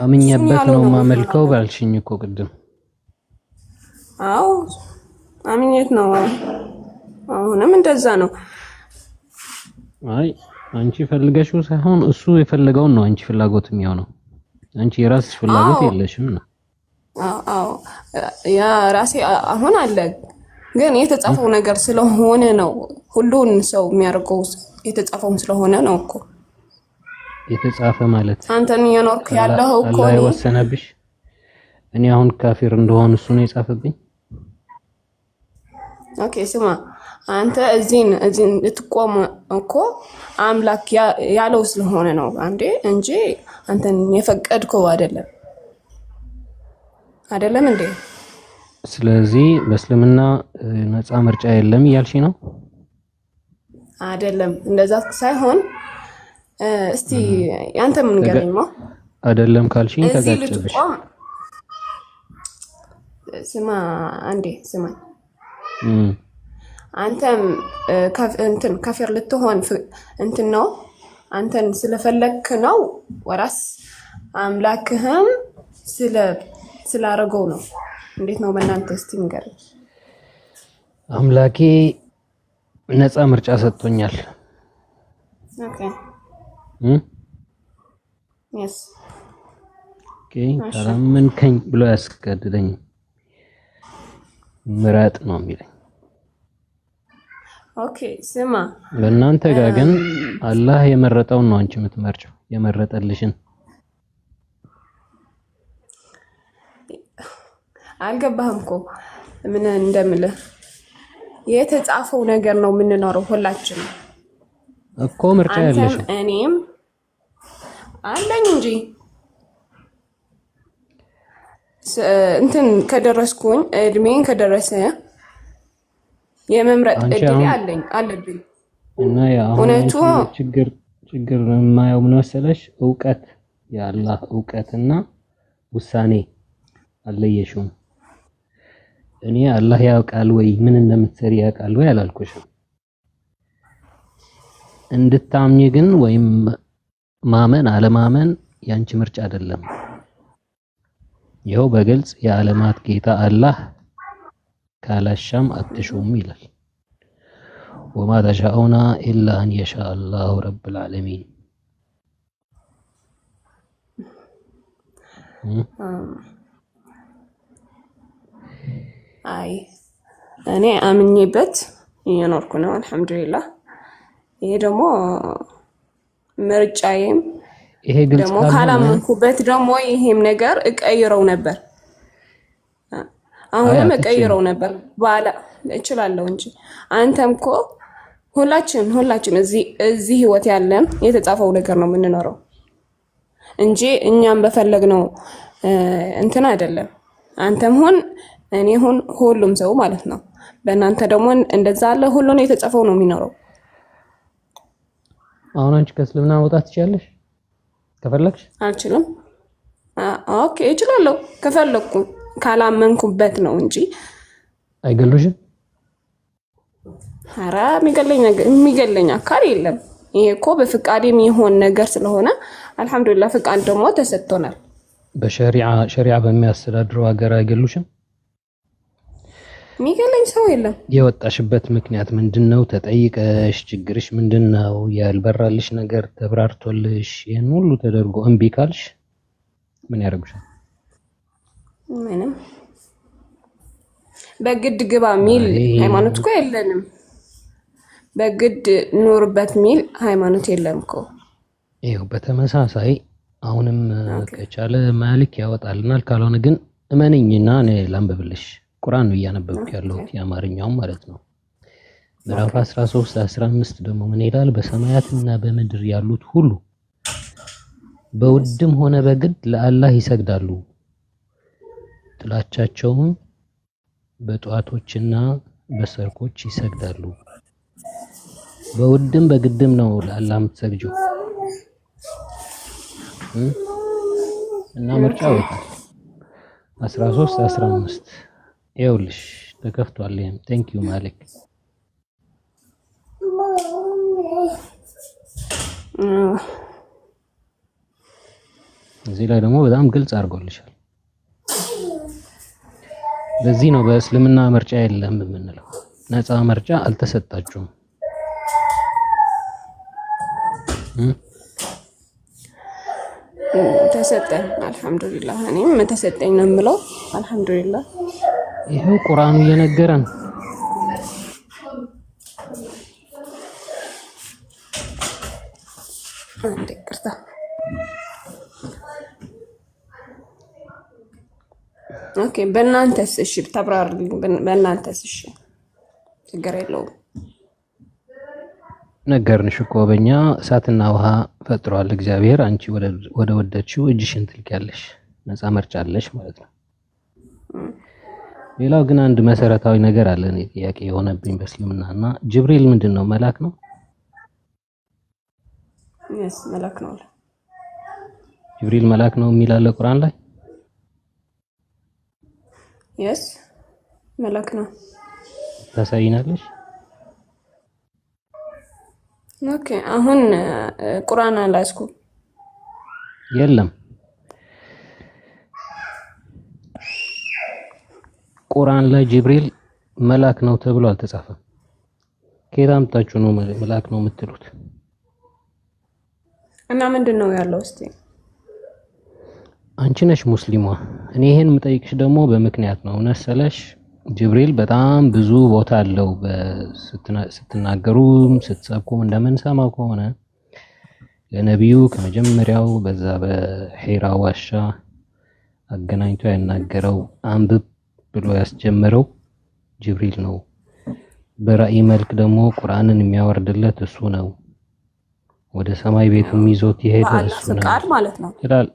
አምኜበት ነው ማመልከው ባልሽኝ እኮ ቅድም። አዎ አምኜት ነው። አሁንም እንደዛ ነው። አይ አንቺ ፈልገሽው ሳይሆን እሱ የፈለገውን ነው አንቺ ፍላጎት የሚሆነው። አንቺ የራስሽ ፍላጎት የለሽም ነው። አዎ ያ ራሴ አሁን አለ ግን የተጻፈው ነገር ስለሆነ ነው። ሁሉን ሰው የሚያደርገው የተጻፈው ስለሆነ ነው እኮ። የተጻፈ ማለት አንተን የኖርክ ያለው እኮ አላህ የወሰነብሽ። እኔ አሁን ካፊር እንደሆነ እሱ ነው የጻፈብኝ። ኦኬ ስማ አንተ እዚህን ልትቆም እኮ አምላክ ያለው ስለሆነ ነው አንዴ እንጂ አንተን የፈቀድከው አይደለም እንዴ? ስለዚህ በእስልምና ነፃ ምርጫ የለም እያልሽ ነው? አይደለም እንደዛ ሳይሆን እስቲ ያንተ ምን ገረኝ ነው? አይደለም ካልሽኝ ተጋጨብሽ። ስማ አንዴ ስማኝ። አንተም ካፊር ልትሆን እንትን ነው አንተን ስለፈለክ ነው ወራስ አምላክህም ስላረገው ነው? እንዴት ነው በእናንተ እስቲ ንገረኝ። አምላኬ ነፃ ምርጫ ሰጥቶኛል። ኦኬ yes ኦኬ ታላመንከኝ ብሎ ያስገድደኝ ምረጥ ነው የሚለኝ። ኦኬ ስማ በእናንተ ጋር ግን አላህ የመረጠውን ነው አንቺ የምትመርጪው፣ የመረጠልሽን። አልገባህም እኮ ምን እንደምልህ። የተጻፈው ነገር ነው የምንኖረው ሁላችንም እኮ ምርጫ ያለሽ። እኔም አለኝ እንጂ እንትን ከደረስኩኝ እድሜን ከደረሰ የመምረጥ እድል አለብኝ። እና እውነቱ ችግር የማየው ምን መሰለሽ፣ እውቀት የአላህ እውቀትና ውሳኔ አለየሽውም። እኔ አላህ ያውቃል ወይ ምን እንደምትሰሪ ያውቃል ወይ አላልኩሽም። እንድታምኚ ግን ወይም ማመን አለማመን ያንቺ ምርጫ አይደለም። ይኸው በግልጽ የዓለማት ጌታ አላህ ካላሻም አትሹም ይላል። ወማ ተሻኡና ኢላ አን የሻ አላሁ ረብል ዓለሚን። አይ እኔ አምኜበት እየኖርኩ ነው አልሐምዱሊላህ። ይሄ ደግሞ ምርጫዬም ይሄ ግልጽ ደግሞ ካላመንኩበት ደግሞ ይሄም ነገር እቀይረው ነበር። አሁንም እቀይረው ነበር ባላ እችላለሁ እንጂ አንተም እኮ ሁላችን እዚህ ህይወት ያለን የተጻፈው ነገር ነው የምንኖረው እንጂ እኛም በፈለግነው እንትን አይደለም። አንተም ሁን እኔ ሁን ሁሉም ሰው ማለት ነው። በእናንተ ደግሞ እንደዛ አለ ሁሉን የተጻፈው ነው የሚኖረው። አሁን አንቺ ከእስልምና መውጣት ትችያለሽ ከፈለግሽ? አልችልም። ኦኬ እችላለሁ ከፈለኩ ካላመንኩበት ነው እንጂ አይገሉሽም። ኧረ የሚገለኝ አካል የለም። ይሄ እኮ በፍቃድ የሚሆን ነገር ስለሆነ አልሐምዱሊላህ ፍቃድ ደግሞ ተሰጥቶናል። በሸሪዓ በሚያስተዳድረው ሀገር አይገሉሽም። የሚገለኝ ሰው የለም። የወጣሽበት ምክንያት ምንድነው? ተጠይቀሽ ችግርሽ ምንድነው? ያልበራልሽ ነገር ተብራርቶልሽ ይሄን ሁሉ ተደርጎ እምቢ ካልሽ ምን ያደርጉሻል? ምንም። በግድ ግባ ሚል ሃይማኖት እኮ የለንም። በግድ ኑርበት ሚል ሃይማኖት የለም እኮ። ይኸው በተመሳሳይ አሁንም ከቻለ ማሊክ ያወጣልናል፣ ካልሆነ ግን እመንኝና እኔ ላንብብልሽ። ቁርአን ነው እያነበብኩ ያለሁት የአማርኛውም ማለት ነው። ምዕራፍ 13 15 ደግሞ ምን ይላል? በሰማያትና በምድር ያሉት ሁሉ በውድም ሆነ በግድ ለአላህ ይሰግዳሉ፣ ጥላቻቸውም በጧቶችና በሰርኮች ይሰግዳሉ። በውድም በግድም ነው ለአላህ የምትሰግጂው እና ምርጫው 13 15 ይኸውልሽ ተከፍቷል። ይሄም ቴንክ ዩ ማሊክ። እዚህ ላይ ደግሞ በጣም ግልጽ አድርጎልሻል። ለዚህ ነው በእስልምና ምርጫ የለም የምንለው። ነፃ ምርጫ አልተሰጣችሁም። ተሰጠን አልሐምዱሊላህ። እኔም ተሰጠኝ ነው የምለው አልሐምዱሊላህ። ይሄው ቁርአኑ እየነገረን አንዴ ቅርታ ኦኬ። በእናንተስ እሺ ተብራርልኝ። በእናንተስ እሺ ችግር የለውም። ነገርንሽ እኮ በእኛ እሳትና ውሃ ፈጥሯል እግዚአብሔር። አንቺ ወደ ወደድሽው እጅሽን ትልኪያለሽ። ነፃ ምርጫ አለሽ ማለት ነው። ሌላው ግን አንድ መሰረታዊ ነገር አለ። እኔ ጥያቄ የሆነብኝ በእስልምናና ጅብሪል ምንድን ነው? መልአክ ነው? መልአክ ነው። ጅብሪል መልአክ ነው የሚል አለ ቁርአን ላይ? የስ መልአክ ነው። ታሳይናለሽ? ኦኬ አሁን ቁርአን አላስኩም። የለም ቁርአን ላይ ጅብሪል መልአክ ነው ተብሎ አልተጻፈም። ከየት አምጣችሁ ነው መልአክ ነው የምትሉት? እና ምንድን ነው ያለው? እስቲ አንቺ ነሽ ሙስሊሟ። እኔ ይሄን የምጠይቅሽ ደግሞ በምክንያት ነው። ነሰለሽ ጅብሪል በጣም ብዙ ቦታ አለው። ስትናገሩም ስትሰብኩም እንደምንሰማው ከሆነ ለነቢዩ ከመጀመሪያው በዛ በሒራ ዋሻ አገናኝቶ ያናገረው አንብብ ብሎ ያስጀመረው ጅብሪል ነው። በራእይ መልክ ደግሞ ቁርአንን የሚያወርድለት እሱ ነው። ወደ ሰማይ ቤቱም ይዞት የሄደ እሱ ነው ፍቃድ ማለት ነው ይላል።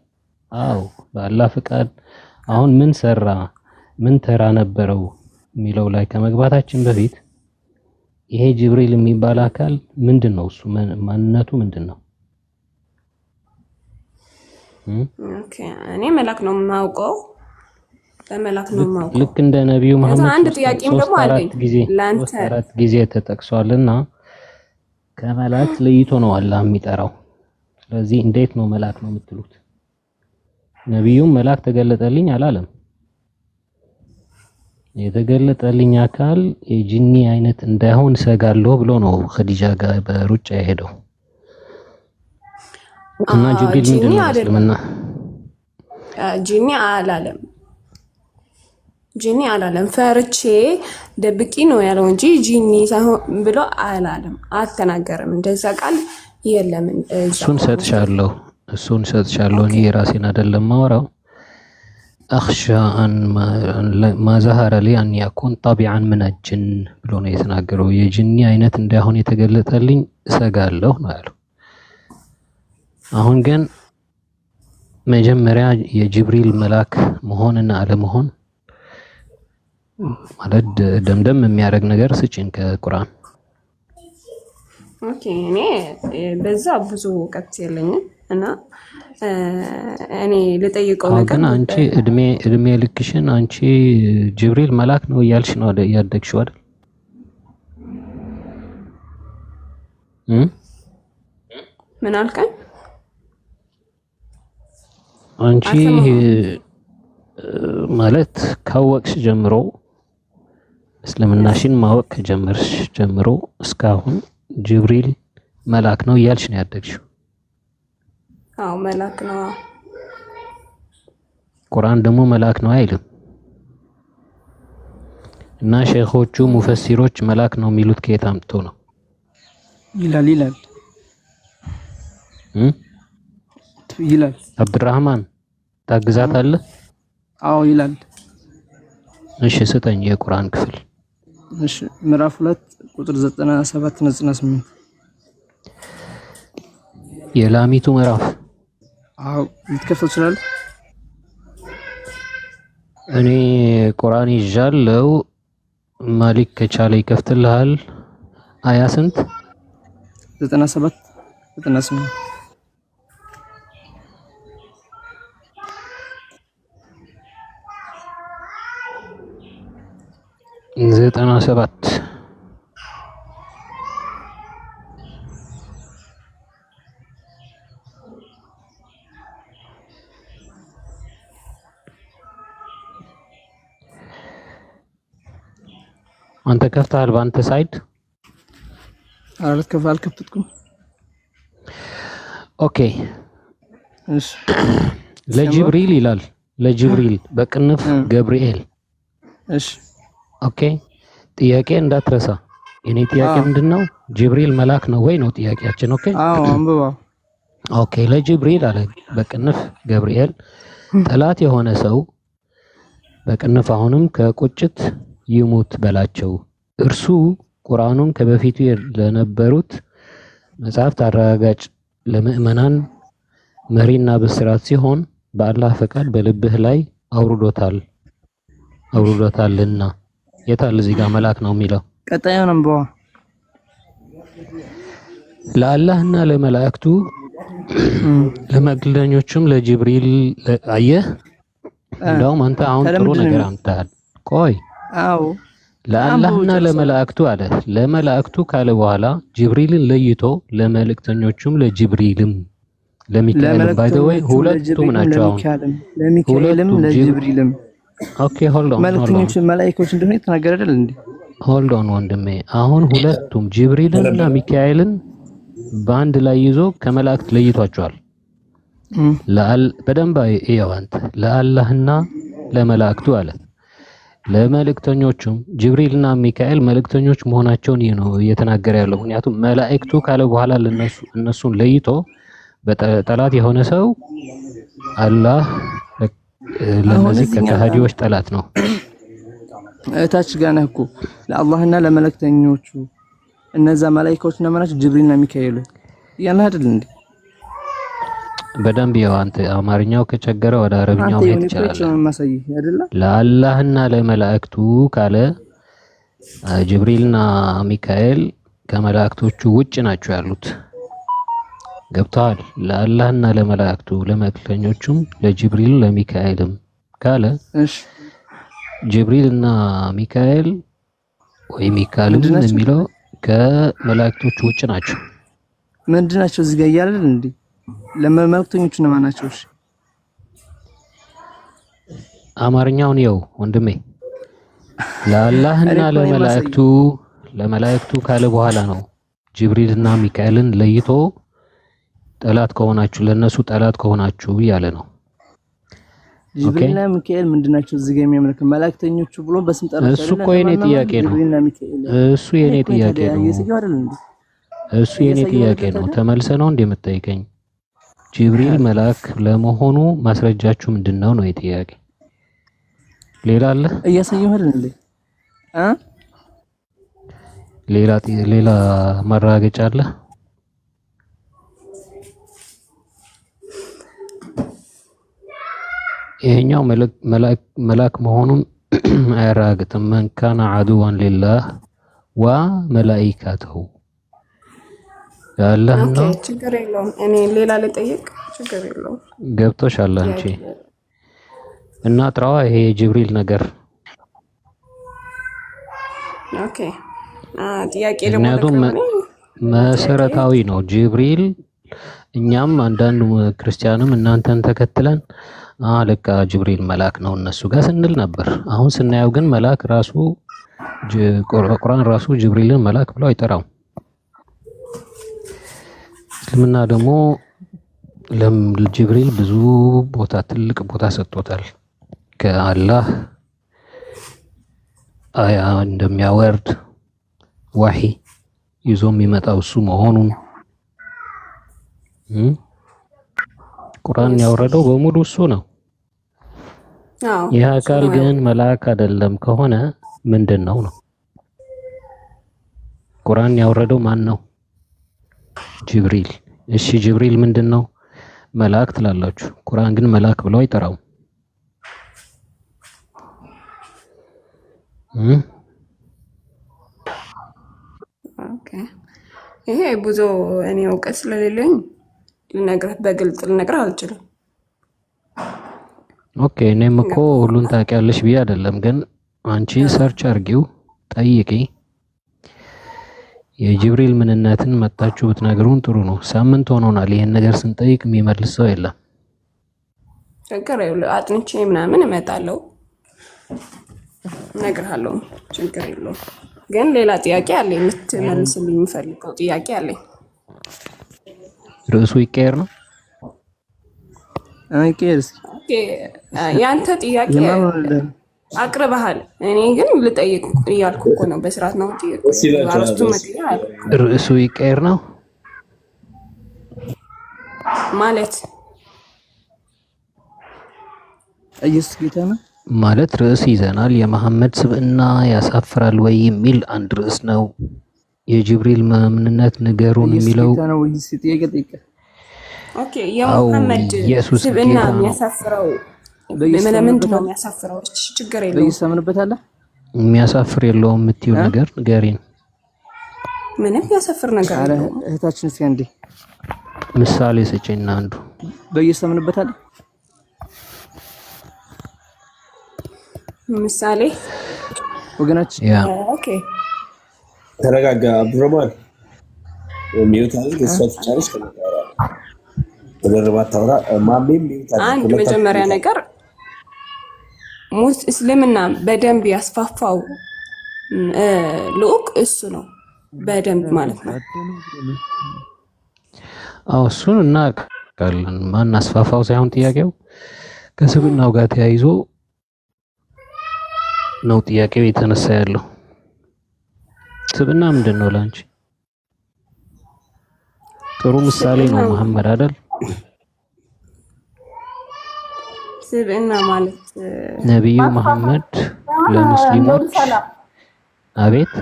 አዎ በአላህ ፍቃድ። አሁን ምን ሰራ ምን ተራ ነበረው የሚለው ላይ ከመግባታችን በፊት ይሄ ጅብሪል የሚባል አካል ምንድነው? እሱ ማንነቱ ምንድነው? ኦኬ እኔ መልአክ ነው የማውቀው። በመልአክ ነው የማውቀው። ልክ እንደ ነብዩ መሐመድ አንድ ጥያቄም ደግሞ አለኝ ላንተ። አራት ጊዜ ተጠቅሷልና ከመልአክ ለይቶ ነው አላህ የሚጠራው። ስለዚህ እንዴት ነው መልአክ ነው የምትሉት? ነብዩም መልአክ ተገለጠልኝ አላለም። የተገለጠልኝ አካል የጂኒ አይነት እንዳይሆን ሰጋለሁ ብሎ ነው ኸዲጃ ጋር በሩጫ የሄደው። እና ጅብሪል ምንድን ነው እስልምና? ጂኒ አላለም። ጂኒ አላለም። ፈርቼ ደብቂ ነው ያለው እንጂ ጂኒ ሳይሆን ብሎ አላለም። አልተናገረም። እንደዛ ቃል የለም። እሱን ሰጥቻለሁ። እኔ የራሴን አይደለም ማወራው። አኽሻ አን ማዛሃረ ሊ አን ያኩን ጠቢዓን ምን አጅን ብሎ ነው የተናገረው። የጂኒ አይነት እንዳይሆን የተገለጠልኝ እሰጋለሁ ነው ያለው። አሁን ግን መጀመሪያ የጅብሪል መልአክ መሆንና አለመሆን ማለት ደምደም የሚያደርግ ነገር ስጪን ከቁርአን። ኦኬ እኔ በዛ ብዙ እውቀት የለኝም እና እኔ ልጠይቀው ነገር ግን አንቺ እድሜ ልክሽን አንቺ ጅብሪል መልአክ ነው እያልሽ ነው ያደግሽው አይደል? ምን አልከኝ? አንቺ ማለት ካወቅሽ ጀምሮ እስልምናሽን ማወቅ ከጀመርሽ ጀምሮ እስካሁን ጅብሪል መልአክ ነው እያልሽ ነው ያደግሽው? አዎ መልአክ ነው። ቁርአን ደግሞ መልአክ ነው አይልም። እና ሼኾቹ ሙፈሲሮች መልአክ ነው የሚሉት ከየት አምጥቶ ነው? ይላል አብዱራህማን ታግዛታለህ? አዎ ይላል። እሺ ስጠኝ የቁርአን ክፍል። እሺ ምዕራፍ 2 ቁጥር 97 98 የላሚቱ ምዕራፍ። አዎ ልትከፍል ይችላል። እኔ ቁርአን ይዣለው። ማሊክ ከቻለ ይከፍትልሃል። አያ ስንት? 97 98 97 97 አንተ ከፍተሃል በአንተ ሳይድ? አልከፈትኩም። ኦኬ እሺ ለጅብሪል ይላል። ለጅብሪል በቅንፍ ገብርኤል። እሺ ኦኬ ጥያቄ እንዳትረሳ። የኔ ጥያቄ ምንድነው? ጅብሪል መልአክ ነው ወይ ነው ጥያቄያችን። ኦኬ አዎ አንብባ። ኦኬ ለጅብሪል አለ በቅንፍ ገብርኤል ጠላት የሆነ ሰው በቅንፍ አሁንም ከቁጭት ይሙት በላቸው። እርሱ ቁርአኑን ከበፊቱ ለነበሩት መጽሐፍት አረጋጋጭ ለምእመናን መሪና ብስራት ሲሆን በአላህ ፈቃድ በልብህ ላይ አውርዶታልና። የታል እዚህ ጋር መልአክ ነው የሚለው? ቀጣዩን አንብባ። ለአላህና ለመላእክቱ ለመግለኞቹም ለጅብሪል አየህ። እንደውም አንተ አሁን ጥሩ ነገር አምጥተሃል። ቆይ አዎ ለአላህና ለመላእክቱ አለ። ለመላእክቱ ካለ በኋላ ጅብሪልን ለይቶ ለመልእክተኞቹም ለጅብሪልም ለሚካኤልም ባይዘወይ ሁለቱም ናቸው። አሁን ለሚካኤልም ለጅብሪልም ኦኬ ሆልድ ኦን መልእክተኞች መላእክቶች እንደሆነ የተናገረ አይደል እንዴ? ሆልድ ኦን ወንድሜ። አሁን ሁለቱም ጅብሪልንና ሚካኤልን በአንድ ላይ ይዞ ከመላእክት ለይቷቸዋል። በደንብ ይኸው አንተ ለአላህና ለመላእክቱ አለ። ለመልእክተኞቹም ጅብሪልና ሚካኤል መልእክተኞች መሆናቸውን ይህ ነው እየተናገረ ያለው። ምክንያቱም መላእክቱ ካለ በኋላ እነሱን ለይቶ በጠላት የሆነ ሰው አላህ ለነዚህ ከሃዲዎች ጠላት ነው። እታች ጋር ነህ እኮ ለአላህና ለመልእክተኞቹ እነዛ መላእክቶች እና ማናቸው ጅብሪልና ሚካኤል ያለ አይደል እንዴ? በደንብ ይኸው አንተ አማርኛው ከቸገረ ወደ አረብኛው መሄድ ይችላል። ለአላህና ለመላእክቱ ካለ ጅብሪልና ሚካኤል ከመላእክቶቹ ውጭ ናቸው ያሉት። ገብተዋል? ለአላህና ለመላእክቱ ለመልእክተኞቹም ለጅብሪል ለሚካኤልም ካለ እሺ ጅብሪልና ሚካኤል ወይ ሚካኤልም የሚለው ከመላእክቶቹ ውጭ ናቸው። ምንድን ናቸው እዚህ ጋር ያያል እንዴ? ለመልእክተኞቹ ነው ማናቸው? እሺ አማርኛውን ይኸው ወንድሜ። ለአላህና ለመላእክቱ ካለ በኋላ ነው ጅብሪልና ሚካኤልን ለይቶ ጠላት ከሆናችሁ ለነሱ ጠላት ከሆናችሁ ያለ ነው። ጅብሪልና ሚካኤል ምንድናቸው እዚህ ጋር የሚያመልክ መላእክተኞቹ ብሎ በስም ጠራቸው? እሱ እኮ የኔ ጥያቄ ነው። እሱ የኔ ጥያቄ ነው። ተመልሰ ነው እንደምትጠይቀኝ። ጅብሪል መልአክ ለመሆኑ ማስረጃችሁ ምንድነው ነው የጥያቄ። ሌላ አለ እያሳየሁ አይደል እንዴ? ሌላ ማረጋገጫ አለ? ይሄኛው መልአክ መሆኑን አያረጋግጥም። መን ካነ አዱዋን ሊላህ ወመላኢካቱሁ ያላህ ነው። ችግር የለውም። እኔ ሌላ ልጠይቅ። ችግር የለውም። ገብቶሻል አንቺ እና ጥራዋ ይሄ የጅብሪል ነገር። ኦኬ ጥያቄ ደግሞ መሰረታዊ ነው ጅብሪል። እኛም አንዳንዱ ክርስቲያንም እናንተን ተከትለን ለካ ጅብሪል መልአክ ነው እነሱ ጋር ስንል ነበር። አሁን ስናየው ግን መልአክ ራሱ ቁርአን ራሱ ጅብሪልን መልአክ ብሎ አይጠራም። እስልምና ደግሞ ለጅብሪል ብዙ ቦታ ትልቅ ቦታ ሰጥቶታል። ከአላህ አያ እንደሚያወርድ ወሂ ይዞ የሚመጣው እሱ መሆኑን ቁርአን ያወረደው በሙሉ እሱ ነው። ይህ አካል ግን መልአክ አይደለም ከሆነ ምንድነው ነው? ቁርአን ያወረደው ማን ነው? ጅብሪል። እሺ ጅብሪል ምንድነው? መልአክ ትላላችሁ። ቁርአን ግን መልአክ ብለው አይጠራውም። ኦኬ ይሄ ብዙ እኔ እውቀት ስለሌለኝ በግልጽ ልነግርህ አልችልም። ኦኬ እኔም እኮ ሁሉን ታውቂያለሽ ብዬ አይደለም፣ ግን አንቺ ሰርች አርጊው፣ ጠይቂ። የጅብሪል ምንነትን መጣችሁ ብትነግሩን ጥሩ ነው። ሳምንት ሆኖናል ይሄን ነገር ስንጠይቅ የሚመልስ ሰው የለም። ችግር የለውም። አጥንቼ ምናምን እመጣለሁ፣ እነግርሃለሁ። ችግር የለውም። ግን ሌላ ጥያቄ አለኝ፣ የምትመልስልኝ የምፈልገው ጥያቄ አለኝ። ርዕሱ ይቀየር ነው? አይቀየርስ? ኦኬ ያንተ ጥያቄ አቅርበሃል። እኔ ግን ልጠይቅ እያልኩ እኮ ነው። በስርዓት ነው ጥያቄ። ርዕሱ ይቀየር ነው ማለት ኢየሱስ ጌታ ነው ማለት ርዕስ ይዘናል። የመሐመድ ስብዕና ያሳፍራል ወይ የሚል አንድ ርዕስ ነው። የጅብሪል ምንነት ንገሩን የሚለው ነው ወይስ ጥያቄ ጠይቀ? ኦኬ የመሐመድ ስብዕና የሚያሳፍረው ለምንድን ነው የሚያሳፍረው? ችግር የለውም። በይሰምንበታለህ። የሚያሳፍር የለውም የምትይው ነገር ንገሪን። ምንም ያሳፍር ነገር የለውም። እህታችን እስኪ አንዴ ምሳሌ ስጪና አንዱ በይሰምንበታለህ። ምሳሌ ወገናችን ኦኬ ተረጋጋ። አብዱረማን ሚዩት አድርግ። እሷ ትቻለሽ ከመጣራ ተደርባት ታውራ ማሜም ሚዩት አድርግ። አንድ መጀመሪያ ነገር እስልምና በደንብ ያስፋፋው ልዑክ እሱ ነው። በደንብ ማለት ነው። አዎ እሱን እናውቃለን። ማን አስፋፋው ሳይሆን ጥያቄው ከስብዕናው ጋር ተያይዞ ነው ጥያቄው የተነሳ ያለው። ስብዕና ምንድን ነው ላንቺ? ጥሩ ምሳሌ ነው መሐመድ አይደል? ስብዕና ማለት ነብዩ መሐመድ ለሙስሊሞች አቤት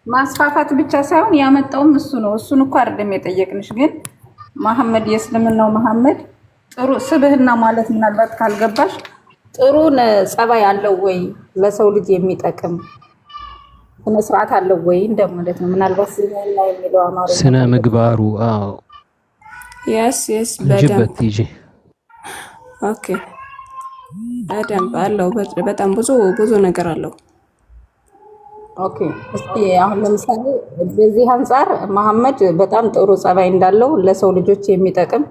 ማስፋፋት ብቻ ሳይሆን ያመጣውም እሱ ነው። እሱን እኮ አይደለም የጠየቅንሽ። ግን መሐመድ የእስልምናው መሐመድ ጥሩ ስብዕና ማለት ምናልባት ካልገባሽ ጥሩ ጸባይ አለው ወይ ለሰው ልጅ የሚጠቅም ስነ ስርዓት አለው ወይ እንደማለት ነው። ምናልባት ስብዕና የሚለው አማርኛ ስነ ምግባሩ አዎ yes በደንብ ይጂ ኦኬ በደንብ አለው። በጣም ብዙ ነገር አለው። ኦኬ እስቲ አሁን ለምሳሌ በዚህ አንፃር መሐመድ በጣም ጥሩ ጸባይ እንዳለው ለሰው ልጆች የሚጠቅም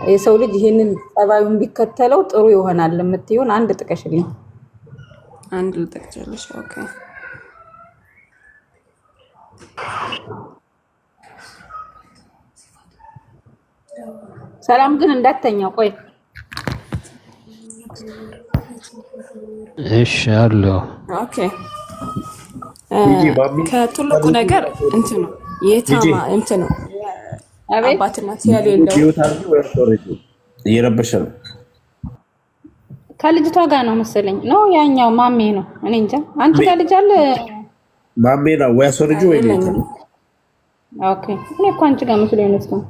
የሰው ልጅ ይሄንን ጸባዩን ቢከተለው ጥሩ ይሆናል የምትይውን አንድ ጥቀሽልኝ። አንድ ልጥቀሽልሽ። ኦኬ ሰላም ግን እንዳተኛ ቆይ። እሺ አለው ኦኬ ከትልቁ ነገር እንት ነው የታማ እንት ነው አባትና የሌለው እየረበሸ ነው። ከልጅቷ ጋር ነው መሰለኝ ነው ያኛው ማሜ ነው። እኔ እንጃ አንቺ ጋር ልጅ አለ ማሜ ነው ወይ አስወርጁ ወይ ልጅ? ኦኬ እኔ እኮ አንቺ ጋር መስሎኝ ነው።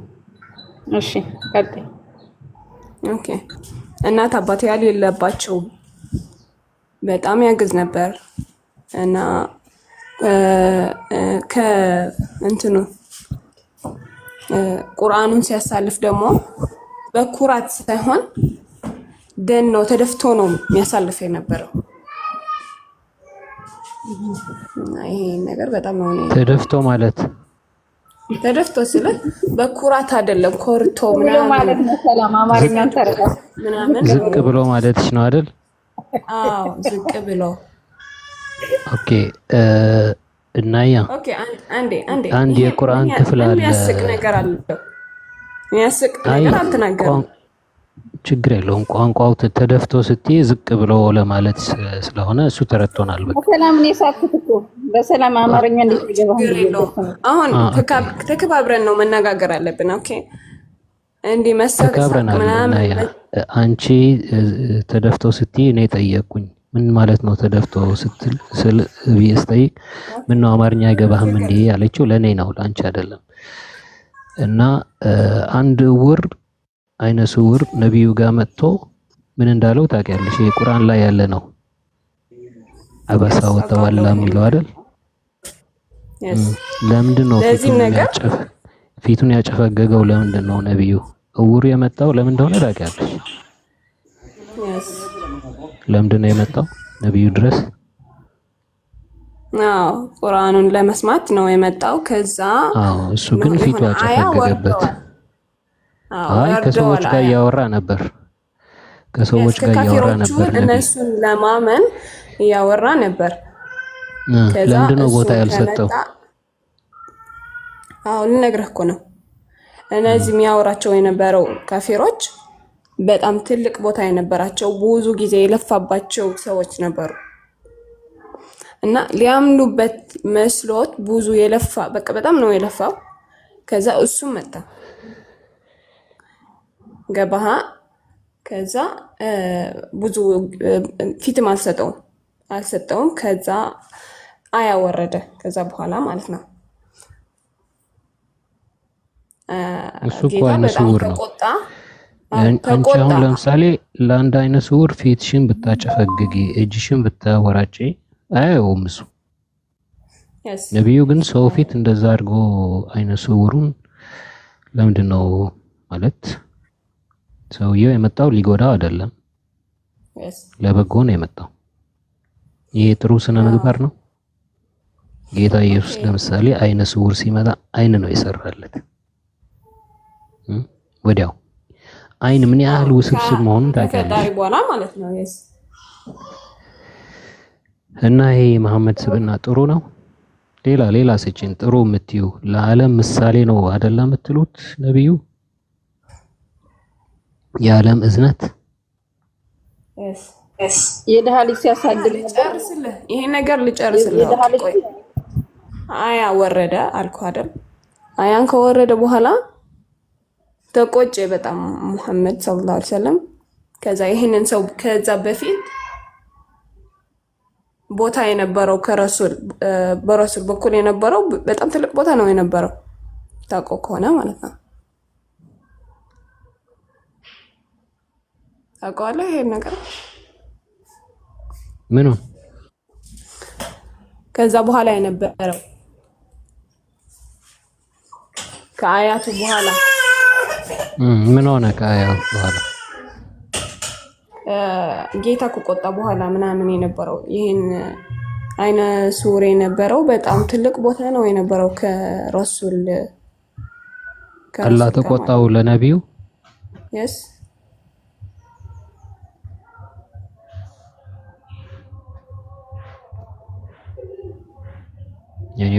እሺ ቀጥይ። ኦኬ እናት አባት የሌለባቸው በጣም ያግዝ ነበር እና ከእንትኑ ቁርአኑን ሲያሳልፍ ደግሞ በኩራት ሳይሆን ደኖ ተደፍቶ ነው የሚያሳልፍ የነበረው። ይሄ ነገር በጣም ነው ተደፍቶ ማለት ተደፍቶ ስለ በኩራት አይደለም ኮርቶ ምናምን ማለት ነው። ሰላም አማርኛን ተረዳ ምናምን ዝቅ ብሎ ማለትሽ ነው አይደል? አዎ ዝቅ ብሎ ኦኬ እናያ ኦኬ አንድ የቁርአን ክፍል አለ። የሚያስቅ ነገር አለው። የሚያስቅ ነገር አልተናገረም። ችግር የለውም። ቋንቋው ተደፍቶ ስትይ ዝቅ ብሎ ለማለት ስለሆነ እሱ ተረድቶናል። በቃ በሰላም ነው የሳኩት እኮ በሰላም አማርኛ እንዲገባ አሁን ተከባብረን ነው መነጋገር አለብን። ኦኬ እንዲህ መሰከክ ምናምን አንቺ ተደፍቶ ስትይ እኔ ጠየቅኩኝ ምን ማለት ነው ተደፍቶ ስትል ስጠይቅ ምን ነው አማርኛ አይገባህም እንዴ ያለችው ለኔ ነው ለአንቺ አይደለም። እና አንድ ዕውር አይነ ስውር ነብዩ ጋር መጥቶ ምን እንዳለው ታውቂያለሽ? የቁርአን ላይ ያለ ነው። አበሳ ወተወላ የሚለው አይደል? ለምንድን ነው ፊቱን ያጨፈገገው? ለምንድን ነው ነብዩ ዕውር የመጣው? ለምን እንደሆነ ታውቂያለሽ? ለምንድን ነው የመጣው ነብዩ ድረስ? አዎ ቁርአኑን ለመስማት ነው የመጣው። ከዛ እሱ ግን ፊቱ አጨፈገገበት። አይ ከሰዎች ጋር ያወራ ነበር። ከሰዎች ጋር ያወራ ነበር። እነሱን ለማመን ያወራ ነበር። ከዛ ለምንድን ነው እሱ ቦታ ያልሰጠው? ከመጣ ልነግርህ እኮ ነው። እነዚህ የሚያወራቸው የነበረው ካፊሮች በጣም ትልቅ ቦታ የነበራቸው ብዙ ጊዜ የለፋባቸው ሰዎች ነበሩ እና ሊያምኑበት መስሎት ብዙ የለፋ በቃ በጣም ነው የለፋው። ከዛ እሱም መጣ ገባህ? ከዛ ብዙ ፊትም አልሰጠውም። ከዛ አያወረደ ከዛ በኋላ ማለት ነው። እሱ እኮ አይነ ስውር ነው። አንቺ አሁን ለምሳሌ ለአንድ አይነ ስውር ፊትሽን ብታጨፈግጊ እጅሽን ብታወራጭ አያየውም እሱ። ነቢዩ ግን ሰው ፊት እንደዛ አድርጎ አይነ ስውሩን ለምንድን ነው ማለት? ሰውየው የመጣው ሊጎዳው አይደለም፣ ለበጎ ነው የመጣው። ይሄ ጥሩ ስነ ምግባር ነው። ጌታ ኢየሱስ ለምሳሌ አይነ ስውር ሲመጣ አይን ነው የሰራለት ወዲያው። አይን ምን ያህል ውስብስብ መሆኑን ታውቂያለሽ በኋላ ማለት ነው። እና ይሄ መሐመድ ስብዕና ጥሩ ነው። ሌላ ስጭን ጥሩ የምትዩ ለዓለም ምሳሌ ነው አይደለም የምትሉት ነብዩ የዓለም እዝነት የደሃ ልጅ ሲያሳድግ ልጨርስልህ፣ ይሄ ነገር ልጨርስልህ። ቆይ አያ ወረደ አልኩህ አይደል? አያን ከወረደ በኋላ ተቆጨ በጣም ሙሐመድ ሰለላሁ ዐለይሂ ወሰለም። ከዛ ይሄንን ሰው ከዛ በፊት ቦታ የነበረው በረሱል በኩል የነበረው በጣም ትልቅ ቦታ ነው የነበረው ታውቀው ከሆነ ማለት ነው። ታውቀዋለህ ይሄን ነገር ምኑ? ከዛ በኋላ የነበረው ከአያቱ በኋላ ምን ሆነ? ከአያቱ በኋላ ጌታ ከቆጣ በኋላ ምናምን የነበረው ይሄን አይነ ስውር የነበረው በጣም ትልቅ ቦታ ነው የነበረው ከረሱል አላህ ተቆጣው ለነቢዩ። yes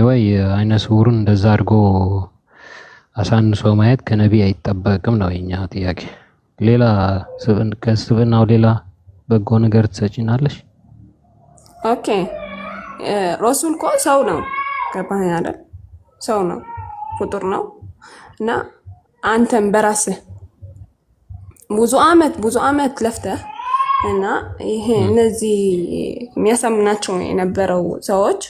ወይ አይነ ስውሩን እንደዛ አድርጎ አሳንሶ ማየት ከነቢይ አይጠበቅም ነው የኛ ጥያቄ። ሌላ ከስብዕናው ሌላ በጎ ነገር ትሰጪናለሽ? ኦኬ ረሱል እኮ ሰው ነው ገባህ አይደል? ሰው ነው ፍጡር ነው እና አንተም በራስህ ብዙ አመት ለፍተህ እና ይሄ እነዚህ የሚያሳምናቸው የነበረው ሰዎች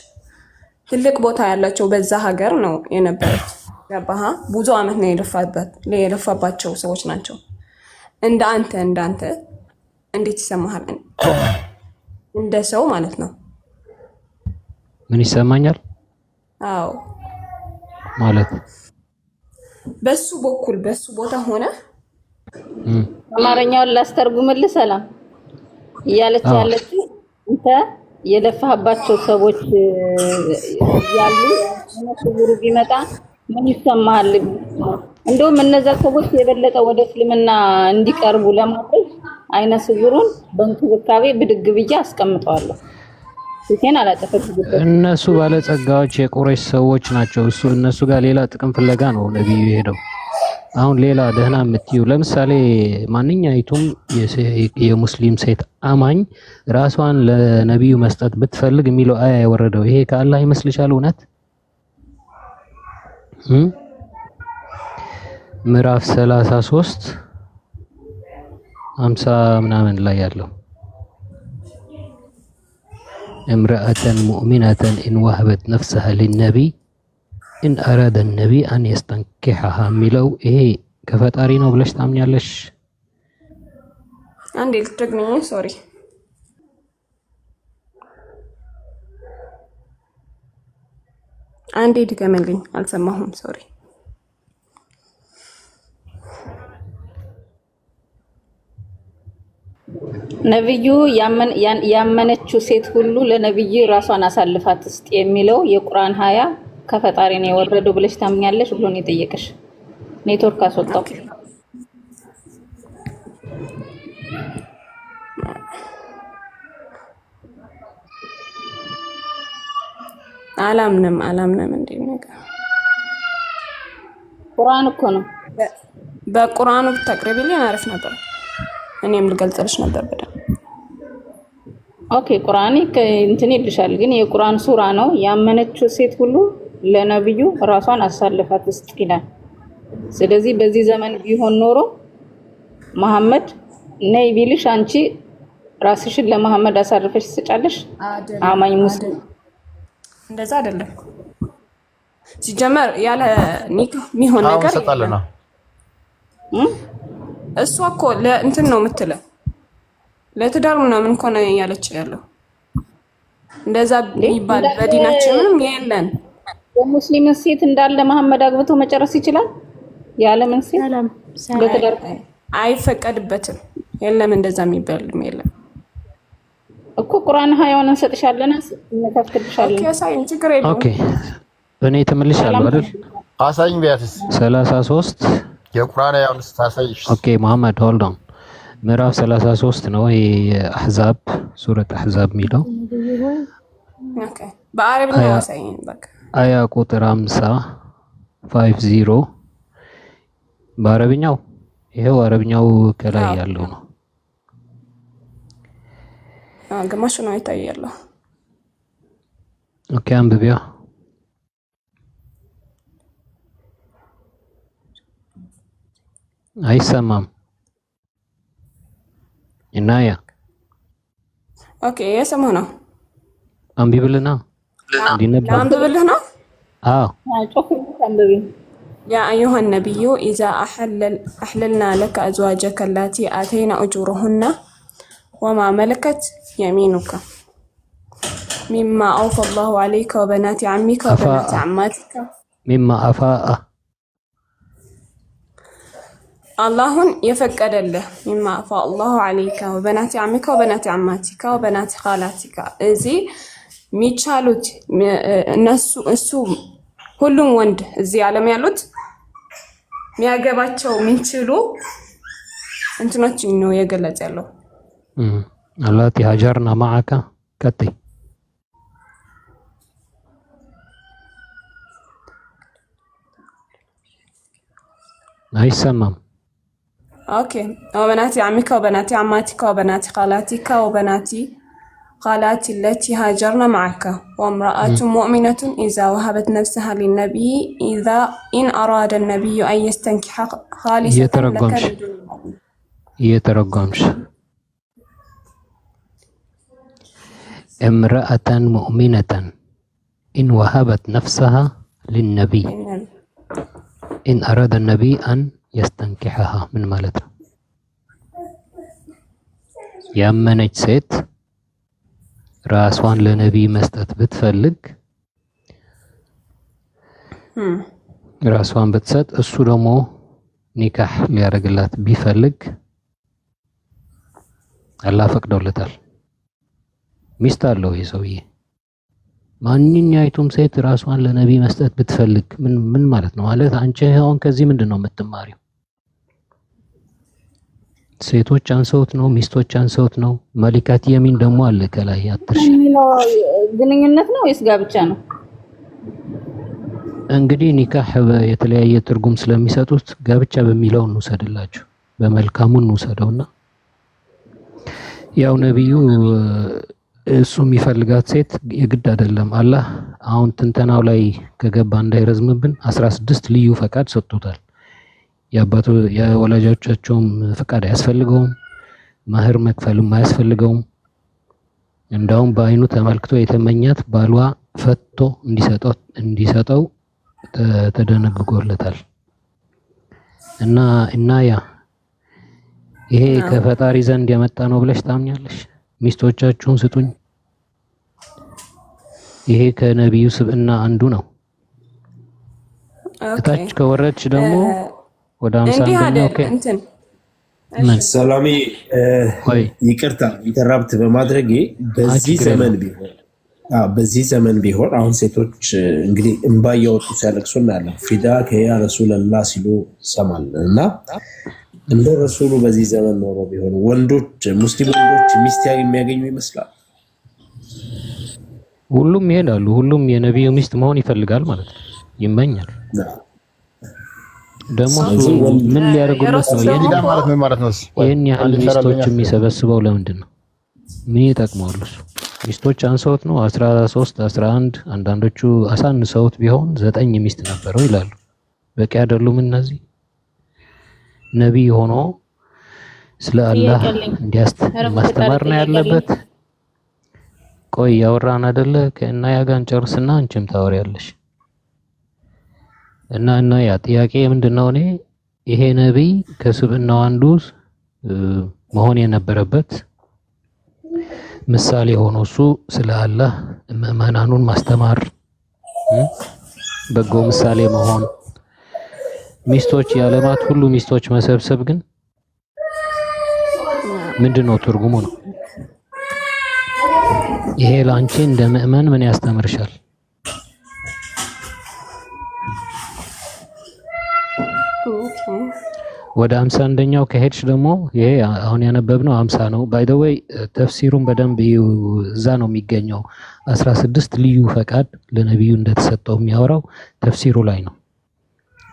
ትልቅ ቦታ ያላቸው በዛ ሀገር ነው የነበሩት ገባህ? ብዙ አመት ነው የለፋባቸው ሰዎች ናቸው። እንዳንተ እንዴት ይሰማሃል? እንደ ሰው ማለት ነው። ምን ይሰማኛል? አዎ ማለት በሱ በኩል በሱ ቦታ ሆነ አማርኛውን ላስተርጉምልህ። ሰላም እያለች ያለችው አንተ የለፋህባቸው ሰዎች ያሉ ስውሩ ቢመጣ ምን ይሰማሃል? እንደውም እነዛ ሰዎች የበለጠ ወደ እስልምና እንዲቀርቡ ለማድረግ አይነ ስውሩን በእንክብካቤ ብድግ ብዬ አስቀምጠዋለሁ። ፊቴን አላጠፈኩበት። እነሱ ባለጸጋዎች የቁረይሽ ሰዎች ናቸው። እነሱ ጋር ሌላ ጥቅም ፍለጋ ነው ነብዩ ሄደው። አሁን ሌላ ደህና የምትዩ ለምሳሌ ማንኛይቱም የሙስሊም ሴት አማኝ ራሷን ለነብዩ መስጠት ብትፈልግ የሚለው አያ የወረደው ይሄ ከአላህ ይመስልሻል? እውነት ምዕራፍ 33 50 ምናምን ላይ ያለው امرأة مؤمنة إن وهبت نفسها للنبي إن أراد النبي أن يستنكحها የሚለው ይሄ ከፈጣሪ ነው ብለሽ ታምኛለሽ? አንዴ ልትደግመኝ? ሶሪ አንዴ ድገመልኝ፣ አልሰማሁም። ሶሪ ነብዩ ያመነችው ሴት ሁሉ ለነብዩ ራሷን አሳልፋ ትስጥ የሚለው የቁርአን ሀያ ከፈጣሪ ነው የወረደው ብለሽ ታምኛለሽ ብሎ ነው የጠየቀሽ። ኔትወርክ አስወጣው። አላምንም እንዴ ነገር ቁርአን እኮ ነው። በቁርአኑ ብታቅርቢልኝ አሪፍ ነበር። እኔም ልገልጽልሽ ነበር በደንብ። ኦኬ ቁርአን እንትን ይልሻል፣ ግን የቁርአን ሱራ ነው። ያመነችው ሴት ሁሉ ለነብዩ ራሷን አሳልፋ ትስጥ ይላል። ስለዚህ በዚህ ዘመን ቢሆን ኖሮ መሐመድ ነይ ቢልሽ አንቺ ራስሽን ለመሐመድ አሳልፈሽ ትሰጫለሽ? አማኝ ሙስሊም እንደዛ አይደለም። ሲጀመር ያለ ኒካህ የሚሆን ነገር ሰጣለና እሷ እኮ ለእንትን ነው የምትለው ለትዳር ምናምን እኮ ነው ያለች ያለው። እንደዛ ይባል በዲናችን ምንም የለን። የሙስሊም ሴት እንዳለ መሐመድ አግብቶ መጨረስ ይችላል? ያለ ምን ሴት ለትዳር አይፈቀድበትም። የለም እንደዛ የሚባል የለም እኮ። ቁርአን ሀያውን እንሰጥሻለን እንከፍትልሻለን። ኦኬ ሳይን ችግር የለውም። ኦኬ እኔ ተመልሻለሁ አይደል? አሳይኝ ቢያትስ 33 የቁርአን ያውን ስታሳይሽ። ኦኬ መሐመድ ሆልድ ኦን ምዕራፍ 33 ነው የአህዛብ ሱረት አህዛብ የሚለው። ኦኬ በአረብኛ አሳይኝ በቃ አያ ቁጥር 50 በአረብኛው ይሄው አረብኛው ከላይ ያለው ነው። ግማሹ ነው አይታየለው። ኦኬ አንብቢያ። አይሰማም እናያ። ኦኬ የሰማው ነው። አንብብልና እንዲነባ አንብብልህ ነው። አዎ يا أيها النبي إذا أحللنا لك أزواجك اللاتي آتينا أجورهن وما ملكت يمينك مما أوفى الله عليك وبنات عمك وبنات عماتك مما أفاء الله يفقد له مما أفاء الله عليك وبنات عمك وبنات عماتك وبنات خالاتك إذي ميتشالوت እሱ ሁሉም ወንድ እዚህ ዓለም ያሉት የሚያገባቸው የሚችሉ እንትኖች ነው የገለጸ ያለው። አላቲ ሀጀርና ማዓካ ከቲ አይሰማም። ኦኬ ወበናቲ አሚካ ወበናቲ አማቲካ ወበናቲ ኻላቲካ ወበናቲ خالات التي هاجرن معك وامرأة مؤمنة إذا وهبت نفسها للنبي إذا إن أراد النبي أن يستنكح خالصة لك يترجمش امرأة مؤمنة إن وهبت نفسها للنبي إن أراد النبي أن يستنكحها من مالتها يمنج سيت ራስዋን ለነብይ መስጠት ብትፈልግ ራስዋን ብትሰጥ እሱ ደግሞ ኒካህ ሊያደርግላት ቢፈልግ አላህ ፈቅዶለታል። ሚስት አለው ይሄ ሰውዬ። ማንኛይቱም ሴት ራስዋን ለነብይ መስጠት ብትፈልግ ምን ማለት ነው? ማለት አንቺ አሁን ከዚህ ምንድነው የምትማሪው? ሴቶች አንሰውት ነው፣ ሚስቶች አንሰውት ነው። መሊካት የሚን ደግሞ አለ ከላይ አትርሺ። ግንኙነት ነው ወይስ ጋብቻ ነው? እንግዲህ ኒካህ የተለያየ ትርጉም ስለሚሰጡት ጋብቻ በሚለው እንውሰድላችሁ፣ በመልካሙ እንውሰደውና ያው ነብዩ እሱ የሚፈልጋት ሴት የግድ አይደለም። አላህ አሁን ትንተናው ላይ ከገባ እንዳይረዝምብን 16 ልዩ ፈቃድ ሰጥቶታል። የወላጆቻቸውም ፈቃድ አያስፈልገውም፣ ማህር መክፈልም አያስፈልገውም። እንዳውም በአይኑ ተመልክቶ የተመኛት ባሏ ፈቶ እንዲሰጠው ተደነግጎለታል። እና ያ ይሄ ከፈጣሪ ዘንድ የመጣ ነው ብለሽ ታምኛለሽ? ሚስቶቻችሁን ስጡኝ። ይሄ ከነብዩ ስብዕና አንዱ ነው። እታች ከወረድሽ ደግሞ ወደ 51 ሰላሚ ይቅርታ ኢንተራፕት በማድረጌ በዚህ ዘመን ቢሆን አሁን ሴቶች እንግዲህ እንባ እያወጡ ሲያለቅሱ እናያለን። ፊዳ ከያ ረሱላህ ሲሉ ሰማለን። እና እንደ ረሱሉ በዚህ ዘመን ኖሮ ቢሆን ወንዶች ሙስሊም ወንዶች ሚስት የሚያገኙ ይመስላል? ሁሉም ይሄዳሉ። ሁሉም የነብዩ ሚስት መሆን ይፈልጋል ማለት ነው፣ ይመኛል። ደግሞ ምን ሊያደርጉለት ነው? ሰይዳ ማለት ምን ማለት ነው? ይሄን ያህል ሚስቶች የሚሰበስበው ለምንድን ነው? ምን ይጠቅመዋል እሱ? ሚስቶች አንሰውት ነው 13 11 አንዳንዶቹ አሳንሰውት ቢሆን 9 ሚስት ነበረው ይላሉ። በቂ አይደሉም እነዚህ? ነብይ ሆኖ ስለ አላህ ማስተማር ነው ያለበት። ቆይ ያወራን አይደለ? ከእና ያጋን ጨርስና አንቺም ታወሪያለሽ። እና ያ ጥያቄ ምንድነው? እኔ ይሄ ነብይ ከስብዕናው አንዱ መሆን የነበረበት ምሳሌ ሆኖ እሱ ስለ አላህ ምዕመናኑን ማስተማር፣ በጎ ምሳሌ መሆን፣ ሚስቶች የዓለማት ሁሉ ሚስቶች መሰብሰብ ግን ምንድነው ትርጉሙ ነው? ይሄ ላንቺ እንደ ምዕመን ምን ያስተምርሻል? ወደ 51ኛው ከሄድሽ ደግሞ ይሄ አሁን ያነበብነው 50 ነው። ባይ ዘ ዌይ ተፍሲሩን በደንብ እዛ ነው የሚገኘው። 16 ልዩ ፈቃድ ለነብዩ እንደተሰጠው የሚያወራው ተፍሲሩ ላይ ነው።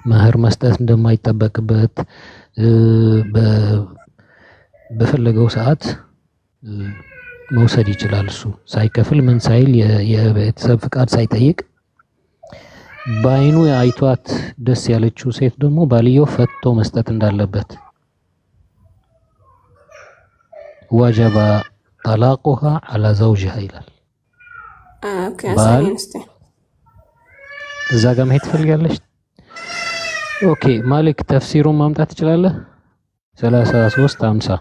መህር መስጠት እንደማይጠበቅበት በፈለገው ሰዓት መውሰድ ይችላል። እሱ ሳይከፍል ምን ሳይል የቤተሰብ ፍቃድ ሳይጠይቅ በአይኑ አይቷት ደስ ያለችው ሴት ደግሞ ባልየው ፈቶ መስጠት እንዳለበት ወጀባ ጠላቁሃ አላ ዘውጅሃ ይላል። እዛ ጋር መሄድ ትፈልጋለች? ኦኬ ማሊክ ተፍሲሩን ማምጣት ትችላለህ? 33 50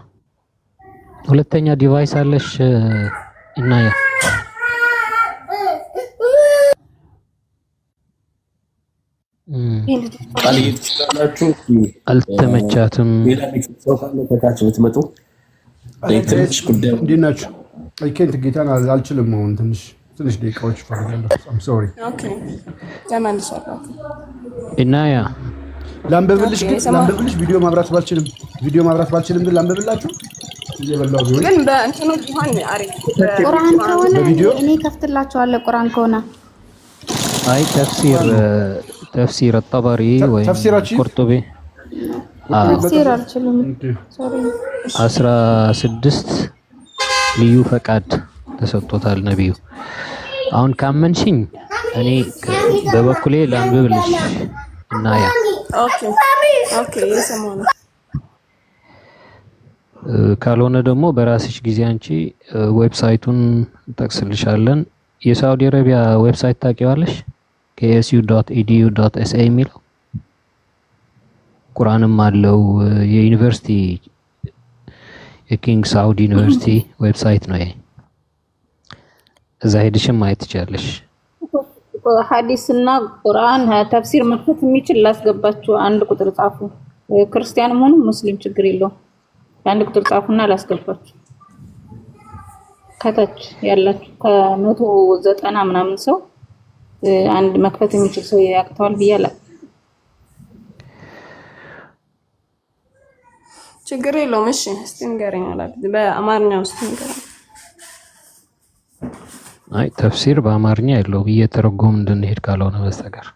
ሁለተኛ ዲቫይስ አለሽ እናያ አልተመቻትም። እንዴት ናችሁ? አይኬንት ጌታን አልችልም። አሁን ትንሽ ደቂቃዎች እፈልጋለሁ። አም ሶሪ። ኦኬ ተመልሷል። እናያ ላንበብልሽ ቪዲዮ ማብራት ባልችልም ግን ላንበብላችሁ እየበላሁ ቢሆን ግን በእንትኑ ቢሆን አሪፍ። ቁርአን ከሆነ እኔ ከፍትላችኋለሁ። ቁርአን ከሆነ አይ ተፍሲር ጠበሪ ወይ ቁርጡቢ ተፍሲር አልችልም። ሶሪ 16 ልዩ ፈቃድ ተሰጥቶታል ነብዩ። አሁን ካመንሽኝ እኔ በበኩሌ ላንብብልሽ እናያ። ኦኬ የሰማው ካልሆነ ደግሞ በራስሽ ጊዜ አንቺ ዌብሳይቱን እንጠቅስልሻለን። የሳውዲ አረቢያ ዌብሳይት ታውቂዋለሽ? ksu.edu.sa የሚለው ቁርአንም አለው። የዩኒቨርሲቲ የኪንግ ሳውዲ ዩኒቨርሲቲ ዌብሳይት ነው ይሄ። እዛ ሄድሽም ማየት ትችላለሽ። ሐዲስና ቁርአን ተፍሲር መክፈት የሚችል ላስገባችሁ። አንድ ቁጥር ጻፉ። ክርስቲያንም ሆኑ ሙስሊም ችግር የለውም። አንድ ቁጥር ጻፉና ላስገባችሁ። ከታች ያላችሁ ከ190 ምናምን ሰው አንድ መክፈት የሚችል ሰው ያቅተዋል ብያለ። ችግር የለውም። እሺ እስቲ ንገረኝ አላት። በአማርኛ ውስጥ ንገረኝ። አይ ተፍሲር በአማርኛ የለውም እየተረጎም እንድንሄድ ካልሆነ በስተቀር።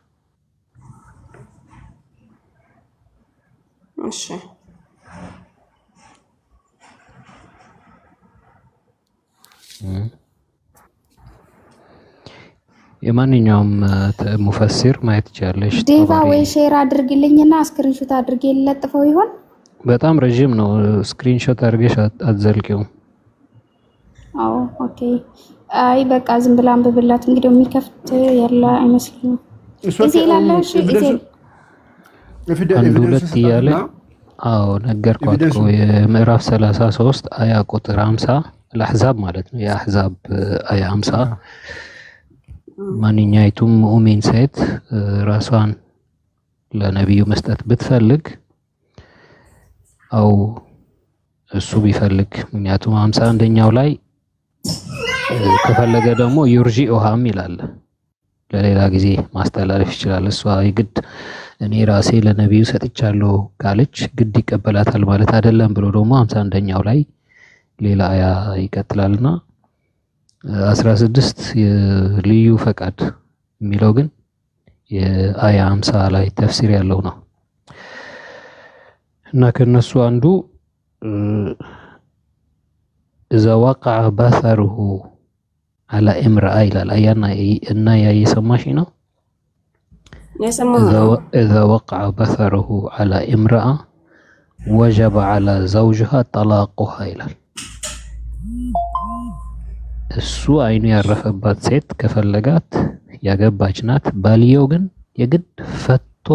እሺ የማንኛውም ሙፈሲር ማየት ይቻላል። ዴቫ ወይ ሼር አድርግልኝና ስክሪንሾት አድርጌ ልለጥፈው ይሆን? በጣም ረጅም ነው። ስክሪንሾት አድርገሽ አትዘልቂው። አዎ ኦኬ። አይ በቃ ዝም ብላ አንብብላት። እንግዲህ የሚከፍት ያለ አይመስልም። እዚህ ላለሽ አንድ ሁለት እያለ አዎ ነገርኳት እኮ የምዕራፍ 33 አያ ቁጥር 50 ለአሕዛብ ማለት ነው። የአሕዛብ አያ 50 ማንኛይቱም ሙእሚን ሴት ራሷን ለነብዩ መስጠት ብትፈልግ አው እሱ ቢፈልግ፣ ምክንያቱም 51ኛው ላይ ከፈለገ ደግሞ ዩርጂኡሃም ይላል። ለሌላ ጊዜ ማስተላለፍ ይችላል። እሷ ይግድ እኔ ራሴ ለነብዩ ሰጥቻለሁ ካለች ግድ ይቀበላታል ማለት አይደለም ብሎ ደግሞ 51ኛው ላይ ሌላ አያ ይቀጥላልና 16 ልዩ ፈቃድ የሚለው ግን የአያ 50 ላይ ተፍሲር ያለው ነው እና ከነሱ አንዱ إذا وقع بثره على امرأة إلى الآية إن يسمى ነው إذا وقع بثره على امرأة وجب على زوجها طلاقها ይላል እሱ አይኑ ያረፈባት ሴት ከፈለጋት ያገባች ናት ባልየው ግን የግድ ፈቶ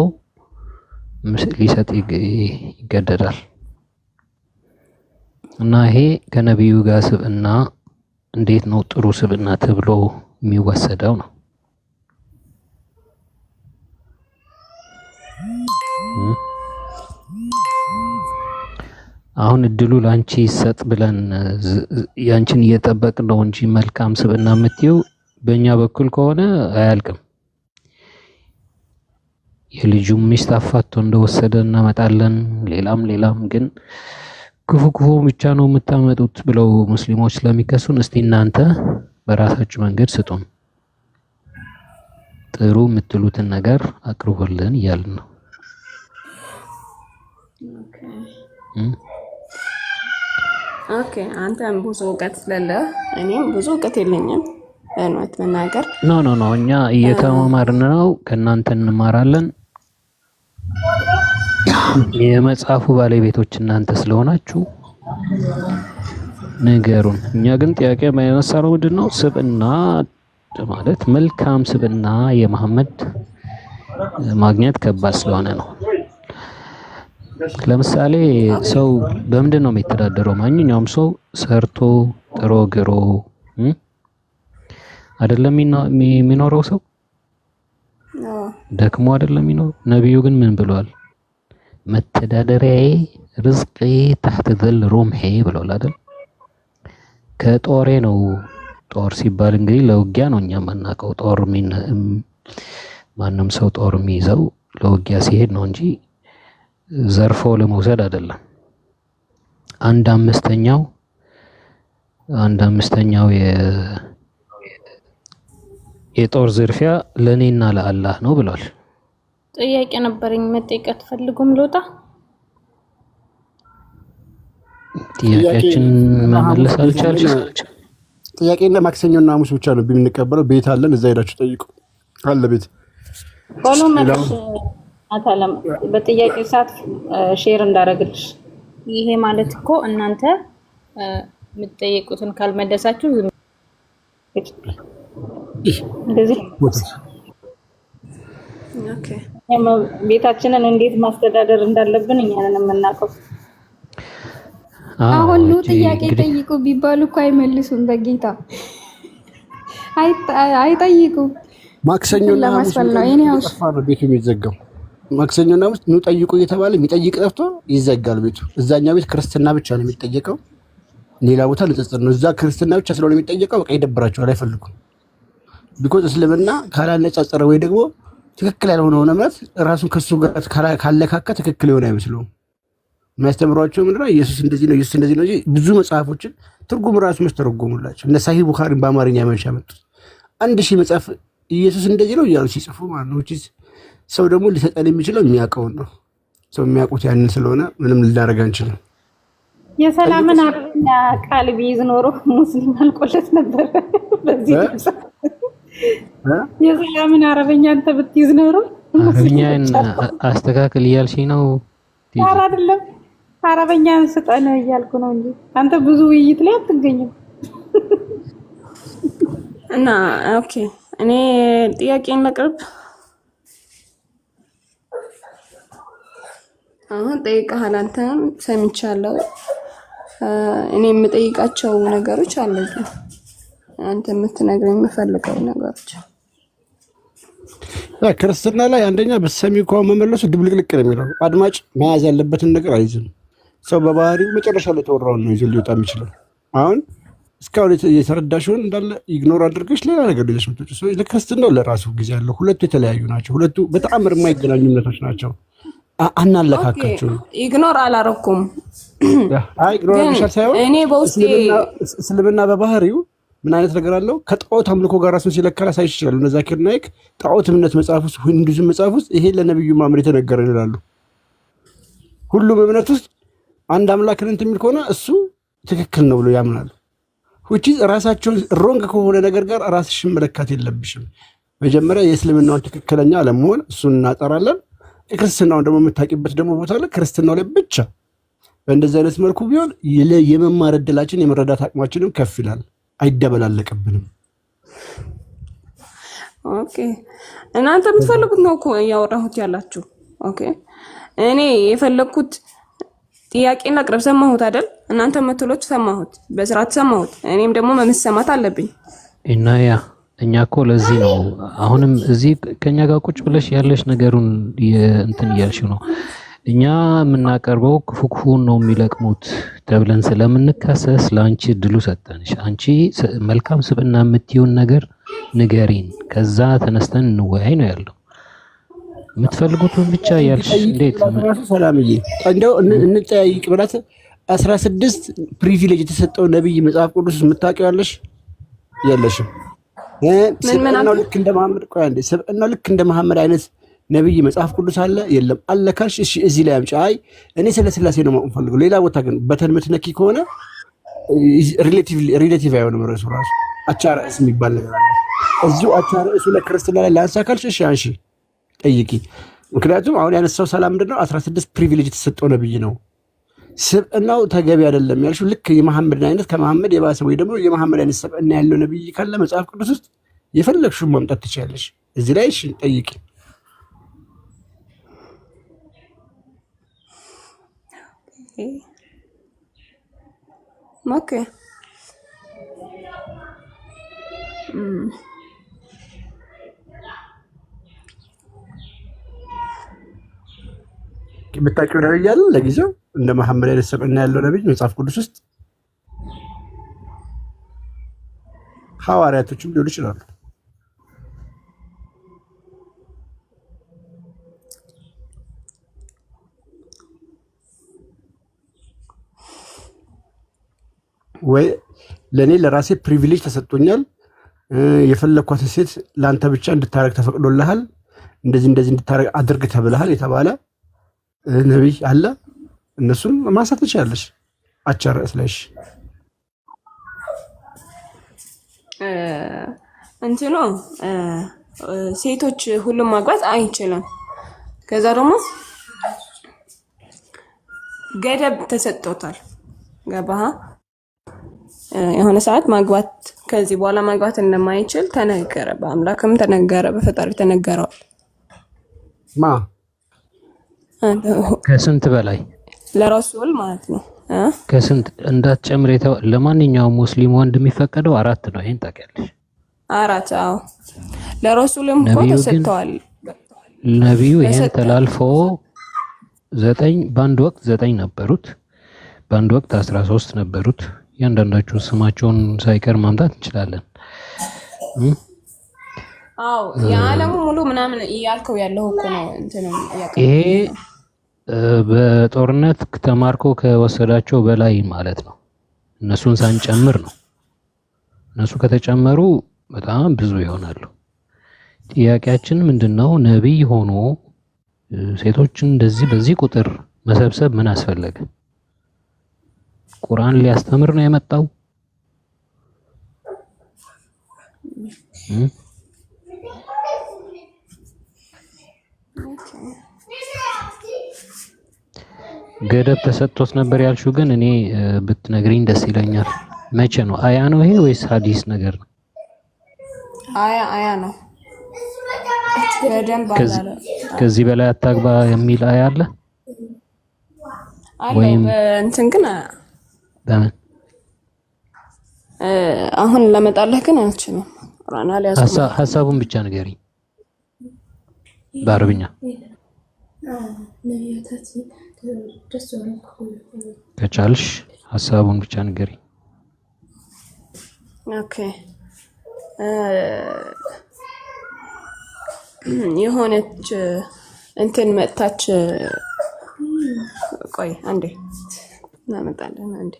ሊሰጥ ይገደዳል እና ይሄ ከነብዩ ጋር ስብዕና እንዴት ነው ጥሩ ስብዕና ተብሎ የሚወሰደው ነው አሁን እድሉ ላንቺ ይሰጥ ብለን ያንቺን እየጠበቅን ነው እንጂ መልካም ስብዕና የምትይው በእኛ በኩል ከሆነ አያልቅም የልጁም ሚስት አፋቶ እንደወሰደ እናመጣለን ሌላም ግን ክፉ ብቻ ነው የምታመጡት ብለው ሙስሊሞች ስለሚከሱን እስቲ እናንተ በራሳችሁ መንገድ ስጡን ጥሩ የምትሉትን ነገር አቅርቡልን እያልን ነው ኦኬ አንተም ብዙ እውቀት ስለለ እኔም ብዙ እውቀት የለኝም በእውነት መናገር ኖ እኛ እየተማማርን ነው ከእናንተ እንማራለን የመጽሐፉ ባለቤቶች እናንተ ስለሆናችሁ ነገሩን እኛ ግን ጥያቄ ማይነሳው ምንድነው ስብዕና ማለት መልካም ስብዕና የመሐመድ ማግኘት ከባድ ስለሆነ ነው ለምሳሌ ሰው በምንድን ነው የሚተዳደረው ማንኛውም ሰው ሰርቶ ጥሮ ግሮ አይደለም የሚኖረው ሰው ደክሞ አይደለም የሚኖረው ነብዩ ግን ምን ብለዋል መተዳደሪያዬ ርዝቄ تحت ظل رمحي ብለዋል አይደል ከጦሬ ነው ጦር ሲባል እንግዲህ ለውጊያ ነው እኛ ማናቀው ጦር ማንም ሰው ጦር የሚይዘው ለውጊያ ሲሄድ ነው እንጂ ዘርፎ ለመውሰድ አይደለም አንድ አምስተኛው የጦር ዝርፊያ ለኔና ለአላህ ነው ብሏል ጥያቄ ነበርኝ መጠየቅ ፈልጉም ልወጣ ጥያቄችን መመለስ አልቻልሽ ጥያቄና ማክሰኞና ሐሙስ ብቻ ነው የምንቀበለው ቤት አለን እዛ ሄዳችሁ ጠይቁ አለ ቤት ሆኖ ማለት አታለም በጥያቄ ሰዓት ሼር እንዳረግልሽ ይሄ ማለት እኮ እናንተ የምትጠይቁትን ካልመለሳችሁ እንደዚህ ኦኬ ቤታችንን እንዴት ማስተዳደር እንዳለብን እኛ ነን የምናውቀው አሁን ነው ጥያቄ ጠይቁ ቢባሉ እኮ አይመልሱም በጌታ አይጠይቁም ማክሰኞና ሐሙስ ነው ቤቱ የሚዘጋው ማክሰኞና ሐሙስ ነው ጠይቁ እየተባለ የሚጠይቅ ጠፍቶ ይዘጋል ቤቱ እዛኛው ቤት ክርስትና ብቻ ነው የሚጠየቀው ሌላ ቦታ ንጽጽር ነው እዛ ክርስትና ብቻ ስለሆነ የሚጠየቀው በቃ ይደብራቸዋል አይፈልጉም ቢኮዝ እስልምና ካላነጻጸረ ወይ ደግሞ ትክክል ያልሆነው እምነት ራሱን ከሱ ጋር ካለካካ ትክክል ይሆን አይመስለውም የሚያስተምሯቸው ምንድነው ኢየሱስ እንደዚህ ነው ኢየሱስ እንደዚህ ነው ብዙ መጽሐፎችን ትርጉም ራሱ መስተረጎሙላቸው እነ ሳሂህ ቡኻሪን በአማርኛ መንሻ መጡ 1000 መጽሐፍ ኢየሱስ እንደዚህ ነው እያሉ ሲጽፉ ማለት ነው ሰው ደግሞ ሊሰጠን የሚችለው የሚያውቀው ነው ሰው የሚያውቁት ያንን ስለሆነ ምንም ልናደርግ አንችልም የሰላምን አረብኛ ቃል ቢይዝ ኖሮ ሙስሊም አልቆለት ነበር በዚህ ድምጽ የሰላምን አረብኛ አንተ ብትይዝ ኖሮ አረብኛን አስተካክል እያልሽኝ ነው አይደለም አረብኛን ስጠን እያልኩ ነው እንጂ አንተ ብዙ ውይይት ላይ አትገኝም እና ኦኬ እኔ ጥያቄን ላቅርብ አሁን ጠይቀሃል አንተም ሰምቻለሁ እኔ የምጠይቃቸው ነገሮች አሉ አንተ የምትነግረኝ የምፈልገው ነገሮች ክርስትና ላይ አንደኛ በሰሚው እኮ መመለሱ ድብልቅልቅ ነው የሚለው አድማጭ መያዝ ያለበትን ነገር አይዝም ሰው በባህሪው መጨረሻ ላይ ተወራውን ነው ይዘው ሊወጣ የሚችለው አሁን እስካሁን የተረዳሽውን እንዳለ ኢግኖር አድርገሽ ሌላ ነገር ልጅሽ ምትጭ ሰው ለክርስትናው ለራሱ ጊዜ ያለው ሁለቱ የተለያዩ ናቸው ሁለቱ በጣም የማይገናኙ እምነቶች ናቸው አናለካካቸው ኢግኖር አላረኩም ኢግኖር ብቻ ሳይሆን እኔ በውስጤ እስልምና በባህሪው ምን አይነት ነገር አለው? ከጣዖት አምልኮ ጋር ራሱን ሲለካ ላሳይሽ ይችላል። እነ ዛኪር ናይክ ጣዖት እምነት መጽሐፍ ውስጥ ሂንዱይዝም መጽሐፍ ውስጥ ይሄ ለነብዩ መሐመድ የተነገረ ይላሉ። ሁሉም እምነት ውስጥ አንድ አምላክን እንትን የሚል ከሆነ እሱ ትክክል ነው ብሎ ያምናሉ። which is ራሳቸውን ሮንግ ከሆነ ነገር ጋር ራስሽን መለካት የለብሽም። መጀመሪያ የእስልምናውን ትክክለኛ ለመሆን እሱን እናጠራለን። የክርስትናውን ደግሞ የምታውቂበት ደግሞ ቦታ ላይ ክርስትናው ላይ ብቻ በእንደዚህ አይነት መልኩ ቢሆን የመማር ዕድላችን የመረዳት አቅማችንም ከፍ ይላል፣ አይደበላለቅብንም። ኦኬ እናንተ የምትፈልጉት ነው እኮ ያወራሁት ያላችሁ። ኦኬ እኔ የፈለኩት ጥያቄና ቅርብ ሰማሁት አይደል? እናንተ የምትሉት ሰማሁት፣ በስርዓት ሰማሁት። እኔም ደግሞ መመሰማት አለብኝ እና እኛ እኮ ለዚህ ነው አሁንም እዚህ ከኛ ጋር ቁጭ ብለሽ ያለሽ ነገሩን እንትን እያልሽ ነው። እኛ የምናቀርበው ክፉክፉን ነው የሚለቅሙት ተብለን ስለምንከሰስ ለአንቺ ድሉ ሰጠንሽ። አንቺ መልካም ስብዕና የምትይውን ነገር ንገሪን፣ ከዛ ተነስተን እንወያይ ነው ያለው። የምትፈልጉትን ብቻ ያልሽ እንዴት ሰላምዬ እንደው እንጠያይቅ ብላት 16 ፕሪቪሌጅ የተሰጠው ነብይ መጽሐፍ ቅዱስ የምታውቂው ያለሽ የለሽም። ስብዕናው ልክ እንደ መሐመድ ቆይ አንዴ ስብዕናው ልክ እንደ መሐመድ አይነት ነብይ መጽሐፍ ቅዱስ አለ የለም? አለ ካልሽ እሺ እዚህ ላይ አምጪ። አይ እኔ ስለ ስላሴ ነው ማወቅ ፈልገው። ሌላ ቦታ ግን በተን ምትነኪ ከሆነ ሪሌቲቭ አይሆንም። ርዕሱ ራሱ አቻ ርዕስ የሚባል ነገር አለ። እዚሁ አቻ ርዕሱ ለክርስትና ላይ ላንሳ ካልሽ እሺ አንሺ ጠይቂ። ምክንያቱም አሁን ያነሳው ሰላም ምንድነው 16 ፕሪቪሌጅ የተሰጠው ነብይ ነው። ስብዕናው ተገቢ አይደለም ያልሽው ልክ የመሐመድ አይነት ከመሐመድ የባሰ ወይ ደግሞ የመሐመድ አይነት ስብዕና ያለው ነብይ ካለ መጽሐፍ ቅዱስ ውስጥ የፈለግሽውን ማምጣት ትችያለሽ። እዚህ ላይ እሺ ጠይቂ። ኦኬ የምታውቂው ነብይ አለ ለጊዜው እንደ መሐመድ አይነት ስብዕና ያለው ነብይ መጽሐፍ ቅዱስ ውስጥ? ሐዋርያቶችም ሊሆኑ ይችላሉ። ወይ ለኔ ለራሴ ፕሪቪሌጅ ተሰጥቶኛል፣ የፈለኳት ሴት ላንተ ብቻ እንድታረግ ተፈቅዶልሃል፣ እንደዚህ እንድታረግ አድርግ ተብለሃል የተባለ ነብይ አለ። እነሱን ማንሳት ትችላለሽ። አቻ ርዕስ ላይ እንትኑ ሴቶች ሁሉም ማግባት አይችልም። ከዛ ደግሞ ገደብ ተሰጥቶታል። ገባህ? የሆነ ሰዓት ማግባት ከዚህ በኋላ ማግባት እንደማይችል ተነገረ። በአምላክም ተነገረ፣ በፈጣሪ ተነገረዋል። ከስንት በላይ ለረሱል ማለት ነው። ከስንት እንዳትጨምር ለማንኛውም ሙስሊም ወንድ የሚፈቀደው 4 ነው። ይሄን ታውቂያለሽ? 4 አዎ። ለረሱልም እኮ ተሰጥቷል። ነብዩ ይሄን ተላልፎ 9 በአንድ ወቅት 9 ነበሩት፣ በአንድ ወቅት 13 ነበሩት። ያንዳንዳችሁ ስማቸውን ሳይቀር ማምጣት እንችላለን። አዎ የዓለሙ ሙሉ ምናምን እያልከው ያለው እኮ ነው። ይሄ በጦርነት ተማርኮ ከወሰዳቸው በላይ ማለት ነው። እነሱን ሳንጨምር ነው። እነሱ ከተጨመሩ በጣም ብዙ ይሆናሉ። ጥያቄያችን ምንድነው? ነብይ ሆኖ ሴቶችን እንደዚህ በዚህ ቁጥር መሰብሰብ ምን አስፈለገ? ቁርአን ሊያስተምር ነው የመጣው? ገደብ ተሰጥቶት ነበር ያልሽው ግን እኔ ብትነግሪኝ ደስ ይለኛል። መቼ ነው? አያ ነው ይሄ ወይስ ሐዲስ ነገር ነው? አያ ነው። ከዚህ በላይ አታግባ የሚል አያ አለ ወይም እንትን ግን በምን አሁን ለመጣለህ ግን አልችልም። ቁርአን ላይ ሐሳቡን ብቻ ንገሪኝ በአረብኛ ከቻልሽ ሐሳቡን ብቻ ንገሪኝ። ኦኬ የሆነች እንትን መጣች። ቆይ አንዴ እናመጣለን አንዴ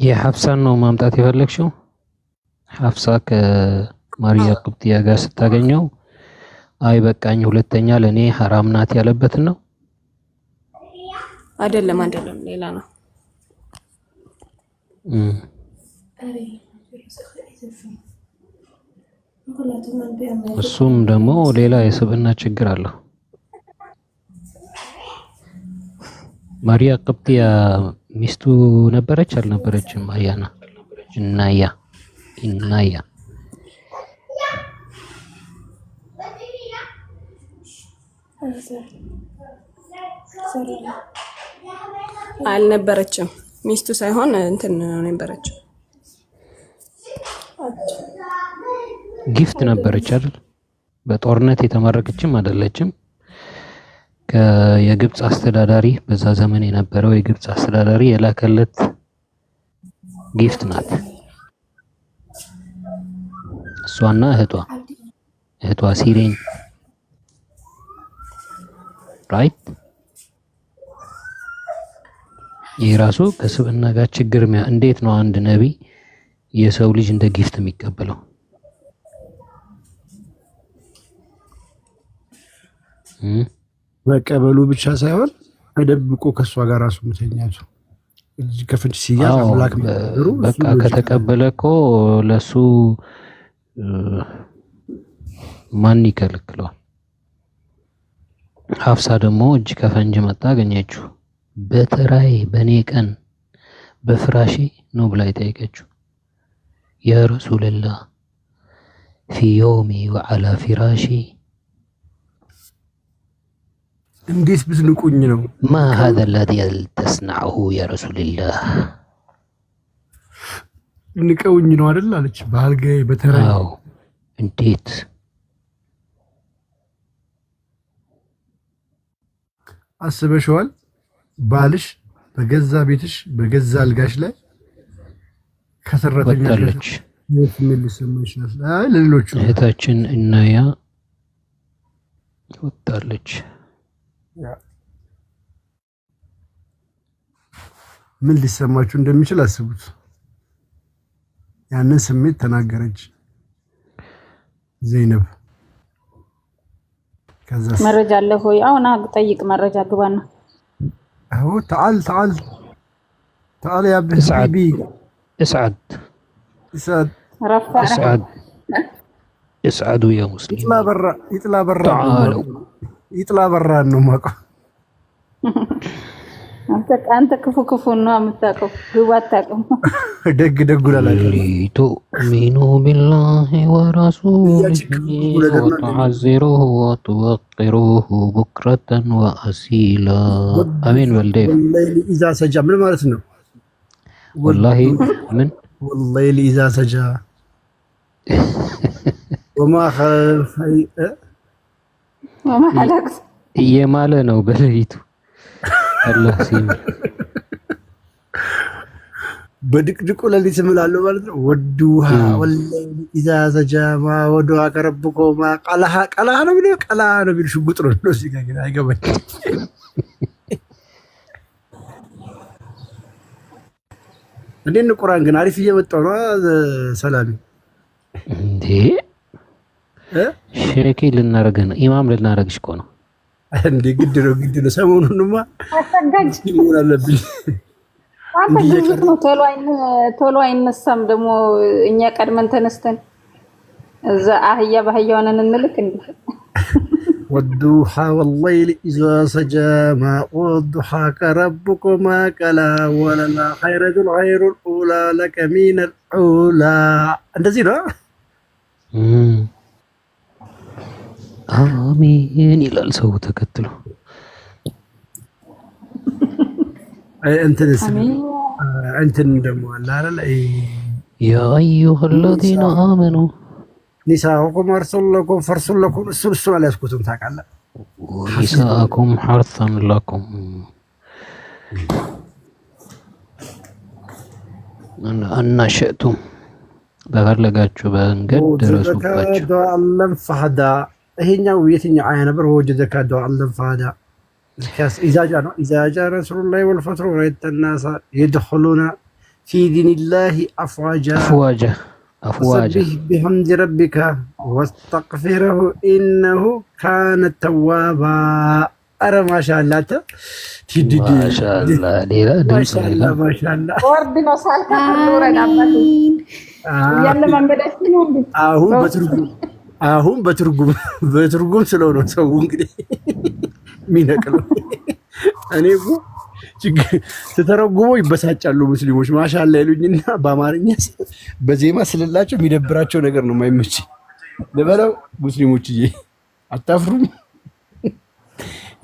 የሐፍሳን ነው ማምጣት የፈለግሽው? ሐፍሳ ከማርያ ቅብጥያ ጋር ስታገኘው አይ በቃኝ ሁለተኛ ለኔ ሐራም ናት ያለበት ነው? አይደለም ሌላ ነው። እሱም ደግሞ ሌላ የስብዕና ችግር አለው። ማርያ ቅብጥያ ሚስቱ ነበረች አልነበረችም? አያና ኢናያ አልነበረችም። ሚስቱ ሳይሆን እንትን ነበረችው። ጊፍት ነበረች አይደል? በጦርነት የተማረከችም አይደለችም። የግብጽ አስተዳዳሪ በዛ ዘመን የነበረው የግብጽ አስተዳዳሪ የላከለት ጊፍት ናት። እሷና እህቷ ሲሪን ራይት። ይህ ራሱ ከስብዕና ጋር ችግር እንዴት ነው አንድ ነቢይ የሰው ልጅ እንደ ጊፍት የሚቀበለው? መቀበሉ ብቻ ሳይሆን ተደብቆ ከሷ ጋር ራሱ መተኛቱ ልጅ ከፍንጭ ሲያዝ አምላክ መደሩ በቃ ከተቀበለ እኮ ለሱ ማን ይከለክለዋል? ሐፍሳ ደግሞ እጅ ከፈንጅ መጣ አገኘችው። በተራይ በኔ ቀን በፍራሼ ነው ብላ የጠየቀችው። ያ ረሱልላህ ፊ የውሚ ወዐላ ፊራሺ እንዴት ብትንቁኝ ነው? ማ ሀዛ አለዚ ተስነዑሁ ያ ረሱልላህ ንቀውኝ ነው አይደል አለች። በአልጋዬ በተራይ እንዴት አስበሽዋል? ባልሽ በገዛ ቤትሽ በገዛ አልጋሽ ላይ ከሰራተኛ ጋር ለሌሎቹ እህታችን እናያ ወጣለች። ምን ሊሰማችሁ እንደሚችል አስቡት። ያንን ስሜት ተናገረች ዘይነብ። ከዛ መረጃ አለ ሆይ አሁን ጠይቅ፣ መረጃ ግባና አዎ تعال يا حبيبي اسعد اسعدوا يا مسلم. يطلع برا ነው ማቆ አንተ ክፉ ነው የምታውቀው፣ ግባ አታውቅም። ደግ ላላችሁ تؤمنوا بالله ورسوله وتعزروه وتوقروه بكرة وأصيلا. امين والليل اذا سجى ምን ማለት ነው? والله من والليل اذا سجى وما حلقت እየማለ ነው በለይቱ አላህ ሲም በድቅድቁ ለሊት እምላለሁ ማለት ነው። ወዱሃ ወለይል ኢዛ ሰጃ ማ ወዱሃ ከረብኮማ ቀላሃ ነው ቢለው ሽጉጥ ነው ሲጋግ አይገባኝ። እንዴት ነው ቁርአን ግን አሪፍ እየመጣው ነው። ሰላም እንዴ ሸሪኪ ልናረግ ነው፣ ኢማም ልናረግሽ እኮ ነው እንዴ። ግድ ነው። ሰሞኑንማ አሰጋጅ ምን አለብኝ አንተ ግዝት ነው። ቶሎ አይነሳም ደግሞ እኛ ቀድመን ተነስተን እዛ አህያ በአህያ ሆነን እንልክ እንዴ። والضحى والليل إذا سجى ما والضحى كربكما كلا ولا خير الأولى لك من الأولى. እንደዚህ ነው። አሜን ይላል ሰው ተከትሎ። እንትን ደግሞ አለ አይደል? ያ አዩሃ الذين آمنوا ኒሳኡኩም ሐርሱን ለኩም ፈርሱን ለኩም እሱን አልያዝኩትም ታውቃለህ። ኒሳኡኩም ሐርሱን ለኩም አና ሸእቱም በፈለጋችሁ መንገድ ድረሱባቸው። አለም ፈህዳ ይሄኛው የትኛው አያ ነበር? ወጀደከ አለም ፈህዳ ኢዛጃ ነው። ኢዛጃ ረሱሉላህ ወልፈትሩ ወይተናሳ ይድኹሉና في دين الله أفواجا فسبح بحمد ربك واستغفره إنه كان توابا. أرى ما شاء الله ما شاء الله ليلى ما شاء الله ما شاء الله ወርድ ነው ሳልከፍል አባቴ ያለ መንገዳችን ነው እንዴ? አሁን በትርጉም ስለሆነ ሰው እንግዲህ የሚነቅለው እኔ እኮ ስትተረጉመው ይበሳጫሉ ሙስሊሞች ማሻአላ ይሉኝና በአማርኛ በዜማ ስለላቸው የሚደብራቸው ነገር ነው የማይመች ለበለው ሙስሊሞችዬ አታፍሩም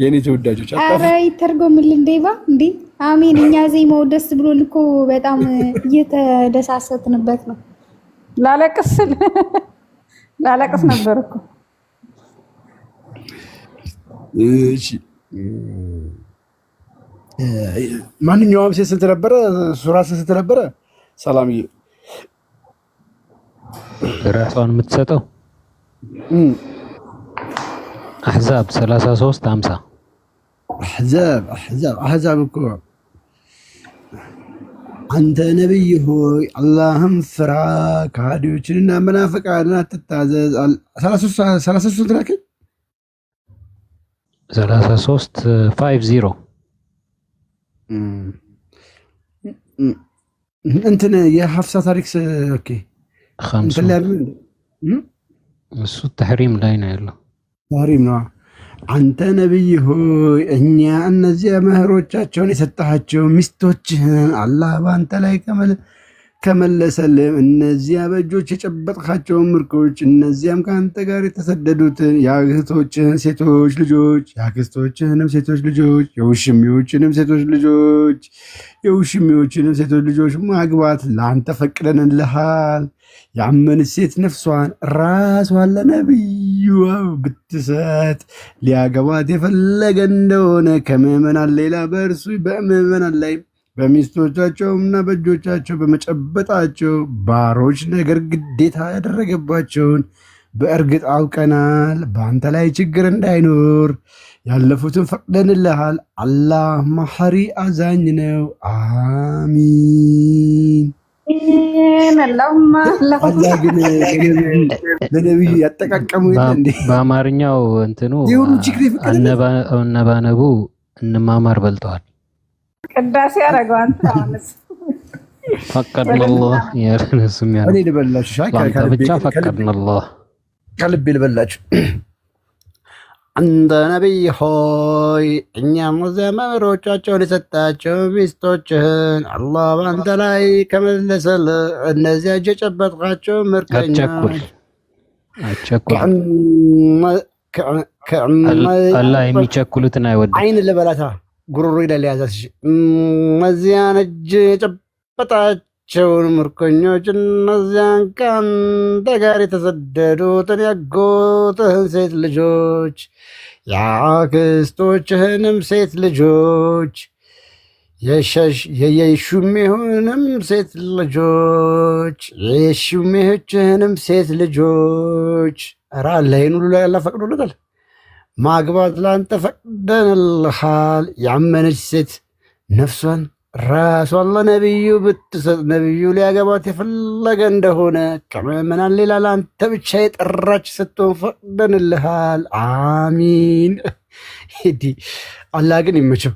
የኔ ተወዳጆች አታፍሩ ኧረ ይተርጎምልን ዴባ እንዴ አሜን እኛ ዜማው ደስ ብሎን እኮ በጣም እየተደሳሰትንበት ነው ላለቅስ ነበር እኮ እሺ ማንኛውም ሴት ስንት ነበረ ሱራ ስንት ነበረ ሰላምዬ ራሷን የምትሰጠው አህዛብ 33:50 አህዛብ እኮ አንተ ነብይ ሆይ አላህን ፍራ ከሃዲዎችንና መናፍቃንን አትታዘዝ 33 ላከኝ 33:50 እንትን የሐፍሳ ታሪክ ኦኬ እሱ ተሕሪም ላይ ነው ያለው ታሪም ነው አንተ ነብይ ሆይ እኛ እነዚያ መህሮቻቸውን የሰጣቸው ሚስቶችህን አላህ በአንተ ላይ ከመለሰልህ እነዚያ በእጆች የጨበጥካቸውን ምርኮች እነዚያም ከአንተ ጋር የተሰደዱትን የአክስቶችህን ሴቶች ልጆች የአክስቶችህንም ሴቶች ልጆች የውሽሚዎችንም ሴቶች ልጆች ማግባት ለአንተ ፈቅደንልሃል። ያመነች ሴት ነፍሷን ራሷን ለነብዩ ብትሰጥ ሊያገባት የፈለገ እንደሆነ ከምዕመናን ሌላ በእርሱ በምዕመናን ላይ በሚስቶቻቸውና በእጆቻቸው በመጨበጣቸው ባሮች ነገር ግዴታ ያደረገባቸውን በእርግጥ አውቀናል። በአንተ ላይ ችግር እንዳይኖር ያለፉትን ፈቅደንልሃል። አላህ መሐሪ አዛኝ ነው። አሚን። አላህ ግን ለነብዩ ያጠቃቀሙ እንዴ በአማርኛው እንትኑ አነባነቡ እንማማር በልጠዋል። ቅዳሴ ያረጋው አንተ አሁንስ ፈቀድነላህ ያረነሱም ያለ እኔ ልበላችሁ ሻይ ብቻ ፈቀድነላህ ከልቤ ልበላችሁ አንተ ነብይ ሆይ እኛም ዘመሮቻቸውን የሰጣቸው ሚስቶችህን አላህ በአንተ ላይ ከመለሰልህ እነዚያ እጅ የጨበጥካቸው ምርኮኞች አላህ የሚቸኩሉትን አይወድም። አይን ልበላታ ጉሮሮ ይላል ያዛት እነዚያን እጅ የጨበጣቸውን ምርኮኞች እነዚያን ከአንተ ጋር የተሰደዱትን ያጎትህን ሴት ልጆች የአክስቶችህንም ሴት ልጆች የሹሜህንም ሴት ልጆች የሹሜህችህንም ሴት ልጆች ኧረ አለ ይህን ሁሉ ላይ አላህ ፈቅዶለታል። ማግባት ለአንተ ፈቅደንልሃል። ያመነች ሴት ነፍሷን ራሷን ለነቢዩ ብትሰጥ ነቢዩ ሊያገባት የፈለገ እንደሆነ ከምዕመናን ሌላ ለአንተ ብቻ የጠራች ስትሆን ፈቅደንልሃል። አሚን። አላህ ግን ይመቸው።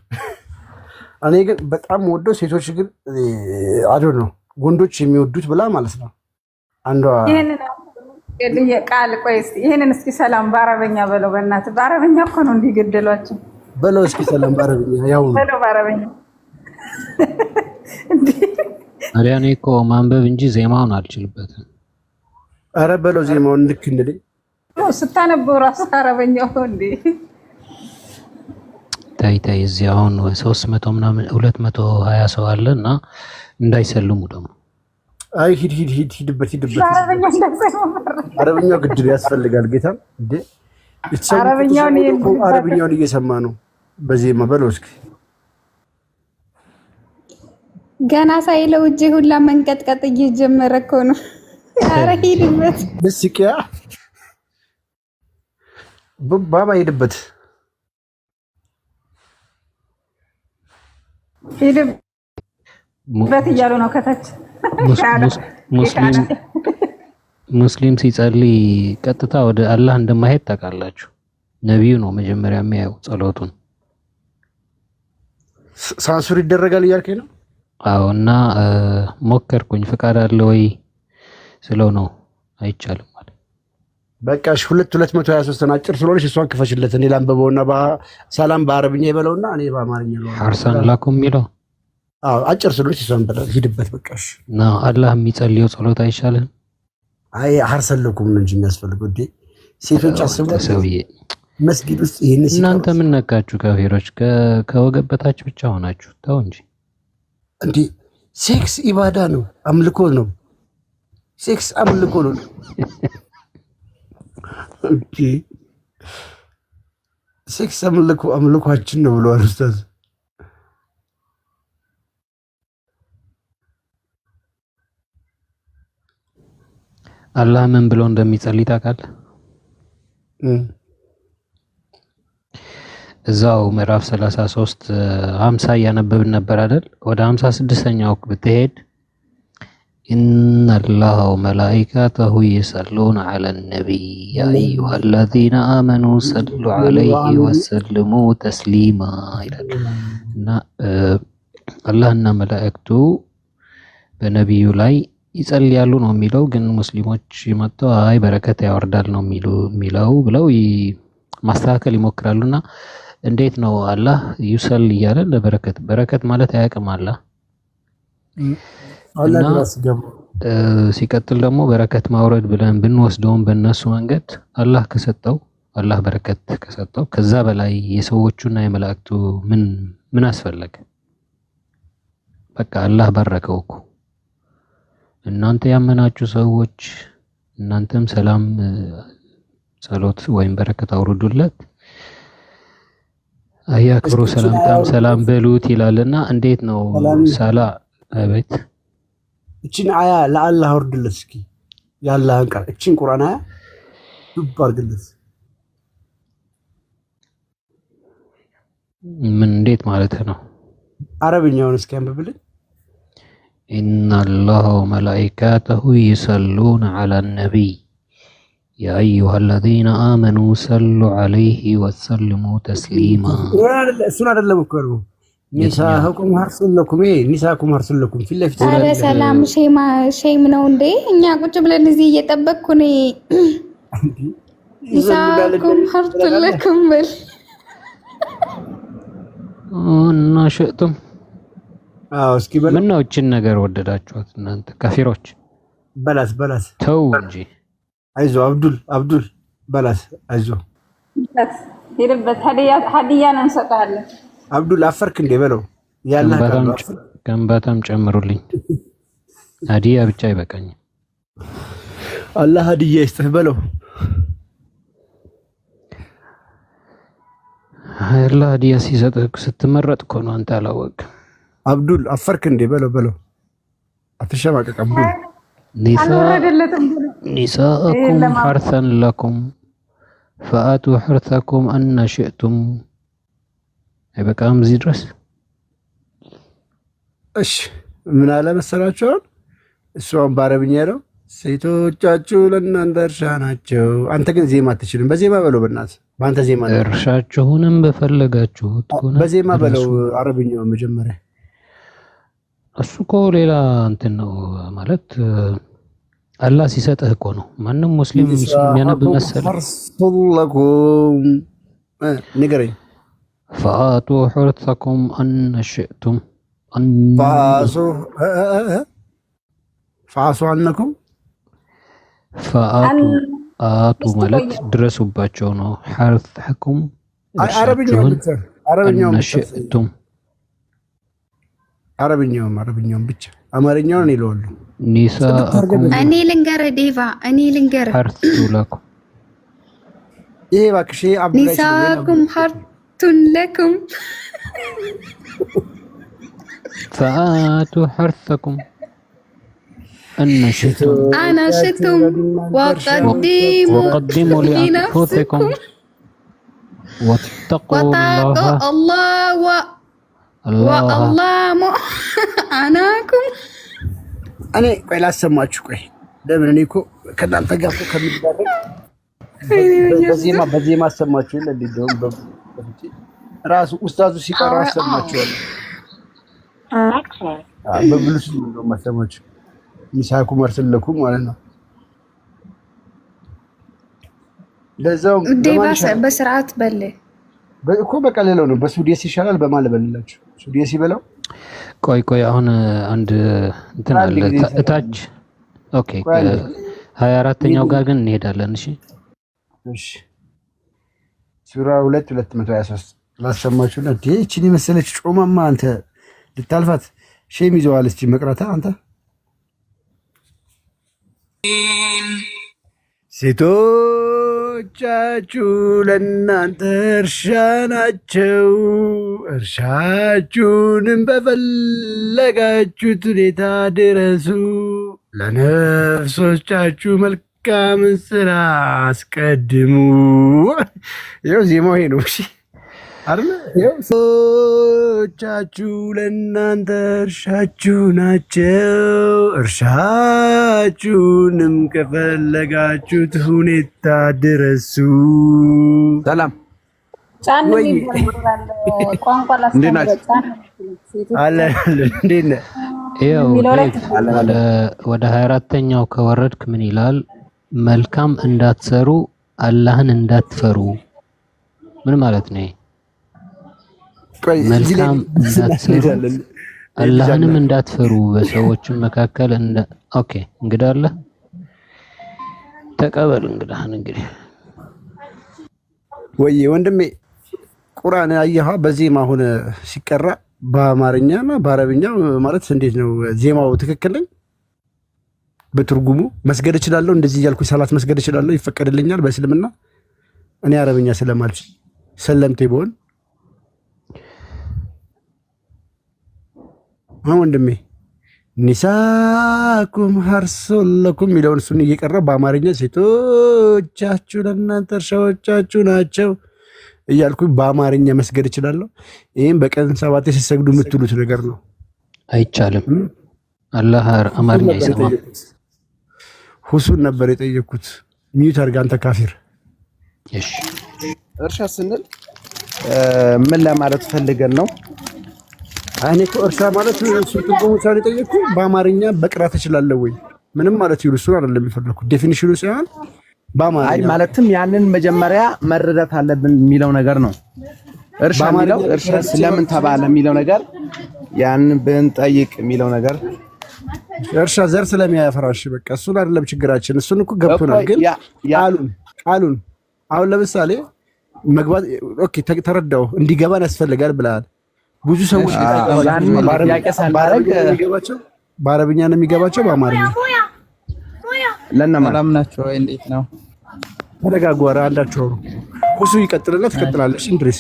እኔ ግን በጣም ወደው ሴቶች ግን አዶ ነው ወንዶች የሚወዱት ብላ ማለት ነው አንዷ ቃል ቆይ እስኪ ይሄንን እስኪ ሰላም በአረበኛ በለው። በእናትህ በአረበኛ እኮ ነው እንዲገደሏቸው በለው። እስኪ ሰላም በአረበኛ ያው ነው በለው በአረበኛ። እኔ እኮ ማንበብ እንጂ ዜማውን አልችልበትም። ኧረ በለው ዜማውን ልክ እንደዚህ ስታነበው ራሱ አረበኛው እንዴ ታይ እዚህ አሁን 300 ምናምን 220 ሰው አለ እና እንዳይሰልሙ ደግሞ አይ ሂድበት አረብኛው ግድብ ያስፈልጋል። ጌታ እንዴ አረብኛውን እየሰማ ነው በዜማ በለው እስኪ ገና ሳይለው እጄ ሁላ መንቀጥቀጥ እየጀመረ እኮ ነው። ኧረ ሂድበት በስቂያ ባባ ሂድበት በት እያሉ ነው ከታች ሙስሊም ሲጸልይ ቀጥታ ወደ አላህ እንደማይሄድ ታውቃላችሁ። ነብዩ ነው መጀመሪያ የሚያየው ጸሎቱን። ሳንሱር ይደረጋል እያልከኝ ነው? አዎ። እና ሞከርኩኝ ፍቃድ አለ ወይ ስለው ነው አይቻልም ማለት። በቃ እሺ 223 አጭር ስለሆነች እሷን ክፈሽለት። እኔ ላንበበውና ሰላም በአረብኛ ይበለውና እኔ በአማርኛ ነው ሐርሰን ላኩም የሚለው። አዎ አጭር ስለሆነች እሷን በላ ሂድበት በቃ እሺ። ነው አላህ የሚጸልየው ጸሎት አይሻልም? አይ ሐርሰን ለኩም ነው እንጂ የሚያስፈልገው እንዴ ሴቶች አስቡ ሰውዬ መስጊድ ውስጥ ይሄን እናንተ ምን ነካችሁ? ካፊሮች ከወገብ በታች ብቻ ሆናችሁ ተው እንጂ እንዴ። ሴክስ ኢባዳ ነው፣ አምልኮ ነው። ሴክስ አምልኮ ነው እንዴ። ሴክስ አምልኳችን ነው ብለዋል ኡስታዝ። አላህ ምን ብሎ እንደሚጸልይ ታውቃለህ? እዛው ምዕራፍ 33 50 እያነበብን ነበር አይደል? ወደ 56ኛው ብትሄድ ኢነላህ ወመላኢከተሁ ይሰሉነ ዐለን ነቢይ ያ አዩሀለዚነ አመኑ ሰሉ ዐለይሂ ወሰልሙ ተስሊማ ይላል። እና አላህና መላእክቱ በነቢዩ ላይ ይጸልያሉ ነው የሚለው። ግን ሙስሊሞች መጥተው አይ በረከት ያወርዳል ነው የሚለው ብለው ማስተካከል ይሞክራሉና እንዴት ነው አላህ ይሰል እያለ በረከት ማለት አያውቅም አላህ። ሲቀጥል ደግሞ በረከት ማውረድ ብለን ብንወስደውም በእነሱ መንገድ አላህ በረከት ከሰጠው ከዛ በላይ የሰዎቹና የመላእክቱ ምን አስፈለገ? በቃ አላህ ባረከው እኮ። እናንተ ያመናችሁ ሰዎች እናንተም ሰላም ጸሎት ወይም በረከት አውርዱለት፣ አያክብሩ ሰላም በሉት ይላልና እንዴት ነው ሰላ አቤት እቺን አያ ለአላህ አውርድለት እስኪ ያላህን ቃል እቺን ቁርአን አያ ዱብ አድርግለት። ምን እንዴት ማለት ነው? አረብኛውን እስኪ አንብብልኝ። ኢነላህ ወመላኢከተሁ ይሰሉነ ዐለን ነቢይ ያ አዩሀለዚነ አመኑ ሰሉ ዐለይሂ ወሰልሙ ተስሊማ። እሱን አይደለም እኮ ነው ኒሳኩም ሐርሱን ለኩም ፊት ለፊት። ኧረ ሰላም ሼም ነው እንዴ? እኛ ቁጭ ብለን እዚህ እየጠበቅኩ ነው። ኒሳኩም ሐርሱን ለኩም በል እና ሸጡም። አዎ እስኪ በል። ምን ነው እቺን ነገር ወደዳችኋት እናንተ ካፊሮች? በላት ተው እንጂ። አይዞ አብዱል በላት አይዞ። ሄድበት ሀዲያን እንሰጣለን። አብዱል አፈርክ እንዴ በለው። ያላህ ከምባታም ጨምሩልኝ። ሀዲያ ብቻ አይበቃኝም። አላህ ሀዲያ ይስጥህ በለው። አላህ ሀዲያ ሲሰጥህ ስትመረጥ እኮ ነው። አንተ አላወቅም። አብዱል አፈርክ እንዴ በለው። አትሸማቀቅ አብዱል። ኒሳአኩም ሐርሰን ለኩም ፈአቱ ሐርሰኩም አነ ሽእቱም። አይበቃም እዚህ ድረስ? እሺ ምን አለ መሰላችሁ? እሷም በአረብኛ ነው ሴቶቻችሁ ለእናንተ እርሻ ናቸው። አንተ ግን ዜማ አትችልም። በዜማ በለው በእናትህ። በአንተ ዜማ እርሻችሁንም በፈለጋችሁት በዜማ በለው። አረብኛው መጀመሪያ እሱ እኮ ሌላ እንትን ነው ማለት አላህ ሲሰጥህ እኮ ነው። ማንም ሙስሊም የሚያነብ መሰለህ? ፈርሱለኩም ንገረኝ። ፈአቱ ሐርሰኩም አነ ሽእቱም ፈአሱ አነኩም ፈአቱ ማለት ድረሱባቸው ነው። ሐርሰኩም አረብኛውን ሽእቱም አረብኛውን ብቻ አማርኛውን ይለዋሉ። ኒሳአኩም እኔ ልንገርህ ዴቫ ሐርሱ ለኩም ይሄ እባክሽ ኒሳአኩም ሐርሱን ለኩም ፈአቱ ሐርሰኩም አነ ሽእቱም ወቀድሙ ሊአንፉሲኩም ወተቁላህ والله أنا እኔ ቆይ ላሰማችሁ። ቆይ ለምን እኔ እኮ ከእናንተ ጋር እኮ ከሚደረግ በዜማ አሰማችሁ የለ እንደውም ራሱ ኡስታዙ ሲቀራ አሰማችኋለሁ። በብሉስ ነው ማሰማችሁ ሚሳኩ መርሰለኩ ማለት ነው። ለዛው በስርዓት በለ እኮ በቃ ሌላው ነው። በሱዲስ ይሻላል በማለት በልላችሁ ሱዲስ ይበላው። ቆይ አሁን አንድ እንትን አለ እታች። ኦኬ 24ኛው ጋር ግን እንሄዳለን። እሺ ሱራ 2:223 ላሰማችሁና እቺን የመሰለች ጮማማ አንተ ልታልፋት ሼም ይዘዋል። እስቲ መቅራታ አንተ ሴቶቻችሁ ለእናንተ እርሻ ናቸው፣ እርሻችሁንም በፈለጋችሁት ሁኔታ ድረሱ። ለነፍሶቻችሁ መልካምን ስራ አስቀድሙ። ይኸው ዜማው ይሄ ነው። እሺ አይደል? ሴቶቻችሁ ለእናንተ እርሻችሁ ናቸው፣ እርሻችሁንም ከፈለጋችሁት ሁኔታ ድረሱ። ሰላም ወደ 24ኛው ከወረድክ ምን ይላል? መልካም እንዳትሰሩ አላህን እንዳትፈሩ። ምን ማለት ነው? መልካም እንዳትሰሩ አላህንም እንዳትፈሩ በሰዎችም መካከል ኦኬ። እንግዳ አለ ተቀበል እንግዳህን። እንግዲህ ወይ ወንድሜ ቁርአን አየሃ በዜማ አሁን ሲቀራ በአማርኛና በአረብኛ ማለት እንዴት ነው? ዜማው ትክክል ነኝ? በትርጉሙ መስገድ እችላለሁ? እንደዚህ እያልኩ ሰላት መስገድ እችላለሁ? ይፈቀድልኛል በእስልምና? እኔ አረብኛ ስለማልችል ሰለምቴ ብሆን ወንድሜ ኒሳኩም ሀርሱን ለኩም የሚለውን እሱን እየቀራ በአማርኛ ሴቶቻችሁ ለእናንተ እርሻዎቻችሁ ናቸው እያልኩ በአማርኛ መስገድ እችላለሁ? ይህም በቀን 7 ሲሰግዱ የምትሉት ነገር ነው። አይቻልም። አላህ አማርኛ አይሰማም። ሁሱን ነበር የጠየኩት። ሚዩት አድርግ አንተ ካፊር። እሺ እርሻ ስንል ምን ለማለት ፈልገን ነው? እኔ እኮ እርሻ ማለት እሱ ትርጉሙ ሳይሆን የጠየኩት በአማርኛ በቅራት እችላለሁ ወይ ምንም ማለት ይሉ እሱን አይደለም የሚፈልኩት ዴፊኒሽኑ ሳይሆን በአማርኛ። አይ ማለትም ያንን መጀመሪያ መረዳት አለብን የሚለው ነገር ነው። እርሻ የሚለው እርሻ ስለምን ተባለ የሚለው ነገር ያንን ብንጠይቅ የሚለው ነገር እርሻ ዘር ስለሚያፈራሽ በቃ እሱን አይደለም ችግራችን። እሱን እኮ ገብቶናል። ግን ቃሉን አሁን ለምሳሌ መግባት ኦኬ ተረዳው እንዲገባን ያስፈልጋል ብለሃል። ብዙ ሰዎች በአረብኛ ነው የሚገባቸው በአማርኛ ሰላም ናቸው ወይ? እንዴት ነው? ተረጋጉ። ኧረ አንዳቸው ሁሱ ይቀጥልና ትቀጥላለሽ። እንድሪስ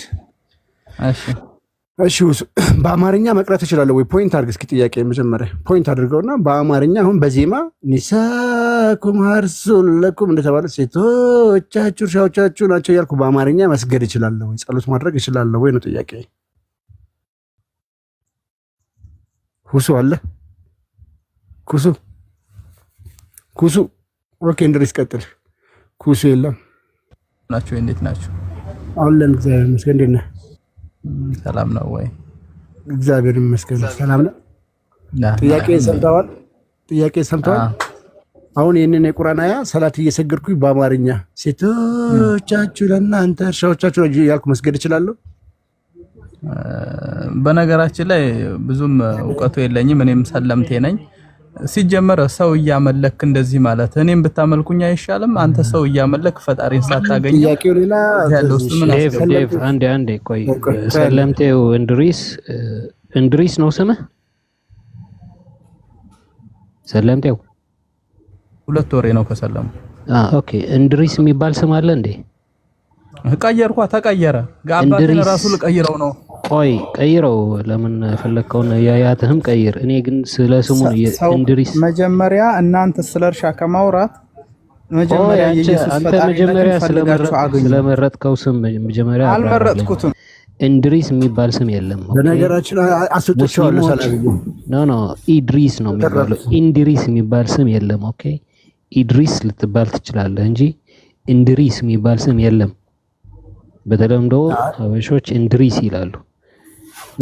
እሺ ሁሱ በአማርኛ መቅራት እችላለሁ ወይ? ፖይንት አድርግ እስኪ። ጥያቄ መጀመሪያ ፖይንት አድርገውና በአማርኛ አሁን በዜማ ኒሳኩም ሀርሱን ለኩም እንደተባለ ሴቶቻችሁ እርሻዎቻችሁ ናቸው እያልኩ በአማርኛ መስገድ እችላለሁ ወይ? ጸሎት ማድረግ እችላለሁ ወይ ነው ጥያቄ። ሁሱ አለ ኩሱ ኦኬ። እንድሪስ ቀጥል። ኩሱ የለም ናቸው። እንዴት ናቸው? አለን እግዚአብሔር ይመስገን። እንዴት ነህ? ሰላም ነው ወይ? እግዚአብሔር ይመስገን ሰላም ነው። ጥያቄ ሰምተዋል? አሁን ይህንን የቁርአን አያ ሰላት እየሰገድኩኝ በአማርኛ ሴቶቻችሁ ለእናንተ እርሻዎቻችሁ ያልኩ መስገድ እችላለሁ? በነገራችን ላይ ብዙም እውቀቱ የለኝም። እኔም ሰለምቴ ነኝ። ሲጀመር ሰው እያመለክ እንደዚህ ማለት እኔም ብታመልኩኝ አይሻልም? አንተ ሰው እያመለክ ፈጣሪን ሳታገኝ ጥያቄው ሌላ ያለው እሱ ምን አስፈልግ? አንዴ ቆይ ሰለምቴው እንድሪስ ነው ስምህ? ሰለምቴው 2 ወሬ ነው ከሰለሙ። ኦኬ እንድሪስ የሚባል ስም አለ እንዴ? ቀየርኳ ተቀየረ። ጋባትን ራሱ ልቀይረው ነው። ቆይ ቀይረው። ለምን ፈለከውን ያያትህም ቀይር። እኔ ግን ስለ ስሙ እንድሪስ መጀመሪያ እናንተ ስለ እርሻ ከማውራት መጀመሪያ የኢየሱስ ፈጣሪ ስለመረጥከው ስም መጀመሪያ አልመረጥኩትም። እንድሪስ የሚባል ስም የለም። በነገራችን አስወጥቼዋለሁ ሰላም ኖ ኢድሪስ ነው የሚባለው። እንድሪስ የሚባል ስም የለም። ኦኬ ኢድሪስ ልትባል ትችላለህ እንጂ እንድሪስ የሚባል ስም የለም። በተለምዶ ሀበሾች እንድሪስ ይላሉ።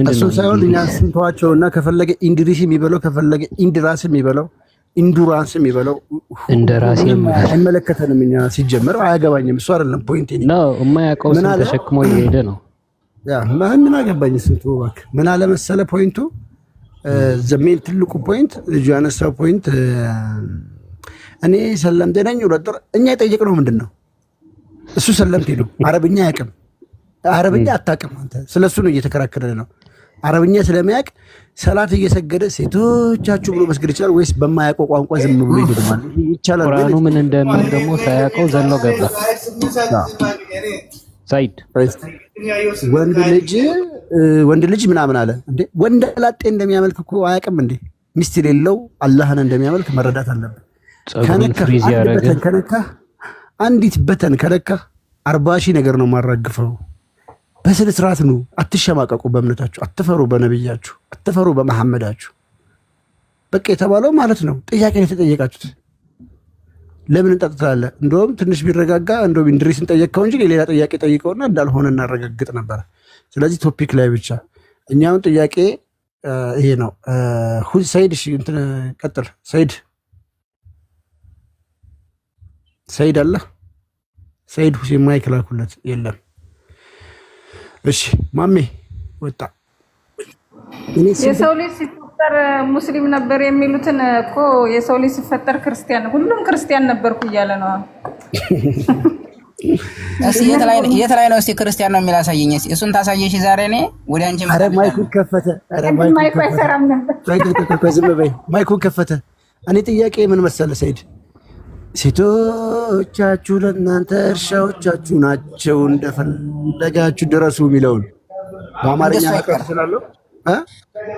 እሱ ሳይሆን እኛ ስንቷቸውና ከፈለገ እንድሪስ የሚበለው ከፈለገ ኢንድራስ የሚበለው ኢንዱራንስ የሚበለው እንደራሴም አይመለከተንም። እኛ ሲጀመር አያገባኝም። እሱ አይደለም ፖይንት ነው። የማያውቀው ስም ተሸክሞ እየሄደ ነው። ያ ምን አገባኝ ስንቱ እባክህ። ምን አለ መሰለ ፖይንቱ ዘሜን ትልቁ ፖይንት ልጁ ያነሳው ፖይንት እኔ ሰለምቴ ነኝ ወጥር እኛ የጠየቅነው ምንድነው? እሱ ሰለምቴ ነው። አረብኛ አያውቅም። አረብኛ አታውቅም አንተ። ስለሱ ነው እየተከራከረ ነው። አረብኛ ስለማያውቅ ሰላት እየሰገደ ሴቶቻችሁ ብሎ መስገድ ይችላል ወይስ በማያውቀው ቋንቋ ዝም ብሎ ይደግማል? ይቻላል። ቁርአኑ ምን እንደሚል ደግሞ ሳያውቀው ዘሎ ገባ። ሳይድ ወንድ ልጅ ምናምን አለ እንዴ? ወንድ ላጤ እንደሚያመልክ እኮ አያውቅም እንዴ? ሚስት የሌለው አላህን እንደሚያመልክ መረዳት አለበት። ከነካ አንዲት በተን ከነካ 40,000 ነገር ነው ማራግፈው። በስነ ስርዓት ነው። አትሸማቀቁ በእምነታችሁ፣ አትፈሩ በነብያችሁ፣ አትፈሩ በመሐመዳችሁ። በቃ የተባለው ማለት ነው። ጥያቄ ነው የተጠየቃችሁት። ለምን እንጠጥታለ? እንደውም ትንሽ ቢረጋጋ እንደውም እንድሪስን ጠየቀው እንጂ ሌላ ጥያቄ ጠይቀውና እንዳልሆነ እናረጋግጥ ነበር። ስለዚህ ቶፒክ ላይ ብቻ እኛውን ጥያቄ ይሄ ነው። ሰይድ እሺ፣ እንትን ቀጥል። ሰይድ አለ። ሰይድ ሁሴን ማይክ ላኩለት። የለም። እሺ ማሜ ወጣ። የሰው ልጅ ሲፈጠር ሙስሊም ነበር የሚሉትን እኮ የሰው ልጅ ሲፈጠር ክርስቲያን፣ ሁሉም ክርስቲያን ነበርኩ እያለ ነው። እስኪ የት ላይ ነው እስኪ ክርስቲያን ነው የሚላሳየኝ? እሱን ታሳየሽ ዛሬ። እኔ ወደ አንቺ ኧረ ማይኩን ከፈተ። ኧረ ማይኩ አይሰራም ነበር። ዝም በይ። ማይኩን ከፈተ። እኔ ጥያቄ ምን መሰለ ሰይድ፣ ሴቶቻችሁ ለእናንተ እርሻዎቻችሁ ናቸው እንደፈለጋችሁ ድረሱ የሚለውን በአማርኛ አቀር ስላለው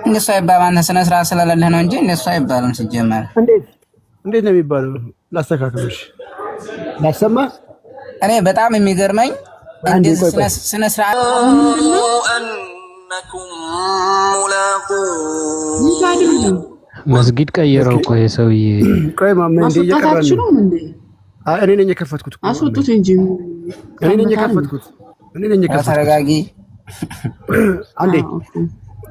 እንደሱ አይባልም። አንተ ስነ ስርዓት ስለሌለህ ነው እንጂ እንደሱ አይባልም። ሲጀመር እንዴት ነው የሚባለው? ላስተካክሎሽ ላሰማ። እኔ በጣም የሚገርመኝ እንደዚህ ስነ ስርዓት መስጊድ ቀየረው እኮ የሰውዬ። ቆይ ማሜ እንደ እየቀራችሁ ነው እንዴ? እኔ ነኝ የከፈትኩት። አስወጡት እንጂ እኔ ነኝ የከፈትኩት። ተረጋጊ አንዴ።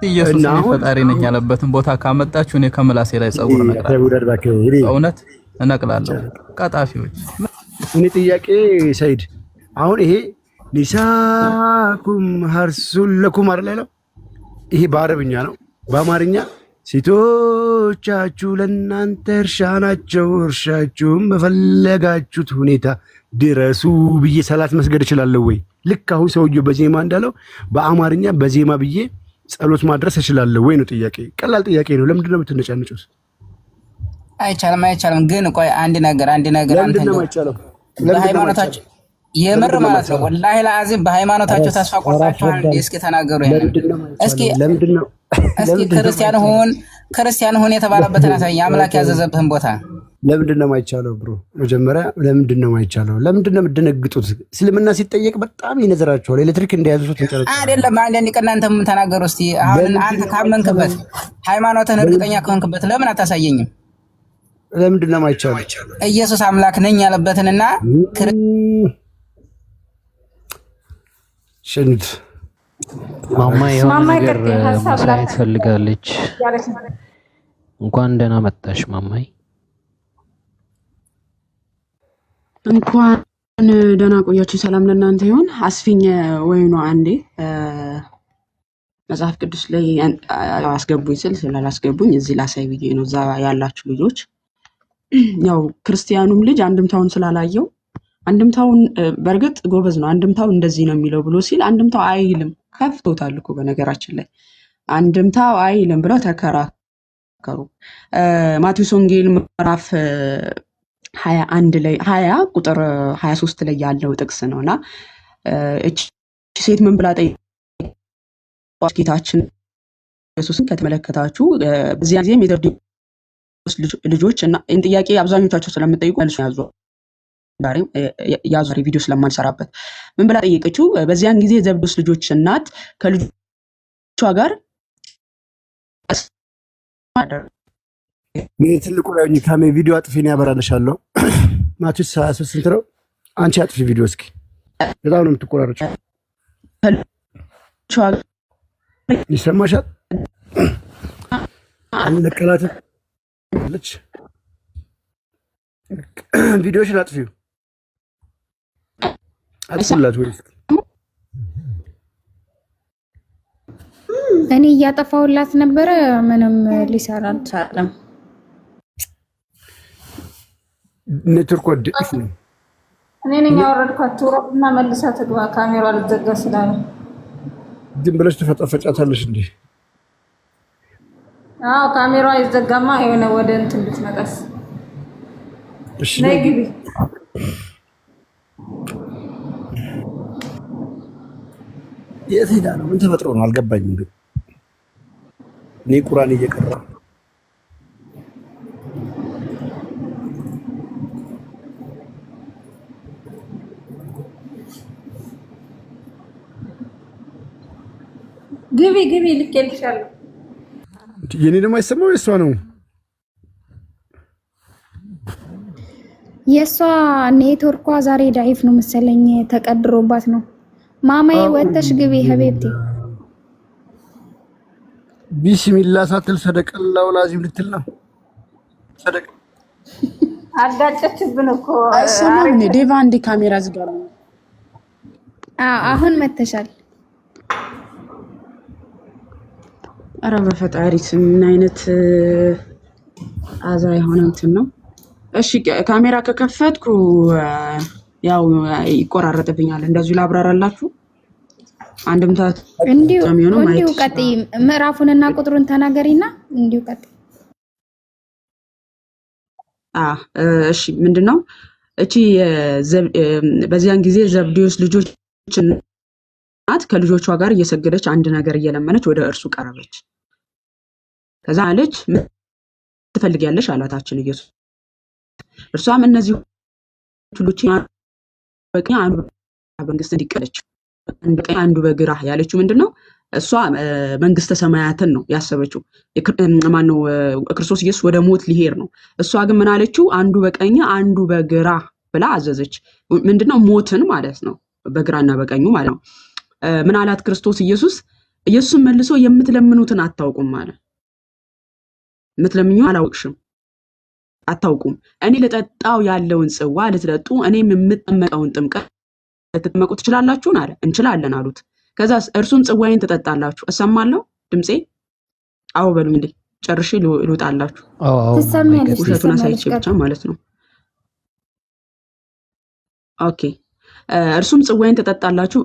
ኢየሱስ ፈጣሪ ነኝ ያለበትን ቦታ ካመጣችሁ እኔ ከምላሴ ላይ ጸጉር ነቅላለሁ። እውነት እነቅላለሁ። ቀጣፊዎች። እኔ ጥያቄ ሰይድ፣ አሁን ይሄ ኒሳኩም ሀርሱን ለኩም አይደል? ይሄ በአረብኛ ነው። በአማርኛ ሴቶቻችሁ ለእናንተ እርሻ ናቸው፣ እርሻችሁም በፈለጋችሁት ሁኔታ ድረሱ ብዬ ሰላት መስገድ እችላለሁ ወይ? ልክ አሁን ሰውየው በዜማ እንዳለው በአማርኛ በዜማ ብዬ ጸሎት ማድረስ እችላለሁ ወይ ነው ጥያቄ። ቀላል ጥያቄ ነው። ለምንድን ነው የምትነጫነጩት? አይቻልም። ግን ቆይ አንድ ነገር ለምንድን ነው የማይቻለው? በሃይማኖታችሁ የምር ማለት ነው ወላሂ ለአዚም በሃይማኖታችሁ ተስፋ ቆርጣችኋል እንዴ? እስኪ ተናገሩ። እስኪ ክርስቲያን ሁን የተባለበትን አሳይ። አምላክ ያዘዘብህን ቦታ ለምንድን ነው የማይቻለው? ብሮ መጀመሪያ ለምንድን ነው የማይቻለው? ለምንድን ነው የምትደነግጡት? እስልምና ሲጠየቅ በጣም ይነዝራችኋል። ኤሌክትሪክ እንደያዙት አይደለም። አንድ ቀን እናንተም ተናገሩ እስቲ። አሁን አንተ ካመንክበት ሃይማኖትን እርግጠኛ ከሆንክበት ለምን አታሳየኝም? ለምንድን ነው የማይቻለው? ኢየሱስ አምላክ ነኝ ያለበትንና ሽንት ማማ የሆነ ነገር ማሳየት ፈልጋለች። እንኳን ደህና መጣሽ ማማይ። እንኳን ደህና ቆያችሁ። ሰላም ለእናንተ ይሁን። አስፊኝ ወይኗ አንዴ መጽሐፍ ቅዱስ ላይ አስገቡኝ ስል ስላላስገቡኝ እዚህ ላሳይ ብዬ ነው። እዛ ያላችሁ ልጆች ያው ክርስቲያኑም ልጅ አንድምታውን ስላላየው አንድምታውን በእርግጥ ጎበዝ ነው። አንድምታው እንደዚህ ነው የሚለው ብሎ ሲል አንድምታው አይልም። ከፍቶታል እኮ በነገራችን ላይ አንድምታው አይልም ብለው ተከራከሩ። ማቴዎስ ወንጌል ምዕራፍ 21 ላይ 20 ቁጥር 23 ላይ ያለው ጥቅስ ነውና እቺ ሴት ምን ብላ ጠይቃለች? ጌታችን ኢየሱስን ከተመለከታችሁ በዚያ ጊዜም የዘብዴዎስ ልጆች እና ጥያቄ አብዛኞቻቸው ስለምጠይቁ መልስ ያዙ ዛሬም ያው ዛሬ ቪዲዮ ስለማልሰራበት ምን ብላ ጠየቀችው? በዚያን ጊዜ የዘብዴዎስ ልጆች እናት ከልጆቿ ጋር ትልቁ ላይ ካሜ ቪዲዮ አጥፊን ያበራልሻለሁ። ማቲስ 23 ስንት ነው? አንቺ አጥፊ ቪዲዮ እስኪ። በጣም ነው የምትቆራረጭው። ይሰማሻል? አንለቀላት ልጅ ቪዲዮሽን አጥፊው አጥፉላት ወይ እኔ እያጠፋሁላት ነበረ። ምንም ሊሰራ አልቻለም። ኔትወርክ ወድፍ ነው። እኔ ነኝ ያወረድኳት። ወረድና መልሳ ትግባ። ካሜራው አልዘጋ ስላለ ዝም ብለሽ ትፈጠፈጫታለሽ እንዴ? አዎ ካሜራው አይዘጋማ። የሆነ ወደ እንትን ብትመጣስ? እሺ ነይ ግቢ። የት ሄዳ ነው? ምን ተፈጥሮ ነው? አልገባኝም። ግን እኔ ቁርአን እየቀራ ግቢ ግቢ ልኬልሻለሁ። የኔ ደግሞ አይሰማው የሷ ነው። የሷ ኔትወርኳ ዛሬ ዳይፍ ነው መሰለኝ፣ ተቀድሮባት ነው። ማማዬ ወተሽ ግቢ ሀቢብቲ። ቢስሚላህ ሳትል ሰደቀላሁ ላዚም ልትል ነው። ሰደቀ አጋጨችብን እኮ። አይሰማም እንዴ? ዴቫ አንዴ ካሜራ ዝጋሉ። አሁን መተሻል። ኧረ በፈጣሪ ምን አይነት አዛ የሆነ እንትን ነው። እሺ ካሜራ ከከፈትኩ ያው ይቆራረጥብኛል። እንደዚሁ ላብራራላችሁ። አንድምታ እንዲሁ ቀጥይ። ምዕራፉንና ቁጥሩን ተናገሪና እንዲሁ ቀጥይ። እሺ ምንድነው እቺ በዚያን ጊዜ ዘብዴዎስ ልጆች እናት ከልጆቿ ጋር እየሰገደች አንድ ነገር እየለመነች ወደ እርሱ ቀረበች። ከዛ አለች ምን ትፈልጊያለሽ አላታችን ኢየሱስ። እርሷም እነዚህ ሁሉ በቀኝ አንዱ በመንግስት እንዲቀለች በቀኝ አንዱ በግራ ያለችው ምንድነው? እሷ መንግስተ ሰማያትን ነው ያሰበችው። ማነው ክርስቶስ ኢየሱስ ወደ ሞት ሊሄድ ነው። እሷ ግን ምን አለችው? አንዱ በቀኝ አንዱ በግራ ብላ አዘዘች። ምንድነው? ሞትን ማለት ነው። በግራና በቀኙ ማለት ነው። ምን አላት ክርስቶስ ኢየሱስ? ኢየሱስን መልሶ የምትለምኑትን አታውቁም ማለት። የምትለምኙ አላውቅሽም አታውቁም። እኔ ልጠጣው ያለውን ጽዋ ልትጠጡ እኔም የምጠመቀውን ጥምቀት ልትጠመቁ ትችላላችሁን አለ። እንችላለን አሉት። ከዛ እርሱም ጽዋዬን ትጠጣላችሁ። እሰማለሁ ድምጼ? አዎ በሉኝ እንዴ ጨርሼ ልውጣላችሁ። ትሰሚያለሽ? ውሸቱን አሳይቼ ብቻ ማለት ነው። ኦኬ እርሱም ጽዋዬን ትጠጣላችሁ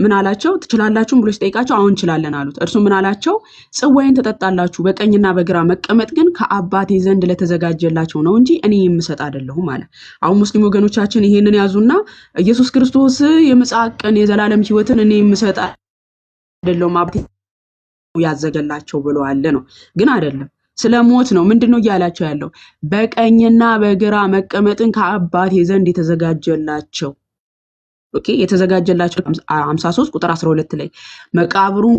ምን አላቸው? ትችላላችሁም ብሎ ሲጠይቃቸው አሁን እንችላለን አሉት። እርሱም ምን አላቸው? ጽዋዬን ትጠጣላችሁ፣ በቀኝና በግራ መቀመጥ ግን ከአባቴ ዘንድ ለተዘጋጀላቸው ነው እንጂ እኔ የምሰጥ አይደለሁም አለ። አሁን ሙስሊም ወገኖቻችን ይሄንን ያዙና ኢየሱስ ክርስቶስ የምጽአት ቀን የዘላለም ሕይወትን እኔ የምሰጥ አይደለሁም አባቴ ያዘገላቸው ብለዋል ነው። ግን አይደለም፣ ስለ ሞት ነው። ምንድነው እያላቸው ያለው? በቀኝና በግራ መቀመጥን ከአባቴ ዘንድ የተዘጋጀላቸው ኦኬ የተዘጋጀላቸው 53 ቁጥር 12 ላይ መቃብሩን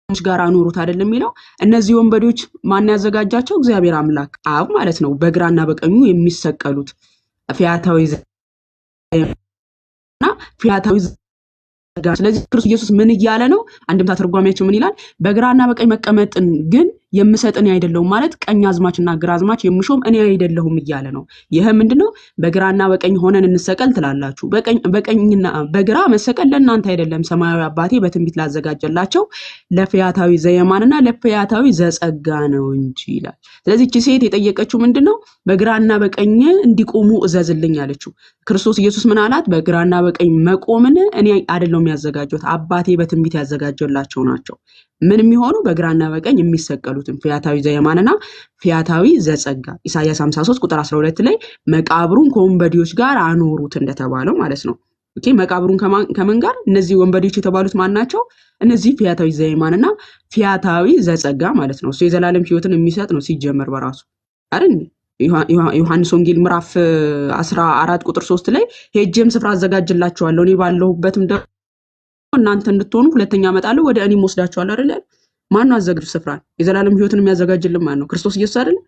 ጋር አኖሩት አይደለም የሚለው። እነዚህ ወንበዴዎች ማን ያዘጋጃቸው? እግዚአብሔር አምላክ አብ ማለት ነው። በግራና በቀኙ የሚሰቀሉት ፊያታዊ ስለዚህ ክርስቶስ ኢየሱስ ምን እያለ ነው? አንድምታ ተርጓሚያቸው ምን ይላል? በግራና በቀኝ መቀመጥን ግን የምሰጥ እኔ አይደለሁም ማለት ቀኝ አዝማችና ግራ አዝማች የምሾም እኔ አይደለሁም እያለ ነው። ይሄ ምንድነው? በግራና በቀኝ ሆነን እንሰቀል ትላላችሁ። በቀኝና በግራ መሰቀል ለእናንተ አይደለም፣ ሰማያዊ አባቴ በትንቢት ላዘጋጀላቸው ለፈያታዊ ዘየማንና ለፈያታዊ ዘጸጋ ነው እንጂ ይላል። ስለዚህ እቺ ሴት የጠየቀችው ምንድነው? በግራና በቀኝ እንዲቆሙ እዘዝልኝ አለችው። ክርስቶስ ኢየሱስ ምን አላት? በግራና በቀኝ መቆምን እኔ አይደለሁም ያዘጋጀሁት አባቴ በትንቢት ያዘጋጀላቸው ናቸው። ምን የሚሆኑ በግራና በቀኝ የሚሰቀሉትን ፈያታዊ ዘየማንና ፈያታዊ ዘጸጋ ኢሳይያስ 53 ቁጥር 12 ላይ መቃብሩን ከወንበዴዎች ጋር አኖሩት እንደተባለው ማለት ነው። ኦኬ መቃብሩን ከማን ጋር? እነዚህ ወንበዴዎች የተባሉት ማን ናቸው? እነዚህ ፈያታዊ ዘየማንና ፈያታዊ ዘጸጋ ማለት ነው። እሱ የዘላለም ሕይወትን የሚሰጥ ነው ሲጀመር በራሱ አይደል? ዮሐንስ ወንጌል ምዕራፍ 14 ቁጥር 3 ላይ ሄጄም ስፍራ አዘጋጅላችኋለሁ እኔ ባለሁበትም ደግሞ እናንተ እንድትሆኑ ሁለተኛ እመጣለሁ ወደ እኔም ወስዳችኋለሁ አይደል? ማን ነው አዘጋጅ ስፍራን የዘላለም ህይወትን የሚያዘጋጅልን ማን ነው? ክርስቶስ ኢየሱስ አይደል?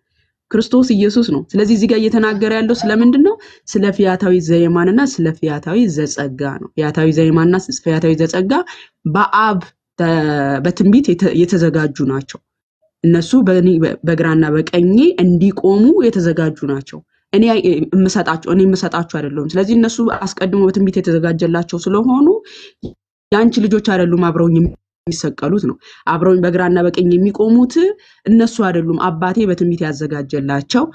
ክርስቶስ ኢየሱስ ነው። ስለዚህ እዚህ ጋር እየተናገረ ያለው ስለምንድን ነው? ስለ ፈያታዊ ዘየማንና ስለ ፈያታዊ ዘጸጋ ነው። ፈያታዊ ዘየማንና ፈያታዊ ዘጸጋ በአብ በትንቢት የተዘጋጁ ናቸው። እነሱ በግራና በቀኝ እንዲቆሙ የተዘጋጁ ናቸው። እኔ የምሰጣቸው አይደለም። ስለዚህ እነሱ አስቀድሞ በትንቢት የተዘጋጀላቸው ስለሆኑ ያንቺ ልጆች አይደሉም አብረውኝ የሚሰቀሉት ነው። አብረውኝ በግራና በቀኝ የሚቆሙት እነሱ አይደሉም አባቴ በትንቢት ያዘጋጀላቸው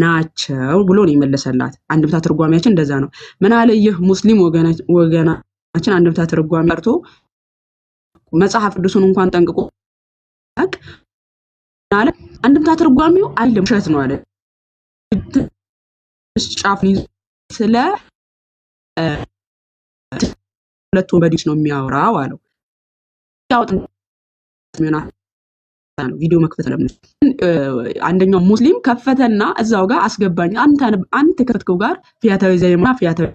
ናቸው ብሎ ነው የመለሰላት። አንድምታ ትርጓሜያችን እንደዛ ነው። ምን አለ ይህ ሙስሊም ወገናችን አንድምታ ትርጓሜ ቀርቶ መጽሐፍ ቅዱስን እንኳን ጠንቅቆ አለ አንድምታ ትርጓሜው አይደለም ውሸት ነው አለ። ጫፍ ስለ ሁለት ወንበዴዎች ነው የሚያወራው አለው። ቪዲዮ መክፈት ለምን አንደኛው ሙስሊም ከፈተና እዛው ጋር አስገባኝ አንተ ከፈትከው ጋር ፈያታዊ ዘየማንና ፈያታዊ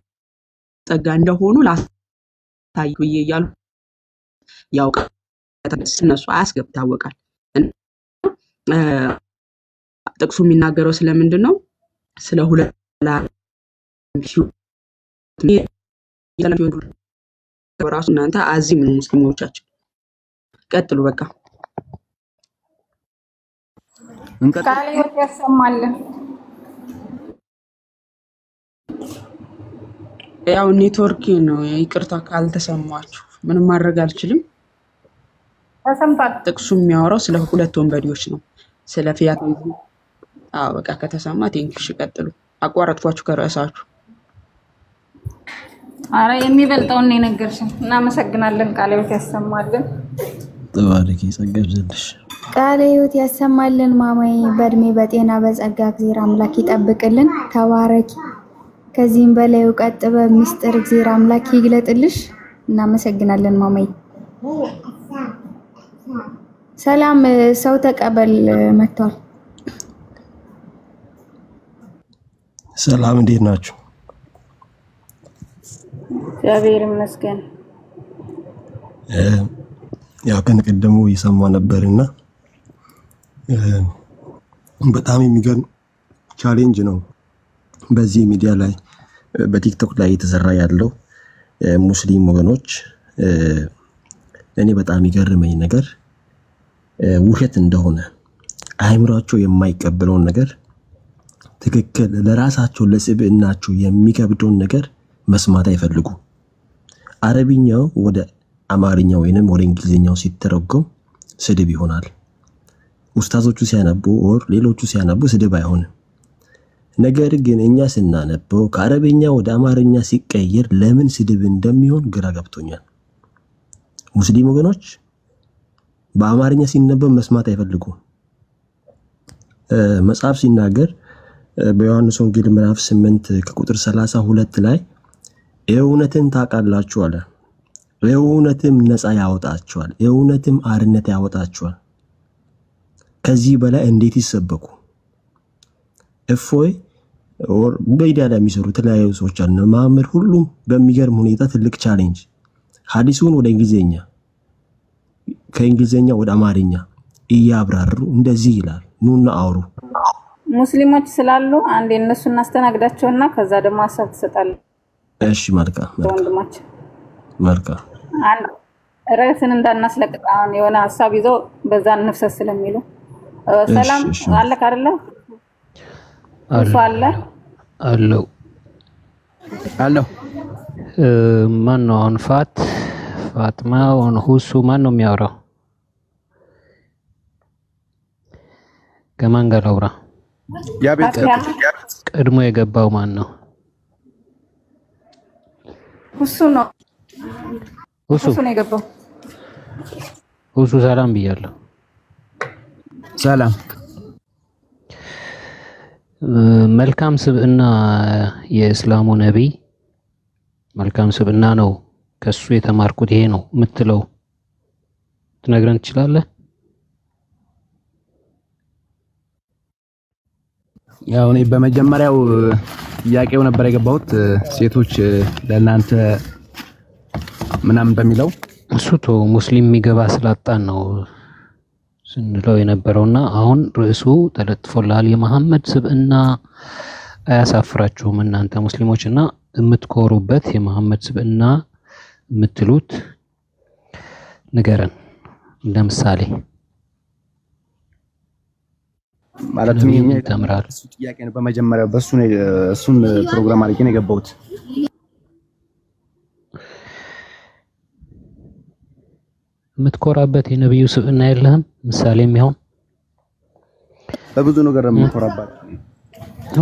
ዘጸጋ እንደሆኑ ላሳይ ይያሉ ያው እነሱ አያስገብ ታወቃል። ጥቅሱ የሚናገረው ስለምንድን ነው? ስለ ሁለት ራሱ እናንተ አዚም ነው ሙስሊሞቻችን ቀጥሉ በቃ ቃል ያሰማልን። ያው ኔትወርክ ነው ይቅርታ ካልተሰማችሁ ምንም ማድረግ አልችልም። ተሰምቷል። ጥቅሱ የሚያወራው ስለ ሁለት ወንበዴዎች ነው። ስለ ፈያታዊ በቃ ከተሰማ ቴንክሽ ቀጥሉ። አቋረጥኳችሁ ከርዕሳችሁ። አረ የሚበልጠውን የነገርሽን እናመሰግናለን። ቃለ ሕይወት ያሰማልን። ተባረኪ ጸጋ ይብዛልሽ። ቃለ ሕይወት ያሰማልን። ማማዬ በእድሜ በጤና በጸጋ እግዚአብሔር አምላክ ይጠብቅልን። ተባረኪ። ከዚህም በላይ እውቀት ጥበብ ምስጢር እግዚአብሔር አምላክ ይግለጥልሽ። እናመሰግናለን ማማዬ። ሰላም ሰው ተቀበል መጥቷል። ሰላም እንዴት ናችሁ? እግዚአብሔር ይመስገን። ያው ከነቀደሙ እየሰማ ነበርና በጣም የሚገርም ቻሌንጅ ነው በዚህ ሚዲያ ላይ በቲክቶክ ላይ የተሰራ ያለው ሙስሊም ወገኖች። እኔ በጣም ይገርመኝ ነገር ውሸት እንደሆነ አይምሯቸው የማይቀበለውን ነገር ትክክል ለራሳቸው ለስብዕናቸው የሚከብደውን ነገር መስማት አይፈልጉ። አረብኛው ወደ አማርኛ ወይንም ወደ እንግሊዝኛው ሲተረጎም ስድብ ይሆናል። ኡስታዞቹ ሲያነቡ ወር ሌሎቹ ሲያነቡ ስድብ አይሆንም። ነገር ግን እኛ ስናነበው ከአረብኛ ወደ አማርኛ ሲቀየር ለምን ስድብ እንደሚሆን ግራ ገብቶኛል። ሙስሊም ወገኖች በአማርኛ ሲነበብ መስማት አይፈልጉም። መጽሐፍ ሲናገር በዮሐንስ ወንጌል ምዕራፍ 8 ከቁጥር 32 ላይ እውነትን ታውቃላችሁ አለ። እውነትም ነፃ ያወጣችኋል፣ እውነትም አርነት ያወጣችኋል። ከዚህ በላይ እንዴት ይሰበኩ? እፎይ በሚዲያ ላይ የሚሰሩ የተለያዩ ሰዎች አሉ። መሐመድ ሁሉም በሚገርም ሁኔታ ትልቅ ቻሌንጅ ሐዲሱን ወደ እንግሊዝኛ ከእንግሊዝኛ ወደ አማርኛ እያብራሩ እንደዚህ ይላል። ኑና አውሩ። ሙስሊሞች ስላሉ አንዴ እነሱ እናስተናግዳቸውና ከዛ ደግሞ ሀሳብ ትሰጣለህ። እሺ መልካም ወንድማችን መልካም። አንድ ርዕስን እንዳናስለቅቅ አሁን የሆነ ሀሳብ ይዘው በዛ እንፍሰስ ስለሚሉ ሰላም አለክ አይደለ? አለ አለው አለው ማን ነው አሁን? ፋጥማ ወን ሁሱ ማን ነው የሚያወራው? ከማን ጋር አውራ? ቀድሞ የገባው ማን ነው? ሁሱ ነው። ሁሱ ነው የገባው። ሁሱ ሰላም ብያለሁ። ሰላም። መልካም ስብዕና የእስላሙ ነቢይ መልካም ስብዕና ነው ከሱ የተማርኩት ይሄ ነው የምትለው ትነግረን ትችላለህ? ያው እኔ በመጀመሪያው ጥያቄው ነበር የገባሁት ሴቶች ለእናንተ ምናምን በሚለው እሱ ሙስሊም የሚገባ ስላጣን ነው ስንለው የነበረውና አሁን ርዕሱ ተለጥፎላል። የመሐመድ ስብዕና አያሳፍራችሁም እናንተ ሙስሊሞችና የምትኮሩበት የመሐመድ ስብዕና የምትሉት ንገረን። ለምሳሌ ማለትም እሱ ጥያቄ ነው። በመጀመሪያው እሱን ፕሮግራም አድርጌ ነው የገባሁት። የምትኮራበት የነብዩ ስብዕና የለህም? ምሳሌ የሚሆን በብዙ ነገር የምትኮራባት።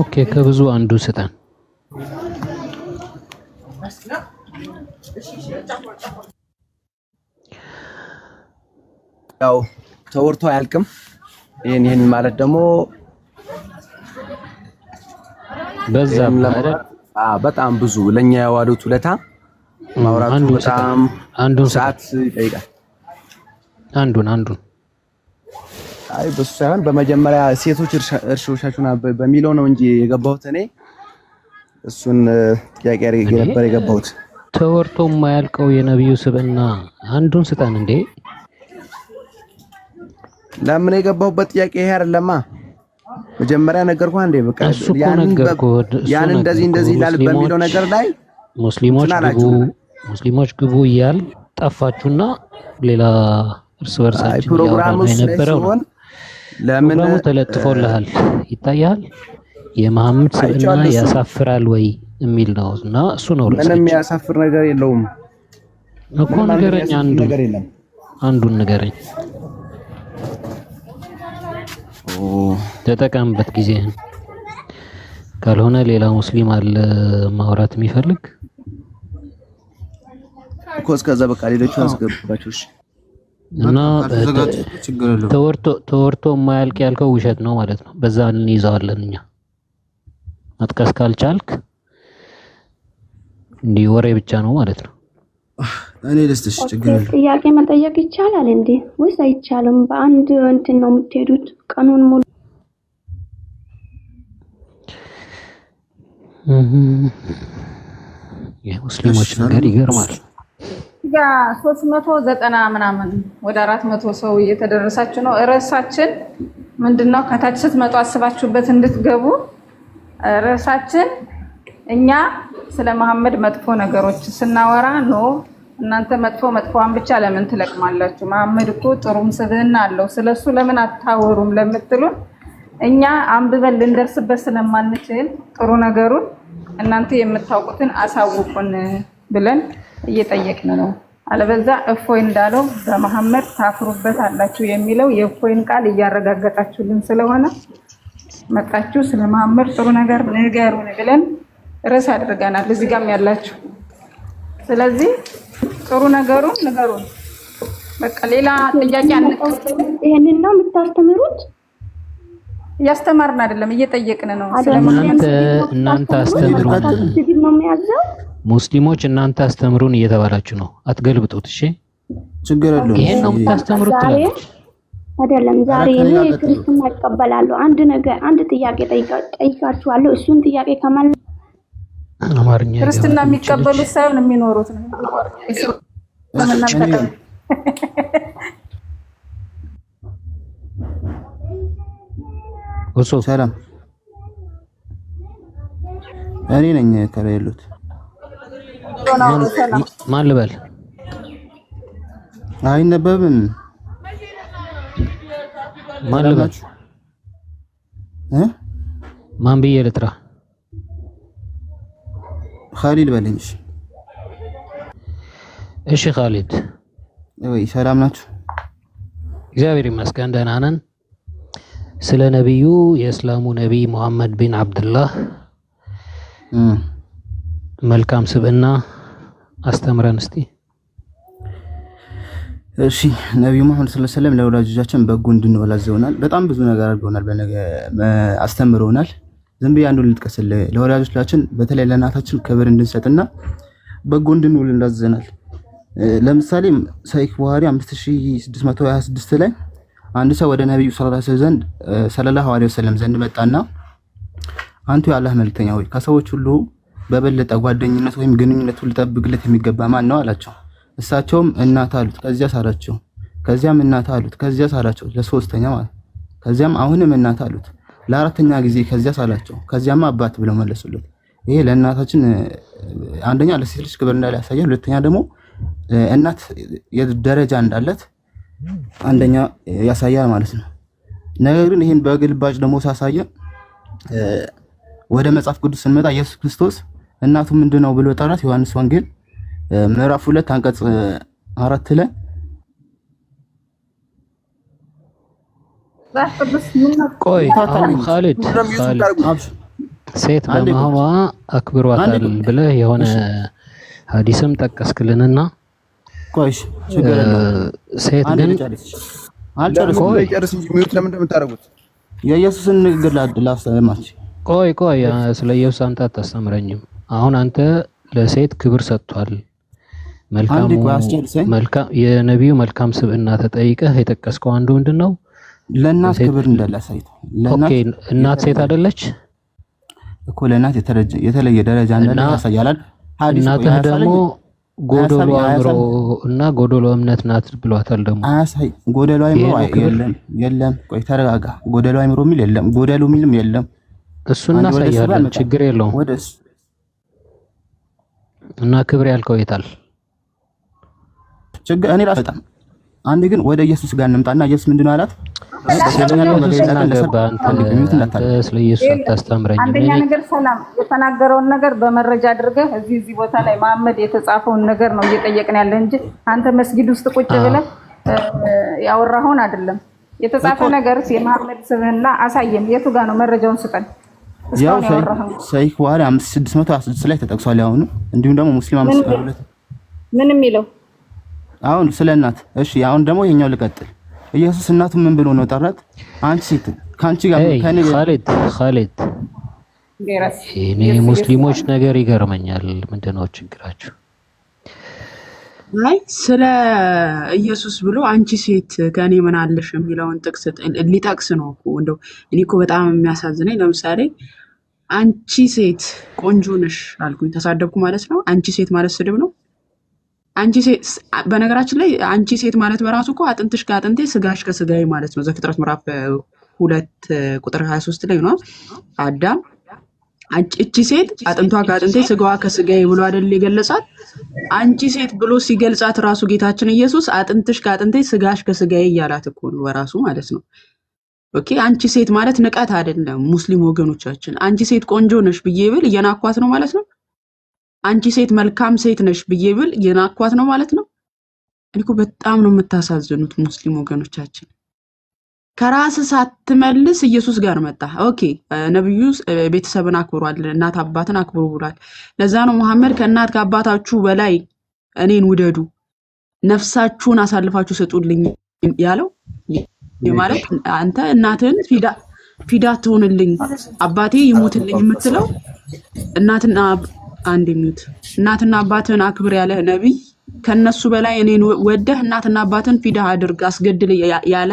ኦኬ፣ ከብዙ አንዱ ስጠን። ያው ተወርቶ አያልቅም። ይሄን ማለት ደግሞ በዛ በጣም ብዙ ለኛ ያዋሉት ውለታ ማውራቱ በጣም አንዱን ሰዓት ይጠይቃል። አንዱን አይ በሱ ሳይሆን በመጀመሪያ ሴቶች እርሾሻችሁና በሚለው ነው እንጂ የገባሁት እኔ እሱን ጥያቄ ነበር የገባሁት። ተወርቶ የማያልቀው የነብዩ ስብዕና አንዱን ስጠን እንዴ። ለምን የገባሁበት ጥያቄ ይሄ አይደለማ። መጀመሪያ ነገርኩህ አንዴ በቃ ያን እንደዚህ ይላል በሚለው ነገር ላይ ሙስሊሞች ግቡ እያል ጠፋችሁና ሌላ እርስ በርሳችን ፕሮግራሙ የነበረው ለምን ተለጥፎልሃል ይታያል። የመሐመድ ስብዕና ያሳፍራል ወይ የሚል ነውና እሱ ነው። ምንም ያሳፍር ነገር የለውም እኮ ንገረኝ። አንዱን ንገረኝ። ተጠቀምበት ጊዜህን። ካልሆነ ሌላ ሙስሊም አለ ማውራት የሚፈልግ እኮ እስከዛ በቃ ሌሎቹ አስገባቸው። እሺ እና ተወርቶ የማያልቅ ያልከው ውሸት ነው ማለት ነው። በዛ እንይዘዋለን እኛ። መጥቀስ ካልቻልክ እንዲህ ወሬ ብቻ ነው ማለት ነው። እኔ ልስጥሽ ችግር የለም። ጥያቄ መጠየቅ ይቻላል እንዴ ወይስ አይቻልም? በአንድ እንትን ነው የምትሄዱት ቀኑን ሙሉ? የሙስሊሞች ነገር ይገርማል። ያ 390 ምናምን ወደ 400 ሰው እየተደረሳችሁ ነው። ርዕሳችን ምንድነው? ከታች ስትመጡ አስባችሁበት እንድትገቡ። ርዕሳችን እኛ ስለ መሐመድ መጥፎ ነገሮች ስናወራ ነው። እናንተ መጥፎዋን ብቻ ለምን ትለቅማላችሁ? መሐመድ እኮ ጥሩም ስብዕና አለው፣ ስለሱ ለምን አታወሩም ለምትሉን እኛ አንብበን ልንደርስበት ስለማንችል ጥሩ ነገሩን እናንተ የምታውቁትን አሳውቁን ብለን እየጠየቅን ነው። አለበዛ እፎይ እንዳለው በመሐመድ ታፍሩበት አላችሁ የሚለው የእፎይን ቃል እያረጋገጣችሁልን ስለሆነ መጣችሁ ስለ መሐመድ ጥሩ ነገር ንገሩን ብለን ርዕስ አድርገናል። እዚህ ጋርም ያላችሁ ስለዚህ ጥሩ ነገሩን ንገሩን። በቃ ሌላ ጥያቄ አንቀበል። ይሄንን ነው የምታስተምሩት? እያስተማርን አይደለም እየጠየቅን ነው። እናንተ አስተምሩን ነው የሚያዘው። ሙስሊሞች እናንተ አስተምሩን እየተባላችሁ ነው። አትገልብጡት። እሺ ችግር የለውም። ይሄን ነው የምታስተምሩት ትላለች አይደለም። ዛሬ እኔ ክርስትና እቀበላለሁ። አንድ ጥያቄ ጠይቃችኋለሁ። እሱን ጥያቄ ከማል አማርኛ ክርስትና የሚቀበሉት ሳይሆን የሚኖሩት ነው። ሰላም፣ እኔ ነኝ ከላይ ያሉት። ማን ልበል? አይነበብም። ማን ልበል? ማን ብዬ ልጥራ? ኻሊድ በለኝ። እሺ ኻሊድ፣ ወይ ሰላም ናችሁ? እግዚአብሔር ይመስገን ደህና ነን። ስለ ነብዩ የእስላሙ ነብይ ሙሐመድ ቢን አብዱላህ መልካም ስብዕና አስተምረን እስቲ። እሺ ነብዩ መሐመድ ሰለላሁ ዐለይሂ ወሰለም ለወላጆቻችን በጎ እንድንሆን አዘውናል። በጣም ብዙ ነገር አድርገውናል፣ አስተምረውናል። ዝም ብዬ አንዱን ልጥቀስልህ። ለወላጆቻችን በተለይ ለእናታችን ክብር እንድንሰጥና በጎ እንድንውል እንዳዘናል። ለምሳሌ ሰሒህ ቡኻሪ 5626 ላይ አንድ ሰው ወደ ነብዩ ሰለላሁ ዐለይሂ ወሰለም ዘንድ መጣና አንቱ የአላህ መልእክተኛ ሆይ ከሰዎች ሁሉ በበለጠ ጓደኝነት ወይም ግንኙነት ሁሉ ልጠብቅለት የሚገባ ማን ነው አላቸው። እሳቸውም እናት አሉት። ከዚያስ አላቸው። ከዚያም እናት አሉት። ከዚያስ አላቸው። ለሶስተኛ ማለት ከዚያም አሁንም እናት አሉት። ለአራተኛ ጊዜ ከዚያስ አላቸው። ከዚያም አባት ብለው መለሱለት። ይሄ ለእናታችን አንደኛ ለሴት ልጅ ክብር እንዳለ ያሳያል። ሁለተኛ ደግሞ እናት የደረጃ እንዳለት አንደኛ ያሳያል ማለት ነው። ነገር ግን ይሄን በግልባጭ ደግሞ ሳሳየ ወደ መጽሐፍ ቅዱስ ስንመጣ ኢየሱስ ክርስቶስ እናቱ ምንድነው ብሎ ጠራት። ዮሐንስ ወንጌል ምዕራፍ 2 አንቀጽ 4 ላይ ቆይ አሁን ኻሊድ ሴት በመሆኗ አክብሯታል ብለህ የሆነ ሐዲስም ጠቀስክልንና ቆይሽ ሴት ግን አልጨረስኩም። ጨርስ እንጂ ሚውት ለምን እንደምታደርጉት የኢየሱስን ንግግር ላስተማርሽ። ቆይ ስለ ኢየሱስ አንተ አታስተምረኝም። አሁን አንተ ለሴት ክብር ሰጥቷል መልካም የነቢዩ መልካም ስብዕና ተጠይቀህ የጠቀስከው አንዱ ምንድነው? ለእናት ክብር እንዳላሳይቶ ኦኬ እናት ሴት አይደለች እኮ ለእናት የተለየ ደረጃ እንዳለ ያሳያል። እናትህ ደግሞ ጎዶሎ አእምሮ እና ጎዶሎ እምነት ናት ብሏታል። ደግሞ አያሳይ ጎዶሎ አእምሮ የለም። ቆይ ተረጋጋ። ጎዶሎ አእምሮ የሚል የለም፣ ጎዶሎ የሚልም የለም። እሱን እናሳያለን፣ ችግር የለውም። እና ክብር ያልከው የታል? ችግር እኔ ራስ በጣም አንድ ግን ወደ ኢየሱስ ጋር እንምጣና ኢየሱስ ምንድነው አላት? ስለ ኢየሱስ አታስተምረኝ። አንደኛ ነገር ሰላም የተናገረውን ነገር በመረጃ አድርገህ እዚህ ቦታ ላይ መሐመድ የተጻፈውን ነገር ነው እየጠየቅን ያለ እንጂ አንተ መስጊድ ውስጥ ቁጭ ብለህ ያወራኸውን አይደለም። የተጻፈ ነገር የመሐመድ ስብዕና አሳየን። የቱ ጋር ነው? መረጃውን ስጠን። ያው ሰሂህ ቡኻሪ 5616 ላይ ተጠቅሷል። ያው እንዲሁም ደግሞ ሙስሊም 52 ምን የሚለው አሁን ስለ እናት። እሺ አሁን ደግሞ የኛው ልቀጥል። ኢየሱስ እናቱ ምን ብሎ ነው ጠራት? አንቺ ሴት ካንቺ ጋር ከኔ ኻሊድ እኔ ሙስሊሞች ነገር ይገርመኛል። ምንድነው ችግራችሁ? አይ ስለ ኢየሱስ ብሎ አንቺ ሴት ከኔ ምን አለሽ የሚለውን ጥቅስ ሊጠቅስ ነው እኮ። እንደው እኔ እኮ በጣም የሚያሳዝነኝ ለምሳሌ አንቺ ሴት ቆንጆ ነሽ አልኩኝ፣ ተሳደብኩ ማለት ነው። አንቺ ሴት ማለት ስድብ ነው? አንቺ ሴት በነገራችን ላይ አንቺ ሴት ማለት በራሱ እኮ አጥንትሽ ከአጥንቴ ስጋሽ ከስጋዬ ማለት ነው። ዘፍጥረት ምዕራፍ 2 ቁጥር 23 ላይ ነው አዳም እቺ ሴት አጥንቷ ከአጥንቴ ስጋዋ ከስጋዬ ብሎ አይደል የገለጻት? አንቺ ሴት ብሎ ሲገልጻት ራሱ ጌታችን ኢየሱስ አጥንትሽ ከአጥንቴ ስጋሽ ከስጋዬ እያላት እኮ ነው በራሱ ማለት ነው። ኦኬ አንቺ ሴት ማለት ንቀት አይደለም። ሙስሊም ወገኖቻችን አንቺ ሴት ቆንጆ ነሽ ብዬ ብል እየናኳት ነው ማለት ነው። አንቺ ሴት መልካም ሴት ነሽ ብዬ ብል እየናኳት ነው ማለት ነው። እኔ እኮ በጣም ነው የምታሳዝኑት ሙስሊም ወገኖቻችን። ከራስ ሳትመልስ ኢየሱስ ጋር መጣ። ኦኬ ነብዩ ቤተሰብን አክብሯል፣ እናት አባትን አክብሩ ብሏል። ለዛ ነው መሐመድ ከእናት ከአባታችሁ በላይ እኔን ውደዱ፣ ነፍሳችሁን አሳልፋችሁ ስጡልኝ ያለው። ማለት አንተ እናትን ፊዳ ትሆንልኝ አባቴ ይሙትልኝ የምትለው እናትና እናትና አባትን አክብር ያለ ነብይ ከነሱ በላይ እኔን ወደህ እናትና አባትን ፊዳ አድርግ አስገድል ያለ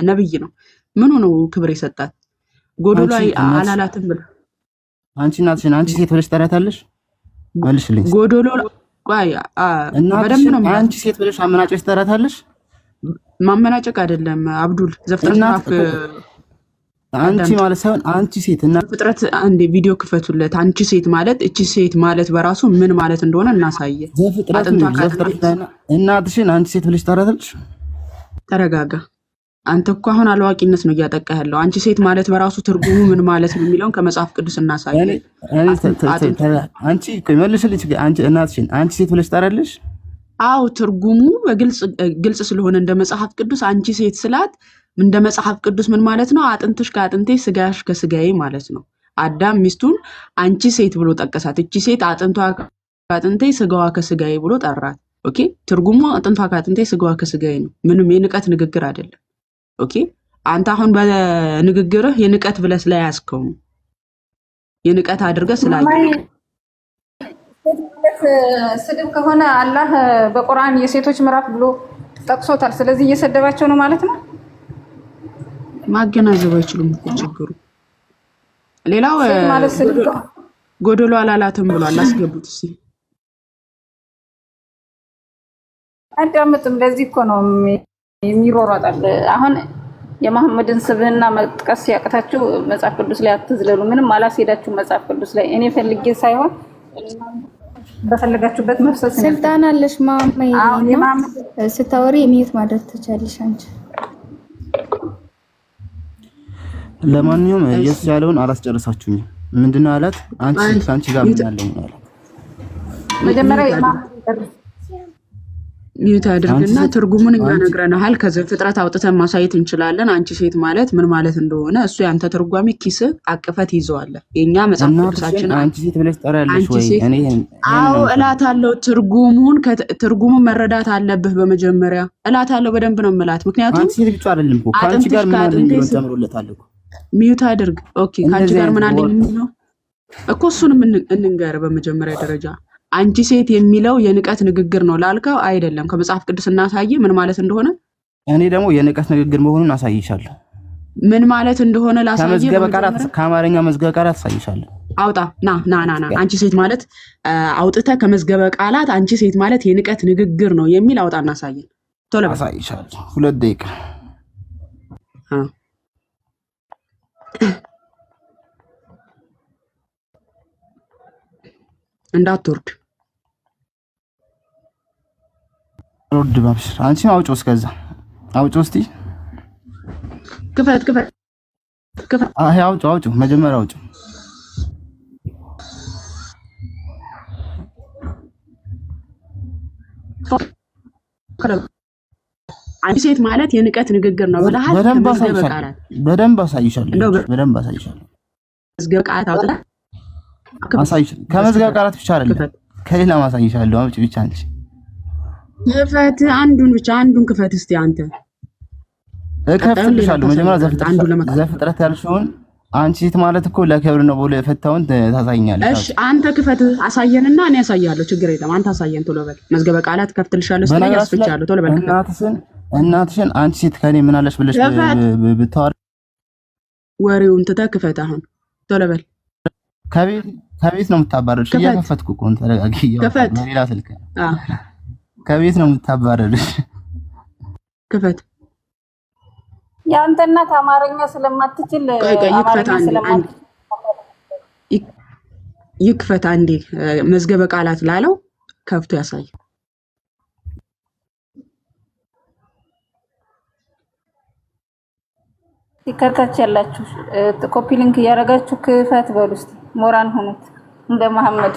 ነብይ ነው። ምን ነው ክብር የሰጣት? ጎዶሎ አላላትም ብለ አንቺ እናትሽን አንቺ ሴት ብለሽ ታሪያታለሽ? መልሽልኝ። ጎዶሎ በደንብ ነው። አንቺ ሴት ብለሽ አመናጨሽ ታሪያታለሽ? ማመናጨቅ አይደለም አብዱል። ዘፍጥረት አንቺ ማለት ሳይሆን አንቺ ሴት እና ፍጥረት አንዴ ቪዲዮ ክፈቱለት። አንቺ ሴት ማለት እቺ ሴት ማለት በራሱ ምን ማለት እንደሆነ እናሳየ። እናትሽን አንቺ ሴት ብለሽ ታሪያታለሽ? ተረጋጋ። አንተ እኮ አሁን አላዋቂነት ነው እያጠቃ ያለው። አንቺ ሴት ማለት በራሱ ትርጉሙ ምን ማለት ነው የሚለውን ከመጽሐፍ ቅዱስ እናሳየ። አንቺ መልሽልኝ። አንቺ እናትሽን አንቺ ሴት ብለሽ ታሪያለሽ? አው ትርጉሙ በግልጽ ስለሆነ እንደ መጽሐፍ ቅዱስ አንቺ ሴት ስላት እንደ መጽሐፍ ቅዱስ ምን ማለት ነው? አጥንትሽ ከአጥንቴ ስጋሽ ከስጋዬ ማለት ነው። አዳም ሚስቱን አንቺ ሴት ብሎ ጠቀሳት። እቺ ሴት አጥንቷ ከአጥንቴ ስጋዋ ከስጋዬ ብሎ ጠራት። ኦኬ ትርጉሙ አጥንቷ ከአጥንቴ ስጋዋ ከስጋዬ ነው። ምንም የንቀት ንግግር አይደለም። ኦኬ አንተ አሁን በንግግርህ የንቀት ብለህ ስለያዝከው ነው። የንቀት አድርገህ ስላየህ ስድብ ከሆነ አላህ በቁርአን የሴቶች ምዕራፍ ብሎ ጠቅሶታል። ስለዚህ እየሰደባቸው ነው ማለት ነው። ማገናዘብ አይችሉም እኮ ችግሩ። ሌላው ሴት ማለት ስልክ ጎደሎ አላላትም ብሏል። አስገቡት እስቲ። አዳምጥም። ለዚህ እኮ ነው የሚሮሯጣል። አሁን የመሐመድን ስብህና መጥቀስ ያቅታችሁ መጽሐፍ ቅዱስ ላይ አትዝለሉ። ምንም አላስሄዳችሁ መጽሐፍ ቅዱስ ላይ እኔ ፈልጌ ሳይሆን በፈለጋችሁበት መፍሰስ ስልጣን አለሽ ማማዬ። ስታወሪ የሚዩት ማድረግ ትችያለሽ አንቺ። ለማንኛውም ኢየሱስ ያለውን አላስጨረሳችሁኝ። ምንድነው አላት? አንቺ ጋር ምን ያለው ነው አላት። መጀመሪያ ሚዩት አድርግና ትርጉሙን እኛ ነግረናል። ከዘፍጥረት አውጥተን ማሳየት እንችላለን። አንቺ ሴት ማለት ምን ማለት እንደሆነ እሱ ያንተ ትርጓሜ ኪስ አቅፈት ይዘዋል። የኛ መጽሐፍ ቅዱሳችን አንቺ ሴት ብለሽ ጠራለሽ ወይ? እኔ አዎ እላታለሁ። ትርጉሙን መረዳት አለብህ በመጀመሪያ እላታለሁ። በደንብ ነው የምላት። ምክንያቱም አንቺ ሴት ብቻ አይደለም እኮ ካንቺ ጋር ምን አለ ነው ተምሮለታል እኮ። ሚዩት አድርግ። ኦኬ ካንቺ ጋር ምን አለ ነው እኮ እሱን እንንገር በመጀመሪያ ደረጃ። አንቺ ሴት የሚለው የንቀት ንግግር ነው ላልከው አይደለም። ከመጽሐፍ ቅዱስ እናሳይ ምን ማለት እንደሆነ። እኔ ደግሞ የንቀት ንግግር መሆኑን አሳይሻለሁ። ምን ማለት እንደሆነ ላሳይ። ከመዝገበ ቃላት ከአማርኛ መዝገበ ቃላት አሳይሻለሁ። አውጣ ና አንቺ ሴት ማለት አውጥተህ ከመዝገበ ቃላት አንቺ ሴት ማለት የንቀት ንግግር ነው የሚል አውጣ እናሳየን። ቶሎ አሳይሻለሁ። 2 ደቂቃ እንዳትወርድ ሮድ ባብሽ አንቺ አውጪው። እስከዛ አውጪው። እስቲ ክፈት። አይ አውጪው። መጀመሪያ አውጪው። አንቺ ሴት ማለት የንቀት ንግግር ነው ብለሃል። በደንብ አሳይሻለሁ። መዝገበ ቃላት አውጥተህ አሳይሻለሁ። ከመዝገበ ቃላት ብቻ አይደለም ከሌላ ማሳይሻለሁ። አውጪ ብቻ አንቺ ክፈት። አንዱን ክፈት እስቲ አንተ። እከፍትልሻለሁ። መጀመሪያ ዘፍጥረት ያልሽውን አንቺ ሴት ማለት እኮ ለክብር ነው ብሎ የፈታውን ታሳይኛለሽ። እሺ አንተ ክፈት አሳየንና እኔ ያሳያለሁ። ችግር የለም። አንተ አሳየን ቶሎ በል። መዝገበ ቃላት ከፍትልሻለሁ ስለኝ ያስፈቻለሁ። ቶሎ በል። እናትሽን አንቺ ሴት ከኔ ምን አለሽ ብለሽ ብታወሪ ወሬውን ትተህ ክፈት አሁን ቶሎ በል። ከቤት ነው የምታባረርሽ። እየከፈትኩ እኮ ነው። ተረጋጊ። ሌላ ስልክ ከቤት ነው የምታባረርሽ። ክፈት። ያንተ እናት አማርኛ ስለማትችል ይክፈት አንዴ። መዝገበ ቃላት ላለው ከፍቶ ያሳይ። ይከታች ያላችሁ ኮፒ ሊንክ እያደረጋችሁ ክፈት በሉ እስቲ። ሞራን ሆኑት እንደ መሐመድ።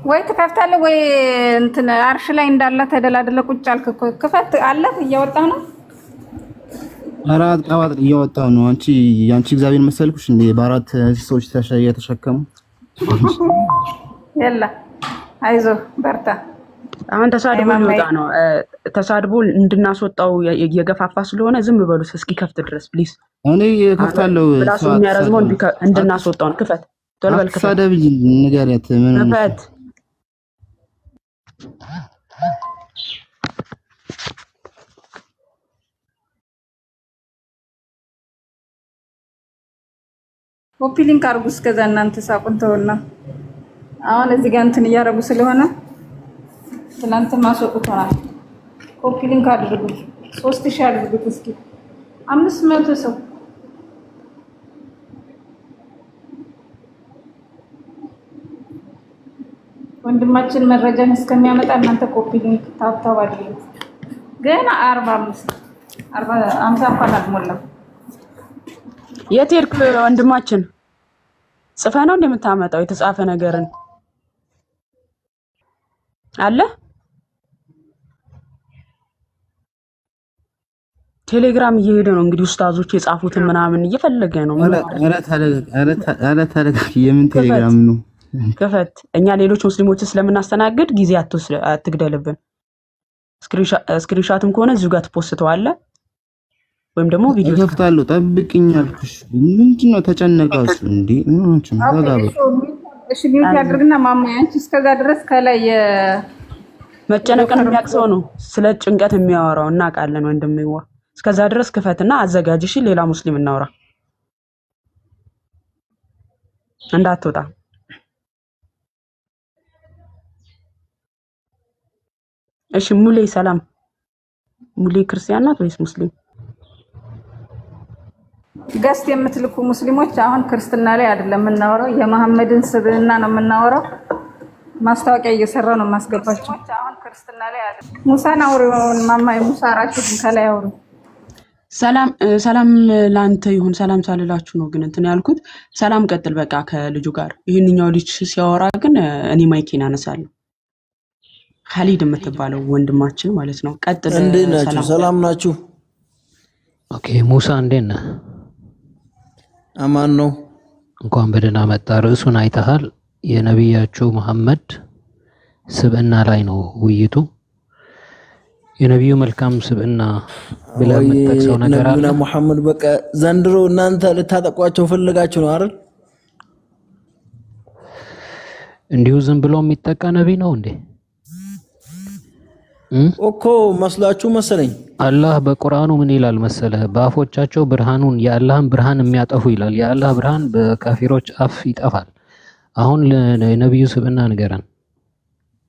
ወይ ትከፍታለህ ወይ እንትን አርሽ ላይ እንዳለ ተደላደለ ቁጭ አልክ እኮ። ክፈት አለ እያወጣህ ነው። አራት ቀባጥ እያወጣሁ ነው። አንቺ እግዚአብሔር መሰልኩሽ እንዴ? በአራት ሰዎች ተሸከሙ። የላ አይዞህ በርታ። አሁን ተሳድቦ ሊወጣ ነው። ተሳድቦ እንድናስወጣው እየገፋፋ ስለሆነ ዝም በሉት እስኪ ከፍት ድረስ ፕሊዝ። እኔ ከፍታለሁ። ራሱ የሚያረዝመው እንድናስወጣው ክፈት። ቶሎ በል ክፈት። ሳደብኝ ንገሪያት። ምን ክፈት። ኮፒ ሊንክ አድርጉ። እስከዛ እናንተ ሳቁን ተውና አሁን እዚህ ጋር እንትን እያደረጉ ስለሆነ ትናንት ማስወጡታል። ኮፒ ሊንክ አድርጉ። 3000 አድርጉት እስኪ 500 ሰው ወንድማችን መረጃን እስከሚያመጣ እናንተ ኮፒ ሊንክ ታብታብ አድርጉ። ገና 45 50 እንኳን አልሞላም። የት ሄድክ ወንድማችን? ጽፈህ ነው እንደምታመጣው የተጻፈ ነገርን አለ። ቴሌግራም እየሄደ ነው እንግዲህ ኡስታዞች የጻፉትን ምናምን እየፈለገ ነው። አረ ተረጋጊ። የምን ቴሌግራም ነው? ክፈት። እኛ ሌሎች ሙስሊሞችን ስለምናስተናግድ ጊዜ አትግደልብን። ስክሪንሻትም ከሆነ እዚሁ ጋር ትፖስተዋለህ ወይም ደግሞ ቪዲዮ ከፍታለሁ። ጠብቅኝ አልኩሽ። ምንድነው ተጨነቃችሁ እንዴ? ምንጭ ተጋባ። እሺ ሚውት ያድርግና ማማ አንቺ እስከዛ ድረስ ከላይ መጨነቅን የሚያቅሰው ነው ስለ ጭንቀት የሚያወራው እናውቃለን ወንድሜዋ እስከዛ ድረስ ክፈትና አዘጋጅሽ ሌላ ሙስሊም እናውራ እንዳትወጣ እሺ ሙሌ ሰላም ሙሌ ክርስቲያን ናት ወይስ ሙስሊም ገስት የምትልኩ ሙስሊሞች አሁን ክርስትና ላይ አይደለም የምናወራው የመሐመድን ስብዕና ነው የምናወራው ማስታወቂያ እየሰራው ነው ማስገባቸው አሁን ክርስትና ላይ አይደለም ሙሳን አውሪውን ማማ ሙሳ ራሽድን ከላይ አውሪ ሰላም ላንተ ይሁን ሰላም ሳልላችሁ ነው ግን እንትን ያልኩት ሰላም ቀጥል በቃ ከልጁ ጋር ይሄንኛው ልጅ ሲያወራ ግን እኔ ማይኬን አነሳለሁ ኻሊድ የምትባለው ወንድማችን ማለት ነው ቀጥል እንደናችሁ ሰላም ናችሁ ኦኬ ሙሳ እንደነ አማን ነው እንኳን በደህና መጣ ርዕሱን አይተሃል የነብያቸው መሐመድ ስብዕና ላይ ነው ውይይቱ የነብዩ መልካም ስብዕና ብለህ የምትጠቅሰው ነገር አለ ነብዩና መሐመድ በቃ ዘንድሮ እናንተ ልታጠቋቸው ፈልጋችሁ ነው አይደል እንዲሁ ዝም ብሎ የሚጠቃ ነብይ ነው እንዴ እኮ መስላችሁ መሰለኝ አላህ በቁርአኑ ምን ይላል መሰለህ በአፎቻቸው ብርሃኑን የአላህን ብርሃን የሚያጠፉ ይላል የአላህ ብርሃን በካፊሮች አፍ ይጠፋል አሁን ለነብዩ ስብዕና ንገረን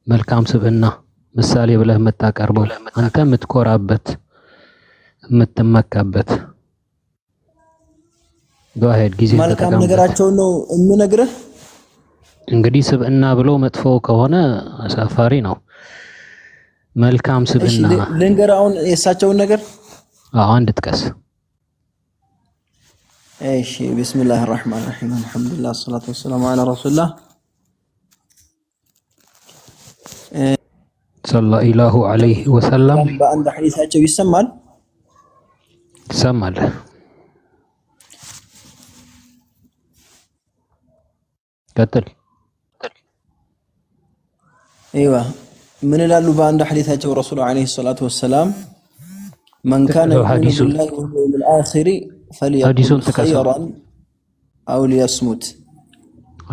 መልካም ስብዕና ምሳሌ ብለህ መታቀርበው አንተ የምትኮራበት የምትመካበት በአሄድ ጊዜ መልካም ነገራቸው ነው የምነግርህ እንግዲህ ስብዕና ብሎ መጥፎ ከሆነ አሳፋሪ ነው መልካም ስብዕና ልንገራውን የሳቸውን ነገር አንድ ጥቀስ እሺ ቢስሚላሂር ረህማኒር ረሂም አልሐምዱሊላህ ሰላቱ ወሰላሙ ዐላ ረሱሊላህ ሰለላሁ ዐለይሂ ወሰለም በአንድ ሐዲሳቸው ይሰማል ቀጥል ايوه من ይላሉ በአንድ ሐዲሳቸው ረሱሉ ዐለይሂ ሰላቱ ወሰላም من كان يؤمن بالله واليوم الآخر فليقل خيرا أو ليصمت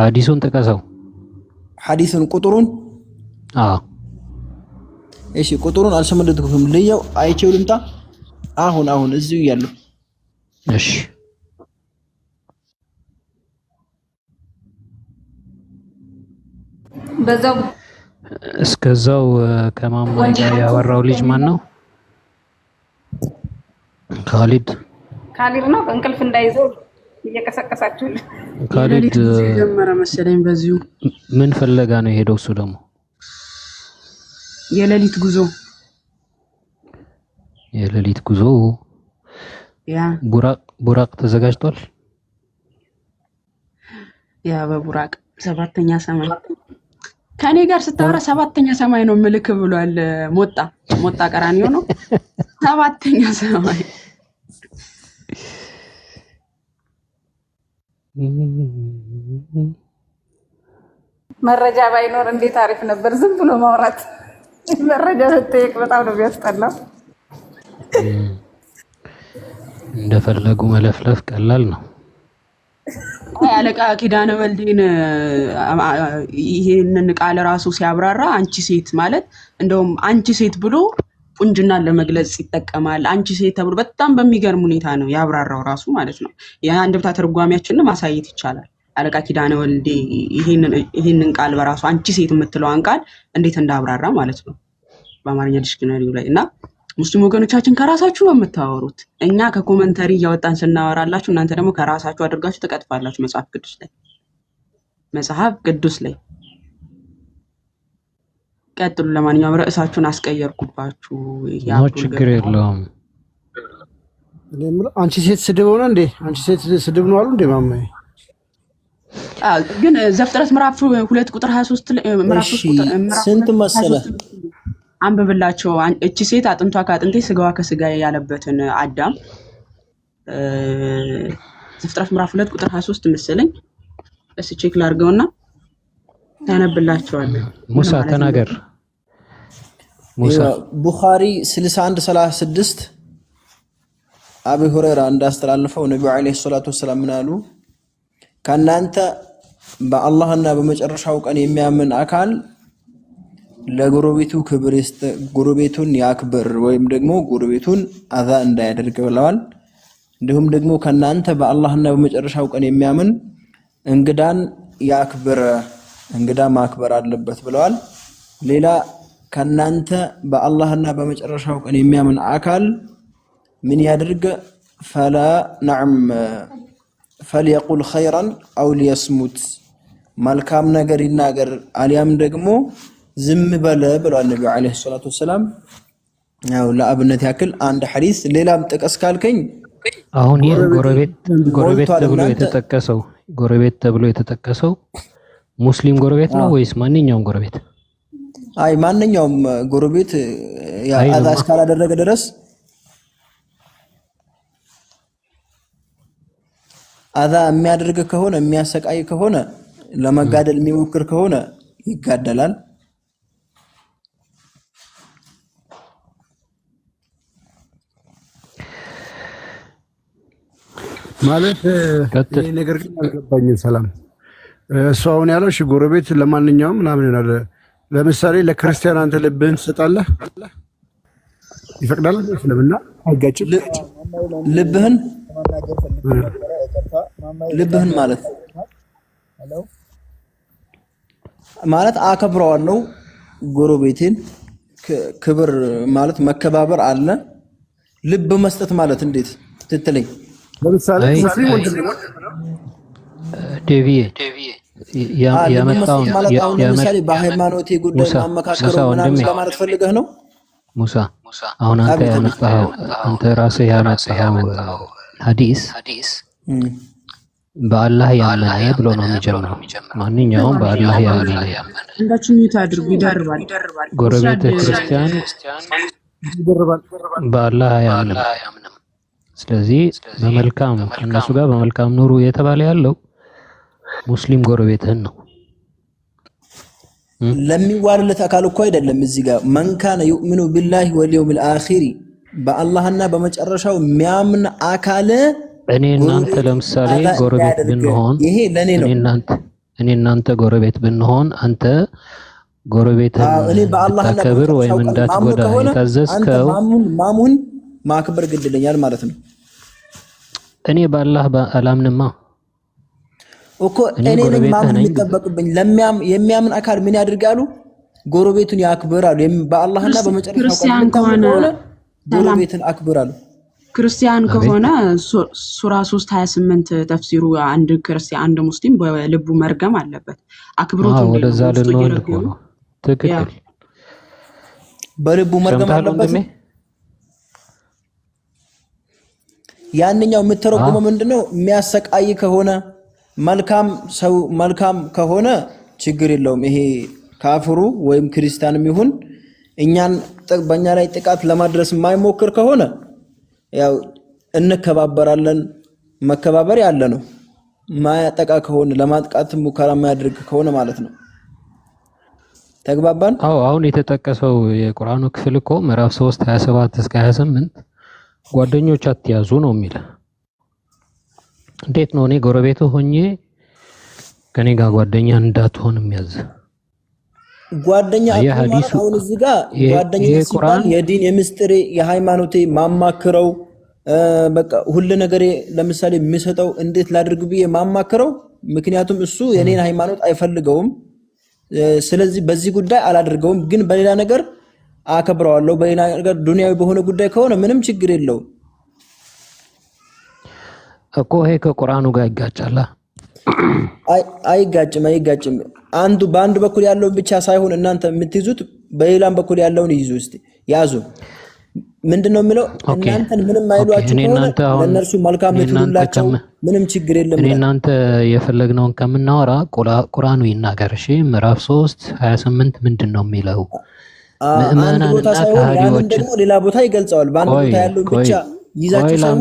ሐዲሱን ጥቀሰው ሐዲሱን ቁጥሩን እሺ ቁጥሩን አልሰመደትኩም ልየው አይቼው ልምጣ አሁን እዚሁ ያለው እሺ በዛው እስከዛው ከማማይ ጋር ያወራው ልጅ ማን ነው ካሊድ ነው እንቅልፍ እንዳይዘው እየቀሰቀሳችሁ ካሊድ ጀመረ መሰለኝ በዚሁ ምን ፈለጋ ነው የሄደው እሱ ደግሞ የሌሊት ጉዞ ያ ቡራቅ ተዘጋጅቷል ያ በቡራቅ ሰባተኛ ሰማይ ከኔ ጋር ስታወራ ሰባተኛ ሰማይ ነው ምልክ ብሏል ሞጣ ቀራኒዮ ነው ሰባተኛ ሰማይ መረጃ ባይኖር እንዴት አሪፍ ነበር ዝም ብሎ ማውራት መረጃ ስትጠይቅ በጣም ነው የሚያስጠላው እንደፈለጉ መለፍለፍ ቀላል ነው አለቃ ኪዳነ ወልዴን ይሄንን ቃል ራሱ ሲያብራራ አንቺ ሴት ማለት እንደውም አንቺ ሴት ብሎ ቁንጅናን ለመግለጽ ይጠቀማል አንቺ ሴት ተብሎ በጣም በሚገርም ሁኔታ ነው ያብራራው ራሱ ማለት ነው የአንድምታ ተርጓሚያችንን ማሳየት ይቻላል አለቃ ኪዳነ ወልዴ ይሄንን ቃል በራሱ አንቺ ሴት የምትለዋን ቃል እንዴት እንዳብራራ ማለት ነው በአማርኛ ዲክሽነሪው ላይ እና ሙስሊም ወገኖቻችን ከራሳችሁ ነው የምታወሩት እኛ ከኮሜንታሪ ያወጣን ስናወራላችሁ እናንተ ደግሞ ከራሳችሁ አድርጋችሁ ተቀጥፋላችሁ መጽሐፍ ቅዱስ ላይ ቀጥሉ ለማንኛውም ርዕሳችሁን አስቀየርኩባችሁ ነው ችግር የለውም አንቺ ሴት ስድብ ሆነ እንዴ አንቺ ሴት ስድብ ነው አሉ እንዴ ማማዬ ግን ዘፍጥረት ምዕራፍ 2 ቁጥር 23 ምዕራፍ 3 ቁጥር ስንት መሰለ አንብብላቸው እቺ ሴት አጥንቷ ከአጥንቴ ስጋዋ ከስጋዬ ያለበትን አዳም ዘፍጥረት ምዕራፍ 2 ቁጥር 23 መሰለኝ እሺ ቼክ ላድርገውና ታነብላቸዋለህ ሙሳ ተናገር ሙሳ ቡኻሪ 6136 አቡ ሁረይራ እንዳስተላልፈው ነብዩ አለይሂ ሰላቱ ወሰለም ምናሉ ከናንተ በአላህና በመጨረሻው ቀን የሚያምን አካል ለጎረቤቱ ክብር ይስጥ፣ ጎረቤቱን ያክብር ወይም ደግሞ ጎረቤቱን አዛ እንዳያደርግ ብለዋል። እንዲሁም ደግሞ ከናንተ በአላህና በመጨረሻው ቀን የሚያምን እንግዳን ያክብር፣ እንግዳ ማክበር አለበት ብለዋል። ሌላ ከናንተ በአላህና በመጨረሻው ቀን የሚያምን አካል ምን ያድርግ? ፈላ ነዓም ፈልየቁል ኸይራን አው ሊየስሙት፣ መልካም ነገር ይናገር አሊያም ደግሞ ዝም በለ ብለዋል ነብዩ አለይሂ ሰላቱ ወሰላም። ያው ለአብነት ያክል አንድ ሐዲስ ሌላም ጥቀስ ካልከኝ አሁን ይሄ ጎረቤት ተብሎ የተጠቀሰው ሙስሊም ጎረቤት ነው ወይስ ማንኛውም ጎረቤት? አይ ማንኛውም ጎረቤት ያ አዛ እስካላደረገ ድረስ አዛ የሚያደርግ ከሆነ የሚያሰቃይ ከሆነ ለመጋደል የሚሞክር ከሆነ ይጋደላል። ማለት ይሄ ነገር ግን አልገባኝም። ሰላም እሱ አሁን ያለው እሺ ጎረቤት ለማንኛውም ምናምን ይላል። ለምሳሌ ለክርስቲያን አንተ ልብህን ትሰጣለህ? ይፈቅዳል እስልምና? አይጋጭም? ልብህን ማለት አከብረዋለሁ ጎረቤቴን። ክብር ማለት መከባበር አለ። ልብ መስጠት ማለት እንዴት ትትለኝ? ለምሳሌ ሙስሊም ወንድም ዴቪዬ ያመጣው ለምሳሌ በሃይማኖቴ ጉዳይ ማመካከረው ምናምን ለማለት ፈልገህ ነው ሙሳ? አሁን አንተ ራስህ ያመጣው ሐዲስ በአላህ ያመነ ብሎ ነው የሚጀምረው። ማንኛውም በአላህ ያመነ እንዳችሁ ሚት አድርጉ ይደርባል። ጎረቤት ክርስቲያን በአላህ ያምንም። ስለዚህ በመልካም እነሱ ጋር በመልካም ኑሩ የተባለ ያለው ሙስሊም ጎረቤትህን ነው። ለሚዋልለት አካል እኮ አይደለም። እዚህ ጋር መን ካነ ዩእሚኑ ቢላሂ ወልየውሚል አኺር በአላህና በመጨረሻው የሚያምን አካል እኔ እናንተ ለምሳሌ ጎረቤት ብንሆን ይሄ ለኔ ነው። እኔ እናንተ ጎረቤት ብንሆን አንተ ጎረቤትህን ታከብር ወይም እንዳትጎዳ የታዘዝከው ማሙን ማክበር ግድለኛል ማለት ነው። እኔ በአላህ አላምንማ እኮ እኔ ነኝ ማምን የሚጠበቅብኝ። የሚያምን አካል ምን ያድርጋሉ? ጎረቤቱን ያክብራሉ። በአላህና በመጨረሻው ቀን ከሆነ ጎረቤትን አክብራሉ። ክርስቲያን ከሆነ ሱራ 3:28 ተፍሲሩ አንድ ክርስቲያን አንድ ሙስሊም በልቡ መርገም አለበት። አክብሮት ወደዛ ልንወል ነው። ትክክል። በልቡ መርገም አለበት። ያንኛው የምትተረጉመው ምንድነው? የሚያሰቃይ ከሆነ መልካም ከሆነ ችግር የለውም። ይሄ ካፍሩ ወይም ክርስቲያንም ይሁን እኛን በእኛ ላይ ጥቃት ለማድረስ የማይሞክር ከሆነ ያው እንከባበራለን። መከባበር ያለ ነው። ማያጠቃ ከሆነ ለማጥቃት ሙከራ የማያደርግ ከሆነ ማለት ነው። ተግባባን? አዎ። አሁን የተጠቀሰው የቁርአኑ ክፍል እኮ ምዕራፍ 3:27 እስከ 28 ጓደኞች አትያዙ ነው የሚል። እንዴት ነው እኔ ጎረቤቱ ሆኜ ከኔ ጋር ጓደኛ እንዳትሆን የሚያዝ? ጓደኛ አሁን እዚህ ጋር ጓደኛ ሲባል የዲን የምስጢር የሃይማኖቴ ማማክረው በቃ ሁሉ ነገር ለምሳሌ የሚሰጠው እንዴት ላድርግ ብዬ ማማክረው፣ ምክንያቱም እሱ የኔን ሃይማኖት አይፈልገውም። ስለዚህ በዚህ ጉዳይ አላደርገውም፣ ግን በሌላ ነገር አከብረዋለሁ። በሌላ ነገር ዱንያዊ በሆነ ጉዳይ ከሆነ ምንም ችግር የለውም እኮ። ይሄ ከቁርአኑ ጋር ይጋጫላ? አይጋጭም። አንዱ በአንድ በኩል ያለውን ብቻ ሳይሆን እናንተ የምትይዙት በሌላም በኩል ያለውን ይዙ። እስቲ ያዙ። ምንድነው የሚለው? እናንተን ምንም አይሏችሁ ከሆነ ለነርሱ መልካም ልትሉላቸው ምንም ችግር የለም። እኔ እናንተ የፈለግነውን ከምናወራ ቁርአኑ ይናገር። እሺ ምዕራፍ 3:28 ምንድነው የሚለው? አንድ ቦታ ሳይሆን ያንን ደግሞ ሌላ ቦታ ይገልጸዋል። በአንድ ቦታ ያለውን ብቻ ይዛችሁ ሳይሆን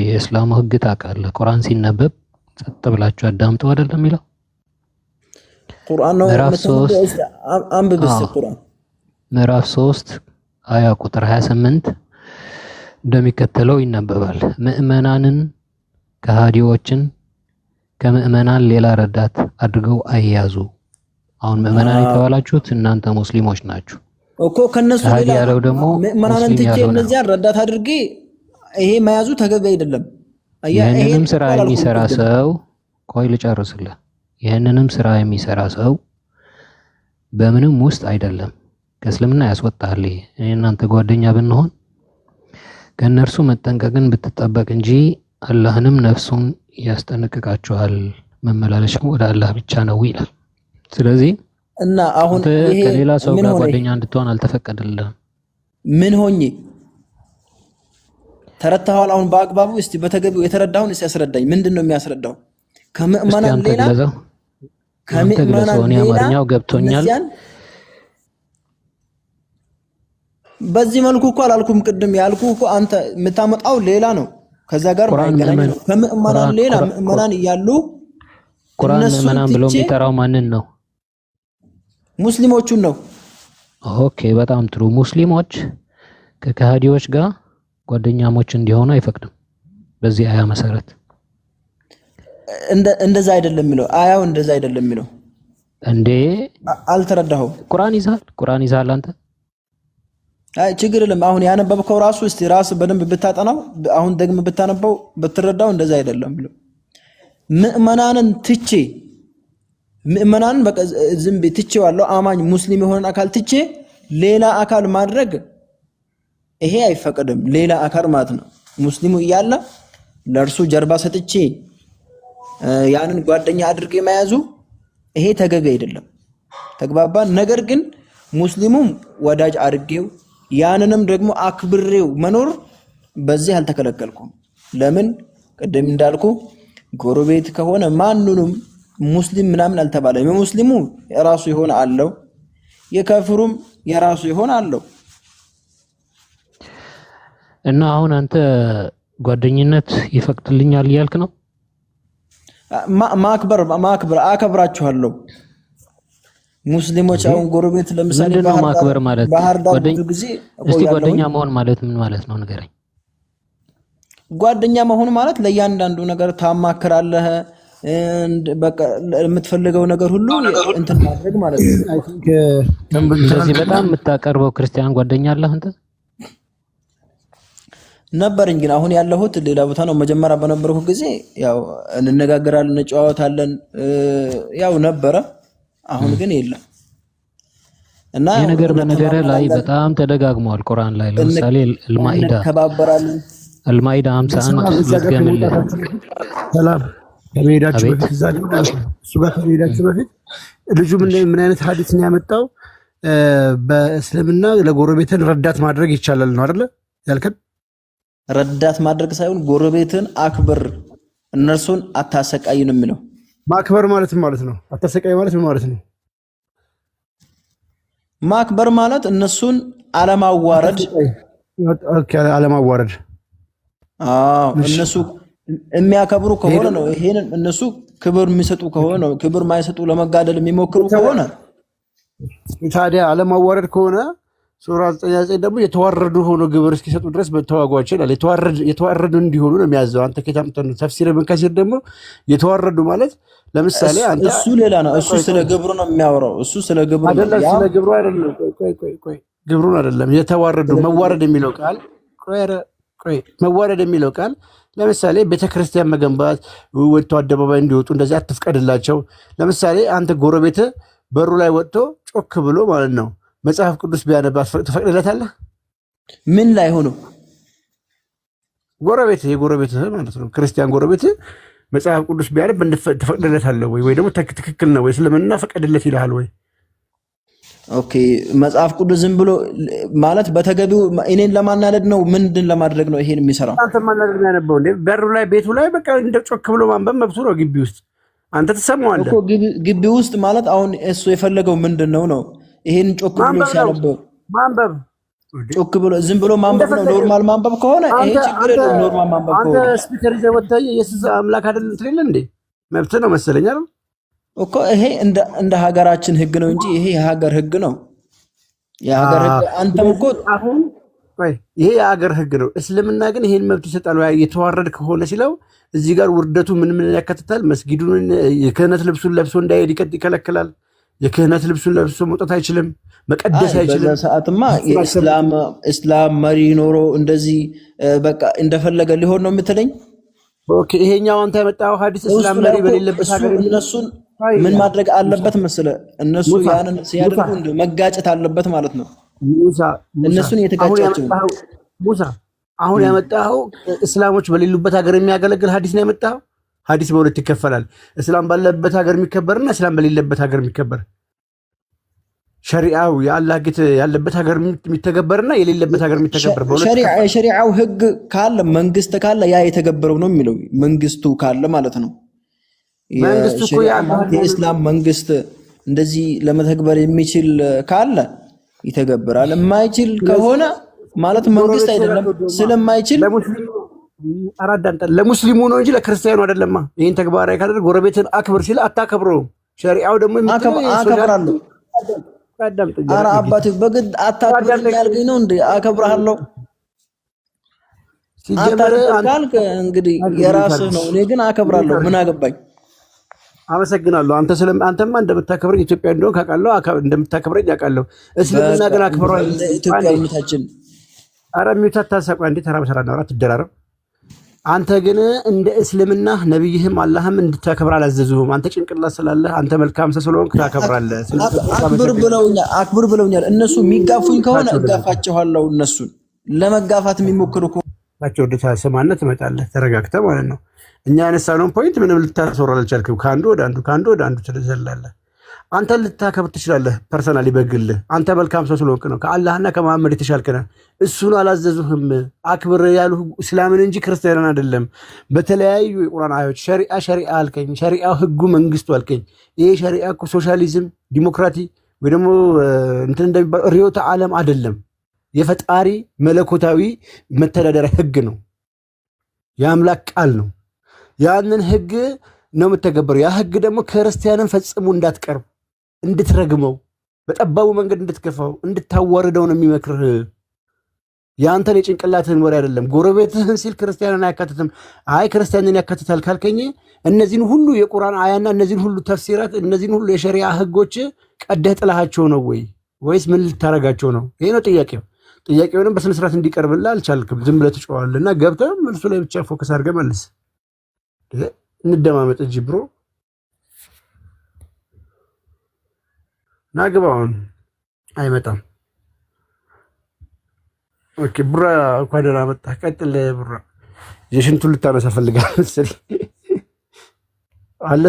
የእስላም ህግ ታውቃለህ። ቁርአን ሲነበብ ጸጥ ብላችሁ አዳምጡ አይደለም የሚለው? ቁርአን ነው አንብብስ። ቁርአን ምዕራፍ 3 አያ ቁጥር 28 እንደሚከተለው ይነበባል። ምእመናንን ከሃዲዎችን ከምእመናን ሌላ ረዳት አድርገው አይያዙ። አሁን ምዕመናን የተባላችሁት እናንተ ሙስሊሞች ናችሁ እኮ ከነሱ ሌላ ያለው ደግሞ ምዕመናንን ትቼ እነዚያን ረዳት አድርጌ ይሄ መያዙ ተገቢ አይደለም። ይሄንንም ስራ የሚሰራ ሰው ቆይ ልጨርስልህ። ይሄንንም ስራ የሚሰራ ሰው በምንም ውስጥ አይደለም ከእስልምና ያስወጣል። እኔ እናንተ ጓደኛ ብንሆን ከነርሱ መጠንቀቅን ብትጠበቅ እንጂ አላህንም ነፍሱን ያስጠነቅቃችኋል። መመላለሻው ወደ አላህ ብቻ ነው ይላል። ስለዚህ እና አሁን ይሄ ከሌላ ሰው ጋር ጓደኛ እንድትሆን አልተፈቀደልህም። ምን ሆኜ ተረታኋል? አሁን በአግባቡ እስቲ በተገቢው የተረዳውን እስቲ ያስረዳኝ። ምንድነው የሚያስረዳው? ከመእመናን ሌላ ከመእመናን ሌላ አማርኛው ገብቶኛል። በዚህ መልኩ እኮ አላልኩም። ቅድም ያልኩህ እኮ አንተ የምታመጣው ሌላ ነው፣ ከዛ ጋር ማይገናኝ ነው። ከመእመናን ሌላ መእመናን እያሉ ቁርአን መእመናን ብሎ የሚጠራው ማንን ነው? ሙስሊሞቹን ነው። ኦኬ በጣም ጥሩ። ሙስሊሞች ከካህዲዎች ጋር ጓደኛሞች እንዲሆኑ አይፈቅድም በዚህ አያ መሰረት። እንደዛ አይደለም የሚለው አያው፣ እንደዛ አይደለም የሚለው እንዴ። አልተረዳኸው? ቁርአን ይዛል አንተ? አይ ችግር የለም። አሁን ያነበብከው ራሱ እስቲ ራስ በደንብ ብታጠናው፣ አሁን ደግሞ ብታነበው ብትረዳው እንደዛ አይደለም የሚለው። ምእመናንን ትቼ ምእመናንን በቃ ዝም ብዬ ትቼዋለሁ፣ አማኝ ሙስሊም የሆነን አካል ትቼ ሌላ አካል ማድረግ ይሄ አይፈቀድም። ሌላ አካል ማለት ነው ሙስሊሙ እያለ ለእርሱ ጀርባ ሰጥቼ ያንን ጓደኛ አድርጌ መያዙ ይሄ ተገቢ አይደለም። ተግባባን? ነገር ግን ሙስሊሙም ወዳጅ አድርጌው ያንንም ደግሞ አክብሬው መኖር በዚህ አልተከለከልኩም። ለምን? ቅድም እንዳልኩ ጎረቤት ከሆነ ማንኑም ሙስሊም ምናምን አልተባለም። የሙስሊሙ የራሱ የሆነ አለው፣ የካፍሩም የራሱ የሆነ አለው። እና አሁን አንተ ጓደኝነት ይፈቅድልኛል እያልክ ነው? ማክበር አከብራችኋለሁ። ሙስሊሞች አሁን ጎረቤት ለምሳሌ ምንድነው ማክበር ማለት? ጓደኛ መሆን ማለት ምን ማለት ነው ንገረኝ። ጓደኛ መሆን ማለት ለእያንዳንዱ ነገር ታማክራለህ፣ በቃ የምትፈልገው ነገር ሁሉ እንትን ማድረግ ማለት ነው። ስለዚህ በጣም የምታቀርበው ክርስቲያን ጓደኛ አለህ አንተ? ነበርኝ፣ ግን አሁን ያለሁት ሌላ ቦታ ነው። መጀመሪያ በነበርኩ ጊዜ ያው እንነጋገራለን፣ እንጨዋወታለን፣ ያው ነበረ። አሁን ግን የለም። እና የነገር በነገር ላይ በጣም ተደጋግሟል ቁርአን ላይ። ለምሳሌ አልማኢዳ 51 ልትገምልህ። ሰላም ከመሄዳችሁ በፊት እሱ ጋር ከመሄዳችሁ በፊት ልጁ ምን አይነት ሐዲስ ነው ያመጣው? በእስልምና ለጎረቤትን ረዳት ማድረግ ይቻላል ነው አይደለ ያልከን? ረዳት ማድረግ ሳይሆን ጎረቤትን አክብር፣ እነርሱን አታሰቃይ ነው የሚለው። ማክበር ማለት ነው። አታሰቃይ ማለት ምን ማለት ነው? ማክበር ማለት እነሱን አለማዋረድ። ኦኬ አለማዋረድ። አዎ እነሱ የሚያከብሩ ከሆነ ነው። ይሄንን እነሱ ክብር የሚሰጡ ከሆነ ነው። ክብር ማይሰጡ ለመጋደል የሚሞክሩ ከሆነ ታዲያ አለማዋረድ ከሆነ ሱራ 9 ደግሞ የተዋረዱ ሆኖ ግብር እስኪሰጡ ድረስ በተዋጓቸው ይላል። የተዋረዱ እንዲሆኑ ነው የሚያዘው። አንተ ከታምተን ተፍሲር በከሲር ደግሞ የተዋረዱ ማለት ለምሳሌ አንተ እሱ ሌላ ነው። እሱ ስለ ግብሩ ነው የሚያወራው። እሱ ስለ ግብሩ አይደለም፣ ስለ ግብሩ አይደለም። ቆይ ግብሩን አይደለም። የተዋረዱ መዋረድ የሚለው ቃል መዋረድ የሚለው ቃል ለምሳሌ ቤተክርስቲያን መገንባት፣ ወጥቶ አደባባይ እንዲወጡ እንደዚህ አትፍቀድላቸው። ለምሳሌ አንተ ጎረቤት በሩ ላይ ወጥቶ ጮክ ብሎ ማለት ነው መጽሐፍ ቅዱስ ቢያነባ ትፈቅድለታለህ? ምን ላይ ሆኖ? የጎረቤትህ ማለት ነው ክርስቲያን ጎረቤት መጽሐፍ ቅዱስ ቢያነብ ትፈቅድለታለህ ወይ ደግሞ ትክክል ነው ወይ እስልምና ፈቀድለት ይልሃል ወይ? ኦኬ መጽሐፍ ቅዱስ ዝም ብሎ ማለት በተገቢው እኔን ለማናለድ ነው? ምንድን ለማድረግ ነው ይሄን የሚሰራው? አንተ ማናለድ ነው ያነበው እንዴ? በሩ ላይ ቤቱ ላይ በቃ እንደ ጮክ ብሎ ማንበብ መብቱ ነው። ግቢ ውስጥ አንተ ትሰማዋለህ እኮ። ግቢ ውስጥ ማለት አሁን እሱ የፈለገው ምንድን ነው? ይሄን ጮክ ብሎ ሲያነበው ማንበብ ጮክ ብሎ ዝም ብሎ ማንበብ ነው። ኖርማል ማንበብ ከሆነ ይሄ ችግር የለውም። ኖርማል ማንበብ ከሆነ አንተ ስፒከር ይዘህ ወጥተህ ኢየሱስ አምላክ አይደለም ትላለህ እንዴ? መብት ነው መሰለኝ አይደል እኮ። ይሄ እንደ ሀገራችን ህግ ነው እንጂ ይሄ የሀገር ህግ ነው። የሀገር ህግ አንተም እኮ አሁን ይሄ የሀገር ህግ ነው። እስልምና ግን ይሄን መብት ይሰጣል። የተዋረድ ከሆነ ሲለው እዚህ ጋር ውርደቱ ምን ያካትታል? መስጊዱን የክህነት ልብሱን ለብሶ እንዳይሄድ ይከለክላል። የክህነት ልብሱን ለብሶ መውጣት አይችልም፣ መቀደስ አይችልም። በዛ ሰዓትማ እስላም መሪ ኖሮ እንደዚህ በቃ እንደፈለገ ሊሆን ነው የምትለኝ? ኦኬ ይሄኛው አንተ ያመጣው ሐዲስ እስላም መሪ በሌለበት ሀገር እነሱን ምን ማድረግ አለበት መሰለ? እነሱ ያንን ሲያደርጉ መጋጨት አለበት ማለት ነው። እነሱን የተጋጫቸው ሙሳ አሁን ያመጣው እስላሞች በሌሉበት ሀገር የሚያገለግል ሐዲስ ነው ያመጣው። ሐዲስ በሁለት ይከፈላል። እስላም ባለበት ሀገር የሚከበርና እስላም በሌለበት ሀገር የሚከበር ሸሪዓው የአላህ ግት ያለበት ሀገር የሚተገበርና የሌለበት ሀገር የሚተገበር ሸሪዓው ህግ ካለ መንግስት ካለ ያ የተገበረው ነው የሚለው መንግስቱ ካለ ማለት ነው። መንግስቱ እኮ የእስላም መንግስት እንደዚህ ለመተግበር የሚችል ካለ ይተገበራል። የማይችል ከሆነ ማለት መንግስት አይደለም ስለማይችል ለሙስሊሙ ነው እንጂ ለክርስቲያኑ አይደለማ። ይሄን ተግባራዊ ካደረገ ጎረቤትን አክብር ሲል አታከብረውም። ሸሪዓው ደግሞ አከብራለሁ። ኧረ አባቴ በግድ አታክብር ያልከኝ ነው እንዴ? አከብርሃለሁ። ካልክ እንግዲህ የራስህ ነው። እኔ ግን አከብራለሁ። ምን አገባኝ? አመሰግናለሁ። አንተማ እንደምታከብረኝ ኢትዮጵያ እንደሆነ ካውቃለሁ፣ እንደምታከብረኝ አውቃለሁ። እስልምና ግን አክብረዋል። ኢትዮጵያዊነታችን ኧረ ሚውታት ታሳቋ እንዴ ተራ በተራ ነው አትደራረብ። አንተ ግን እንደ እስልምና ነብይህም አላህም እንድታከብር አላዘዙህም። አንተ ጭንቅላት ስላለህ አንተ መልካም ሰው ስለሆንክ ታከብራለህ። አክብር ብለውኛል። እነሱ የሚጋፉኝ ከሆነ እጋፋቸዋለሁ። እነሱን ለመጋፋት የሚሞክሩ ናቸው። ወደ ሰማነት ትመጣለህ ተረጋግተህ ማለት ነው። እኛ ያነሳነውን ፖይንት ምንም ልታስወራል አልቻልክም። ከአንዱ ወደ አንዱ ትዘላለህ። አንተ ልታከብር ትችላለህ ፐርሰናሊ በግልህ። አንተ መልካም ሰው ስለሆንክ ነው። ከአላህና ከመሐመድ የተሻልክ ነህ። እሱን አላዘዙህም። አክብር ያሉህ እስላምን እንጂ ክርስቲያንን አይደለም። በተለያዩ የቁርአን አያዎች ሸሪዓ አልከኝ። ሸሪዓው ህጉ መንግስቱ አልከኝ። ይሄ ሸሪዓ እኮ ሶሻሊዝም ዲሞክራቲ ወይ ደግሞ እንትን እንደሚባል ርዕዮተ ዓለም አይደለም። የፈጣሪ መለኮታዊ መተዳደሪያ ህግ ነው። የአምላክ ቃል ነው። ያንን ህግ ነው የምትተገበረው። ያ ህግ ደግሞ ክርስቲያንን ፈጽሞ እንዳትቀርብ፣ እንድትረግመው፣ በጠባቡ መንገድ እንድትገፋው፣ እንድታዋርደው ነው የሚመክርህ። ያንተን የጭንቅላትህን ወሬ አይደለም። ጎረቤትህን ሲል ክርስቲያንን አያካትትም። አይ ክርስቲያንን ያካትታል ካልከኝ እነዚህን ሁሉ የቁርአን አያና እነዚህን ሁሉ ተፍሲራት እነዚህን ሁሉ የሸሪዓ ህጎች ቀደህ ጥላሃቸው ነው ወይስ ምን ልታረጋቸው ነው? ይሄ ነው ጥያቄው። ጥያቄውንም በስነ ስርዓት እንዲቀርብልህ አልቻልክም። ዝም ብለህ ትጮዋለህና ገብተህ መልሱ ላይ ብቻ ፎከስ አድርገህ መልስ። እንደማመጥ እንጂ ብሮ ናግባውን አይመጣም። ኦኬ ቡራ እንኳን ደህና መጣህ። ቀጥል ቡራ። የሽንቱን ልታነሳ ፈልጋለህ መሰለኝ አለ